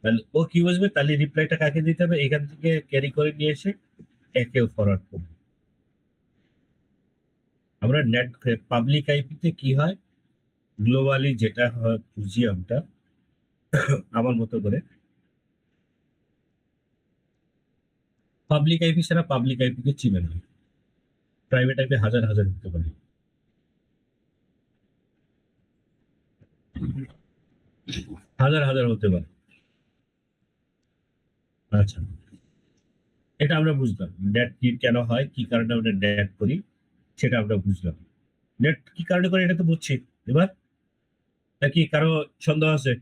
তাহলে ও কি বুঝবে, তাহলে রিপ্লাইটা কাকে দিতে হবে, এখান থেকে ক্যারি করে নিয়ে এসে একেও ফরওয়ার্ড করবে। আমরা নেট পাবলিক আইপিতে কি হয়, গ্লোবালি যেটা হয় বুঝি আমরা আমার মতো করে, পাবলিক আইপি ছাড়া পাবলিক আইপি কে চিনে না, প্রাইভেট আইপি হাজার হাজার হতে পারে। হাজার হাজার হতে পারে। আচ্ছা, এটা আমরা বুঝলাম নেট কি কেন হয়, কি কারণে আমরা নেট করি সেটা আমরা বুঝলাম। নেট কি কারণে করে এটা তো বুঝছি, এবার নাকি কারো সন্দেহ আছে?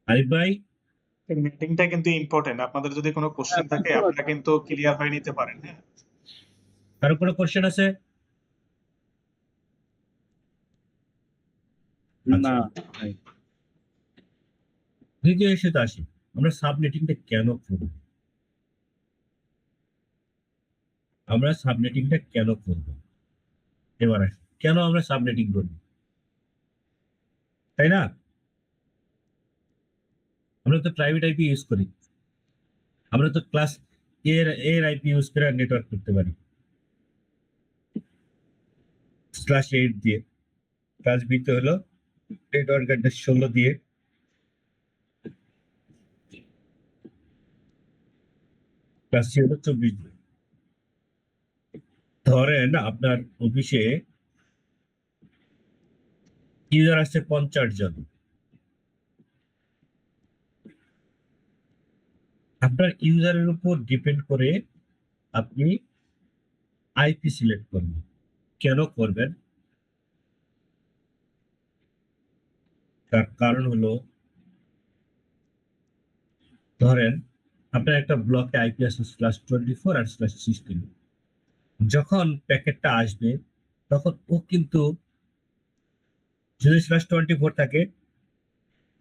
আরিফ ভাই, মিটিংটা কিন্তু ইম্পর্টেন্ট, আপনাদের যদি কোনো কোশ্চেন থাকে আপনারা কিন্তু ক্লিয়ার হয়ে নিতে পারেন। হ্যাঁ, কারো কোনো কোশ্চেন আছে? না দ্বিতীয় ইস্যুতে আসি, আমরা সাবনেটিংটা কেন করব? আমরা সাবনেটিংটা কেন করব এবার আসি, কেন আমরা সাবনেটিং করব, তাই না? আমরা তো প্রাইভেট আইপি ইউজ করি, আমরা তো ক্লাস এর আইপি ইউজ করে নেটওয়ার্ক করতে পারি /8 দিয়ে, ক্লাস বি তে হলো নেটওয়ার্ক অ্যাড্রেস 16 দিয়ে, ক্লাস সি হলো 24 দিয়ে। ধরেন আপনার অফিসে ইউজার আছে 50 জন, আপনার ইউজারের উপর ডিপেন্ড করে আপনি আইপি সিলেক্ট করবেন। কেন করবেন? তার কারণ হলো, ধরেন আপনার একটা ব্লকে আইপি আছে /24 আর /16, যখন প্যাকেটটা আসবে তখন ও কিন্তু যদি /24 থাকে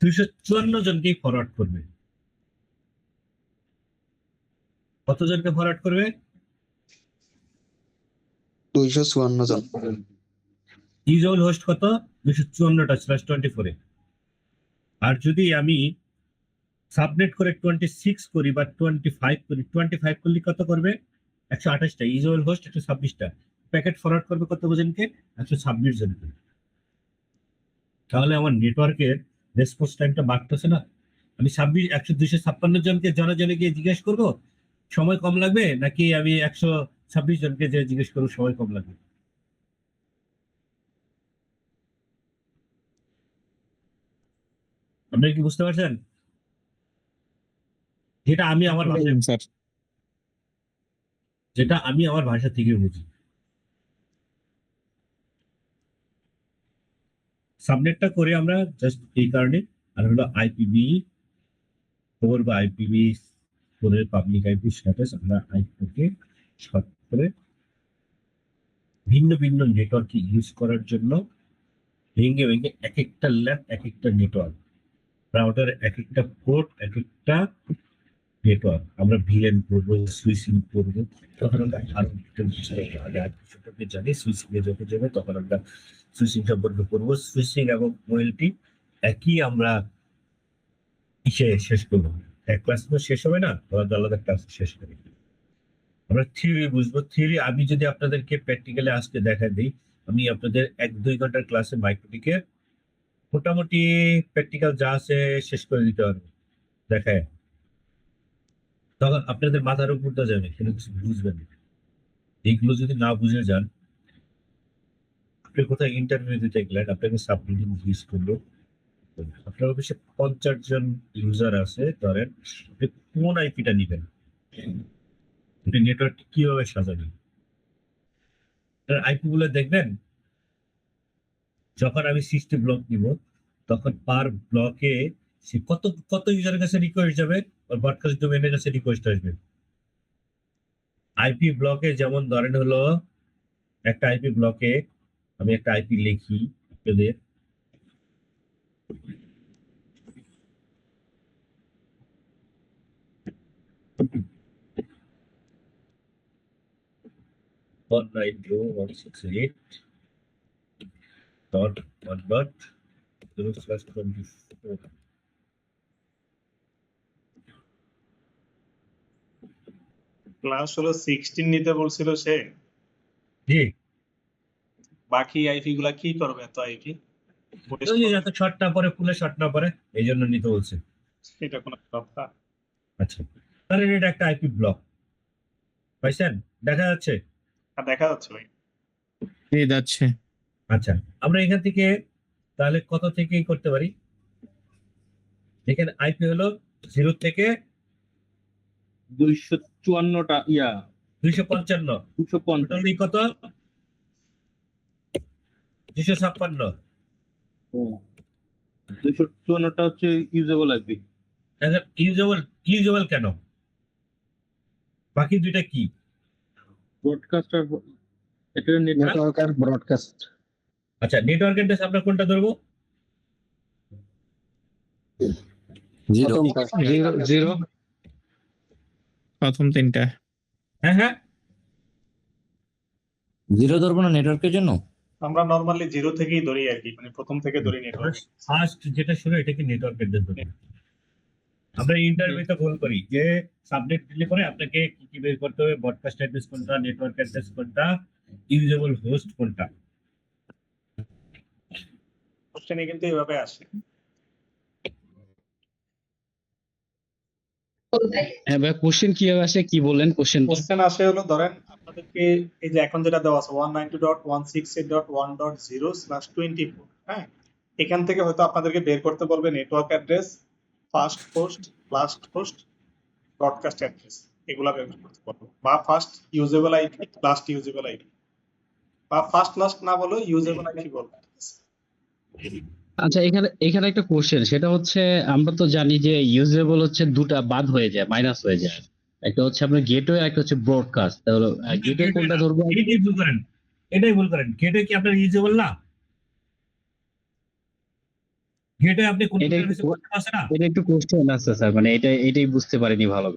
254 জনকেই ফরওয়ার্ড করবে। কতজনকে ফরওয়ার্ড করবে? 254 জন। ইউজুয়াল হোস্ট কত? 254টা /24 এ। আর যদি আমি সাবনেট করে 26 করি বা 25 করি, 25 করলে কত করবে? 128টা। ইউজুয়াল হোস্ট 126টা, প্যাকেট ফরওয়ার্ড করবে কত জনকে? 126 জনকে। তাহলে আমার নেটওয়ার্কের রেসপন্স টাইমটা বাড়তেছে না? আমি 256 জনকে জনে গিয়ে জিজ্ঞেস করবো সময় কম লাগবে, নাকি আমি 126 জনকে যে জিজ্ঞেস করবো সময় কম লাগবে? আপনি কি বুঝতে পারছেন? যেটা আমি আমার ভাষায়, স্যার যেটা আমি আমার ভাষা থেকে বুঝি। সাবনেটটা করে আমরা জাস্ট এই কারণে, আর হলো IPv4 বা IPv4 এর পাবলিক আইপি স্ট্যাটাস আমরা আইপিকে শর্ট করে ভিন্ন ভিন্ন নেটওয়ার্কে ইউজ করার জন্য ভেঙে ভেঙে এক একটা ল্যাব, এক একটা নেটওয়ার্ক, রাউটার এক একটা পোর্ট, এক একটা নেটওয়ার্ক আমরা ভিলেন করবো, সুইচিং করবো। তখন আমরা আরো সম্পর্কে জানি, সুইচিং এ যখন যাবে তখন আমরা সুইচিং সম্পর্কে করবো। সুইচিং এবং ওএলটি একই আমরা শেষ করবো, এক ক্লাস তো শেষ হবে না, আলাদা আলাদা ক্লাস শেষ করি। আমরা থিওরি বুঝবো। থিওরি আমি যদি আপনাদেরকে প্র্যাকটিক্যালি আজকে দেখা দিই, আমি আপনাদের 1-2 ঘন্টার ক্লাসে মাইক্রোটিকের মোটামুটি প্র্যাকটিক্যাল যা আছে শেষ করে দিতে পারবো দেখায়। তখন আপনাদের মাথার উপর তো যাবে, সেটা কিছু বুঝবেন না। এইগুলো যদি না বুঝে যান, আপনি কোথায় ইন্টারভিউ দিতে গেলেন, আপনাকে সাবমিটিং ইউজ করলো, আপনার অফিসে 50 জন ইউজার আছে, ধরেন আপনি কোন আইপিটা নিবেন, আপনি নেটওয়ার্ক কিভাবে সাজাবেন, আইপি গুলো দেখবেন যখন আমি 60 ব্লক নিব তখন পার ব্লকে সে কত কত ইউজারের কাছে রিকোয়েস্ট যাবে আর ব্রডকাস্ট ডোমেনের কাছে রিকোয়েস্ট আসবে। আইপি ব্লকে যেমন ধরেন হলো একটা আইপি ব্লকে আমি একটা আইপি লিখি আপনাদের, one nine two 168.1.0/24 ক্লাস হলো 16 নিতে বলছিল সে, জি। বাকি আইপি গুলা কি করবে এত আইপি? ওই যে এত শর্ট না পরে ফুলে শর্ট না পরে এই জন্য নিতে বলছে। এটা কোন কথা? আচ্ছা, তাহলে এটা একটা আইপি ব্লক পাইছেন, দেখা যাচ্ছে? দেখা যাচ্ছে ভাই। এই যাচ্ছে। আচ্ছা, আমরা এখান থেকে তাহলে কত থেকে করতে পারি? এখানে আইপি হলো 0 থেকে 254টা 255, 250 টোটালি কত? 256। 254টা হচ্ছে ইউজেবল আইপি। এখন ইউজেবল কেন? বাকি দুইটা কি? ব্রডকাস্ট আর এটা নেটওয়ার্ক আর ব্রডকাস্ট। আচ্ছা, নেটওয়ার্ক অ্যাড্রেস আমরা কোনটা ধরবো? জিরো। জিরো প্রথম তিনটা। হ্যাঁ হ্যাঁ, জিরো ধরবো না নেটওয়ার্কের জন্য? আমরা নরমালি 0 থেকেই ধরি আর কি, মানে প্রথম থেকে ধরি নেটওয়ার্ক। ফার্স্ট যেটা শুরু এটাকে নেটওয়ার্ক অ্যাড্রেস বলি। আমরা ইন্টারভিউতে ভুল করি যে সাবনেট দিলে পরে আপনাকে কি কি বের করতে হবে, ব্রডকাস্ট অ্যাড্রেস কোনটা, নেটওয়ার্ক অ্যাড্রেস কোনটা, ইউজেবল হোস্ট কোনটা। কোশ্চেনে কিন্তু এভাবে আসে। হ্যাঁ ভাই, কোশ্চেন কিভাবে আসে কি বললেন কোশ্চেন? কোশ্চেন আসে হলো ধরেন আপনাদেরকে এই যে এখন যেটা দেওয়া আছে 192.168.1.0/24, হ্যাঁ, এখান থেকে হয়তো আপনাদেরকে বের করতে বলবে network address, first host, last host, broadcast address, এগুলা বের করতে বলবে, বা first usable IP, last usable IP, বা ফার্স্ট লাস্ট না বলে ইউজেবল আইপি বলবে। আচ্ছা, এখানে একটা কোশ্চেন, সেটা হচ্ছে আমরা তো জানি যে ইউজেবল হচ্ছে দুটা বাদ হয়ে যায়, মাইনাস হয়ে যায়। একটা হচ্ছে আপনার গেটওয়ে, একটা হচ্ছে ব্রডকাস্ট। তাহলে গেটওয়ে কোনটা ধরবো? এটাই ভুল করেন। গেটওয়ে কি আপনার ইউজেবল না? গেটওয়ে আপনি কোন এটা ইন্টারফেসে করতে পারছেন না? এটা একটু কোশ্চেন আছে স্যার, মানে এটাই বুঝতে পারিনি ভালো।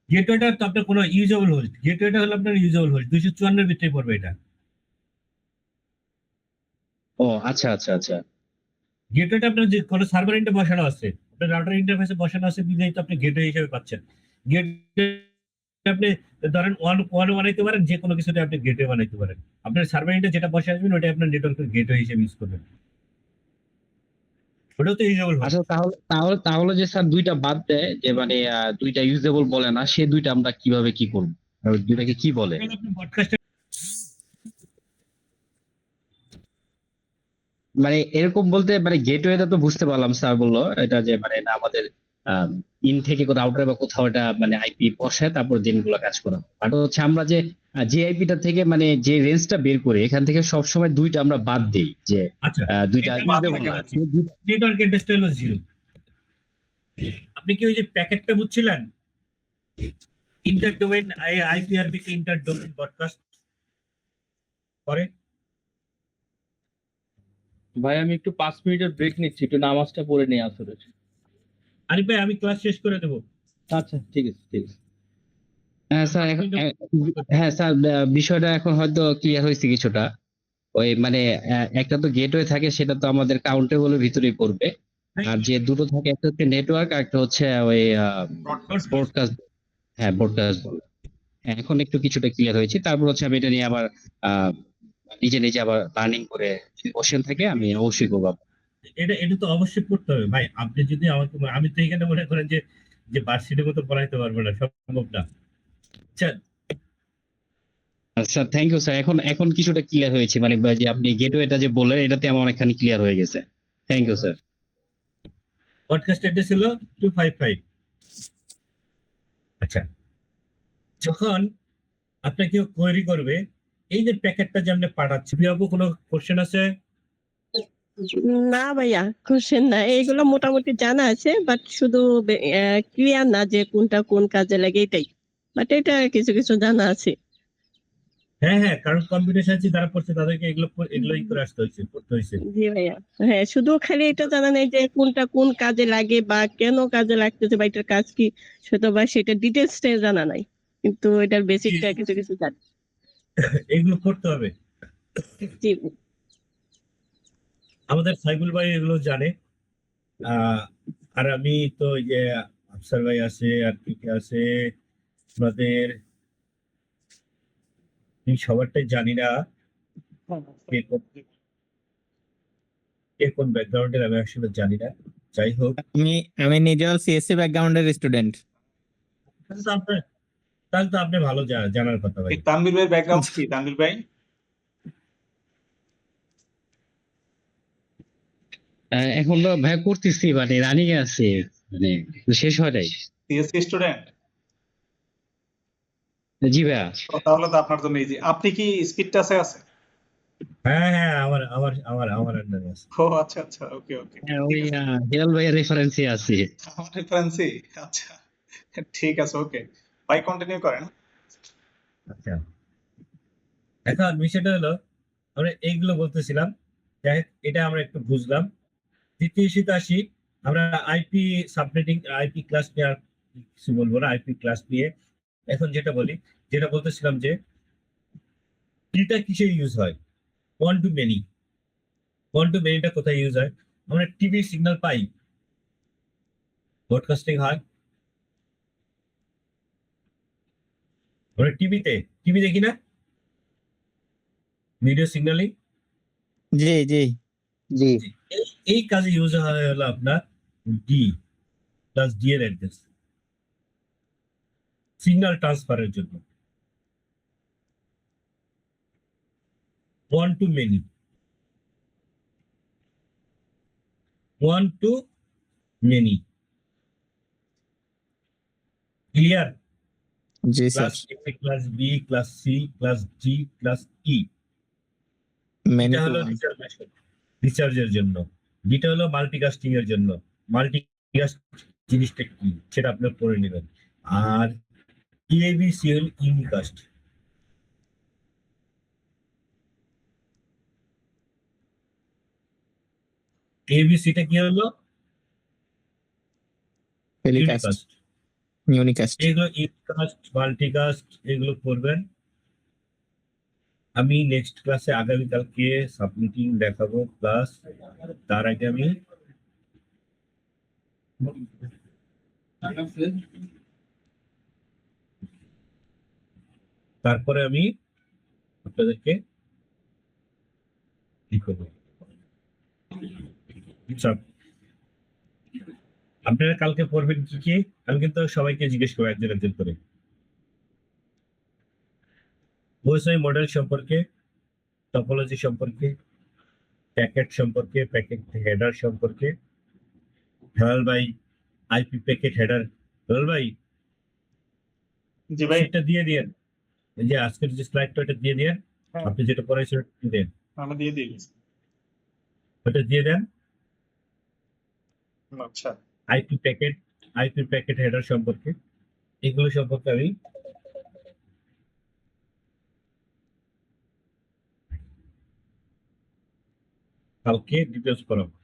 গেটওয়েটা তো আপনার কোনো ইউজেবল হোস্ট, গেটওয়েটা হলো আপনার ইউজেবল হোস্ট, 254 এর ভিতরে পড়বে এটা। ও আচ্ছা আচ্ছা আচ্ছা। গেটওয়েটা আপনার যে কোনো সার্ভার ইন্টার বসানো আছে, আপনার রাউটার ইন্টারফেসে বসানো আছে, বিধায় তো আপনি গেটওয়ে হিসেবে পাচ্ছেন। গেটওয়ে আপনি ধরেন ওয়ান বানাইতে পারেন, যে কোনো কিছুতে আপনি গেটওয়ে বানাইতে পারেন। আপনার সার্ভার ইন্টার যেটা বসে আসবেন ওটা আপনার নেটওয়ার্কের গেটওয়ে হিসেবে ইউজ করবেন, ওটাও তো ইউজেবল হোস্ট। আচ্ছা, তাহলে যে স্যার দুইটা বাদ দেয়, যে মানে দুইটা ইউজেবল বলে না, সে দুইটা আমরা কিভাবে কি করবো? আর দুইটাকে কি বলে? আপনি ব্রডকাস্ট মানে এরকম বলতে মানে গেটওয়েটা তো বুঝতে পারলাম, স্যার বললো এটা যে মানে এটা আমাদের ইন থেকে কোথাও আউটার বা কোথাও এটা মানে আইপি বসায় তারপর দিনগুলো কাজ করা। বাট হচ্ছে আমরা যে আইপিটা থেকে মানে যে রেঞ্জটা বের করি, এখান থেকে সবসময় দুইটা আমরা বাদ দিই, যে আচ্ছা, দুইটা এটা বাদ usable থাকে না। হচ্ছে। নেটওয়ার্ক অ্যাড্রেসটা হলো 0। আপনি কি ওই যে প্যাকেটটা বুঝছিলেন, ইন্টার ডোমেইন আইপিআরবি কে ইন্টার ডোমেইন ব্রডকাস্ট করে? ভাই আমি একটু 5 মিনিটের ব্রেক নিচ্ছি, একটু নামাজটা পড়ে নিয়ে আসলে। আরিফ ভাই, আমি ক্লাস শেষ করে দেবো। আচ্ছা ঠিক আছে ঠিক আছে। হ্যাঁ স্যার, হ্যাঁ স্যার, বিষয়টা এখন হয়তো ক্লিয়ার হয়েছে কিছুটা। ওই মানে একটা তো গেটওয়ে থাকে, সেটা তো আমাদের কাউন্টেবলের ভিতরেই পড়বে। আর যে দুটো থাকে, একটা হচ্ছে নেটওয়ার্ক, আর একটা হচ্ছে ওই ব্রডকাস্ট। হ্যাঁ, ব্রডকাস্ট বলে। হ্যাঁ, এখন একটু কিছুটা ক্লিয়ার হয়েছে। তারপর হচ্ছে আমি এটা নিয়ে আবার নিজে আবার লার্নিং করে, যদি কোশ্চেন থাকে আমি অবশ্যই করবো। এটা তো অবশ্যই করতে হবে ভাই। আপনি যদি আমাকে, আমি তো এখানে মনে করেন যে ভার্সিটির মতো পড়াইতে পারবো না, সম্ভব না। আচ্ছা স্যার থ্যাংক ইউ স্যার, এখন কিছুটা ক্লিয়ার হয়েছে, মানে যে আপনি গেটওয়েটা যে বললেন এটাতে আমার অনেকখানি ক্লিয়ার হয়ে গেছে। Thank you sir. Broadcast address হলো 255। আচ্ছা, যখন আপনাকে কেউ কোয়েরি করবে, এই যে প্যাকেটটা যে আমরা পাঠাচ্ছি, কোনো কোশ্চেন আছে? না ভাইয়া, কোশ্চেন না, এইগুলো মোটামুটি জানা আছে, বাট শুধু ক্লিয়ার না যে কোনটা কোন কাজে লাগে এটাই, বাট এটা কিছু কিছু জানা আছে। হ্যাঁ হ্যাঁ, কারণ কম্পিউটার সায়েন্সে যারা পড়ছে তাদেরকে এগুলোই করে আসতে হয়েছে, করতে হয়েছে। জি ভাইয়া, হ্যাঁ, শুধু খালি এটা জানা নেই যে কোনটা কোন কাজে লাগে বা কেন কাজে লাগতেছে বা এটার কাজ কি, সেটা বা সেটা ডিটেলসটা জানা নাই, কিন্তু এটার বেসিকটা কিছু কিছু জানি। এগুলো করতে হবে। জি। আমাদের সাইবুল ভাই এগুলো জানে। আর আমি তো ওই যে আফসার ভাই আছে, আর কি কি আছে আমাদের, আমি সবারটাই জানি না কে কোন ব্যাকগ্রাউন্ডের, আমি আসলে জানি না। যাই হোক, আমি নিজেও সিএসসি ব্যাকগ্রাউন্ডের স্টুডেন্ট। তাহলে তো আপনার তাহলে তো আপনি ভালো জানার কথা ভাই। এই তানভীর ভাইয়ের ব্যাকগ্রাউন্ড কি তানভীর ভাই? এখন তো ভাই করতেছি, মানে রানিং আছে, মানে শেষ হয় নাই। CSC student? জি ভাইয়া। তাহলে তো আপনার জন্য ইজি। আপনি কি স্পিড টাচে আছে? হ্যাঁ হ্যাঁ, আমার আন্ডারে আছে। ও আচ্ছা আচ্ছা, ওকে ওকে, হ্যাঁ, ওই হিলাল ভাইয়ের রেফারেন্সে আছে। আমার রেফারেন্সই। আচ্ছা, ঠিক আছে, ওকে ভাই, কন্টিনিউ করেন। আচ্ছা, এখন বিষয়টা হলো, আমরা এইগুলো বলতেছিলাম, যাই হোক, এটা আমরা একটু বুঝলাম। দ্বিতীয় ইস্যুতে আসি। আমরা আইপি সাবনেটিং, আইপি ক্লাস নিয়ে আর কিছু বলবো না, আইপি ক্লাস নিয়ে এখন যেটা বলতেছিলাম যে কিটা কিসে ইউজ হয়, one to many. One to মেনিটা কোথায় ইউজ হয়? আমরা টিভি সিগন্যাল পাই, ব্রডকাস্টিং হয়, আমরা টিভি দেখি না, ভিডিও সিগন্যালিং। জি জি। জি। এই কাজে ইউজ হয় হলো আপনার ডি প্লাস ডি এর অ্যাড্রেস, সিগন্যাল ট্রান্সফারের জন্য। One to many, one to many, clear? জি sir. Class A, class B, class C, class D, class E. Many এটা টু হলো ওয়ান। রিচার্জের জন্য, যেটা হলো মাল্টিকাস্টিং এর জন্য। মাল্টিকাস্ট জিনিসটা কি সেটা আপনার পড়ে নেবেন। আর ইএবিসি হল ইউনিকাস্ট। এবিসিটা কি হলো? Telecast, unicast. ইউনিকাস্ট। এগুলো ইউনিকাস্ট, মাল্টিকাস্ট এগুলো করবেন। আমি নেক্সট ক্লাসে আগামীকালকে সাবমিটিং দেখাবো, প্লাস তার আগে আমি তারপরে আমি আপনাদেরকে কি করবো, আচ্ছা, আপনারা কালকে পড়বেন কি কি, আমি কিন্তু সবাইকে জিজ্ঞেস করবো একজন একজন করে। ওএসআই মডেল সম্পর্কে, টপোলজি সম্পর্কে, প্যাকেট সম্পর্কে, প্যাকেট হেডার সম্পর্কে। হেলাল ভাই আইপি প্যাকেট হেডার, হেলাল ভাই জি ভাই। সেটা দিয়ে দিন, এই যে আজকের যে স্লাইডটা ওটা দিয়ে দিন, হ্যাঁ, আপনি যেটা পড়াইছেন ওটা দিয়ে দেন, আমি দিয়ে দিয়েছি। ওটা দিয়ে দেন। আচ্ছা, আইপি প্যাকেট হেডার সম্পর্কে, এগুলো সম্পর্কে আমি কালকে ডিটেলস করাবো।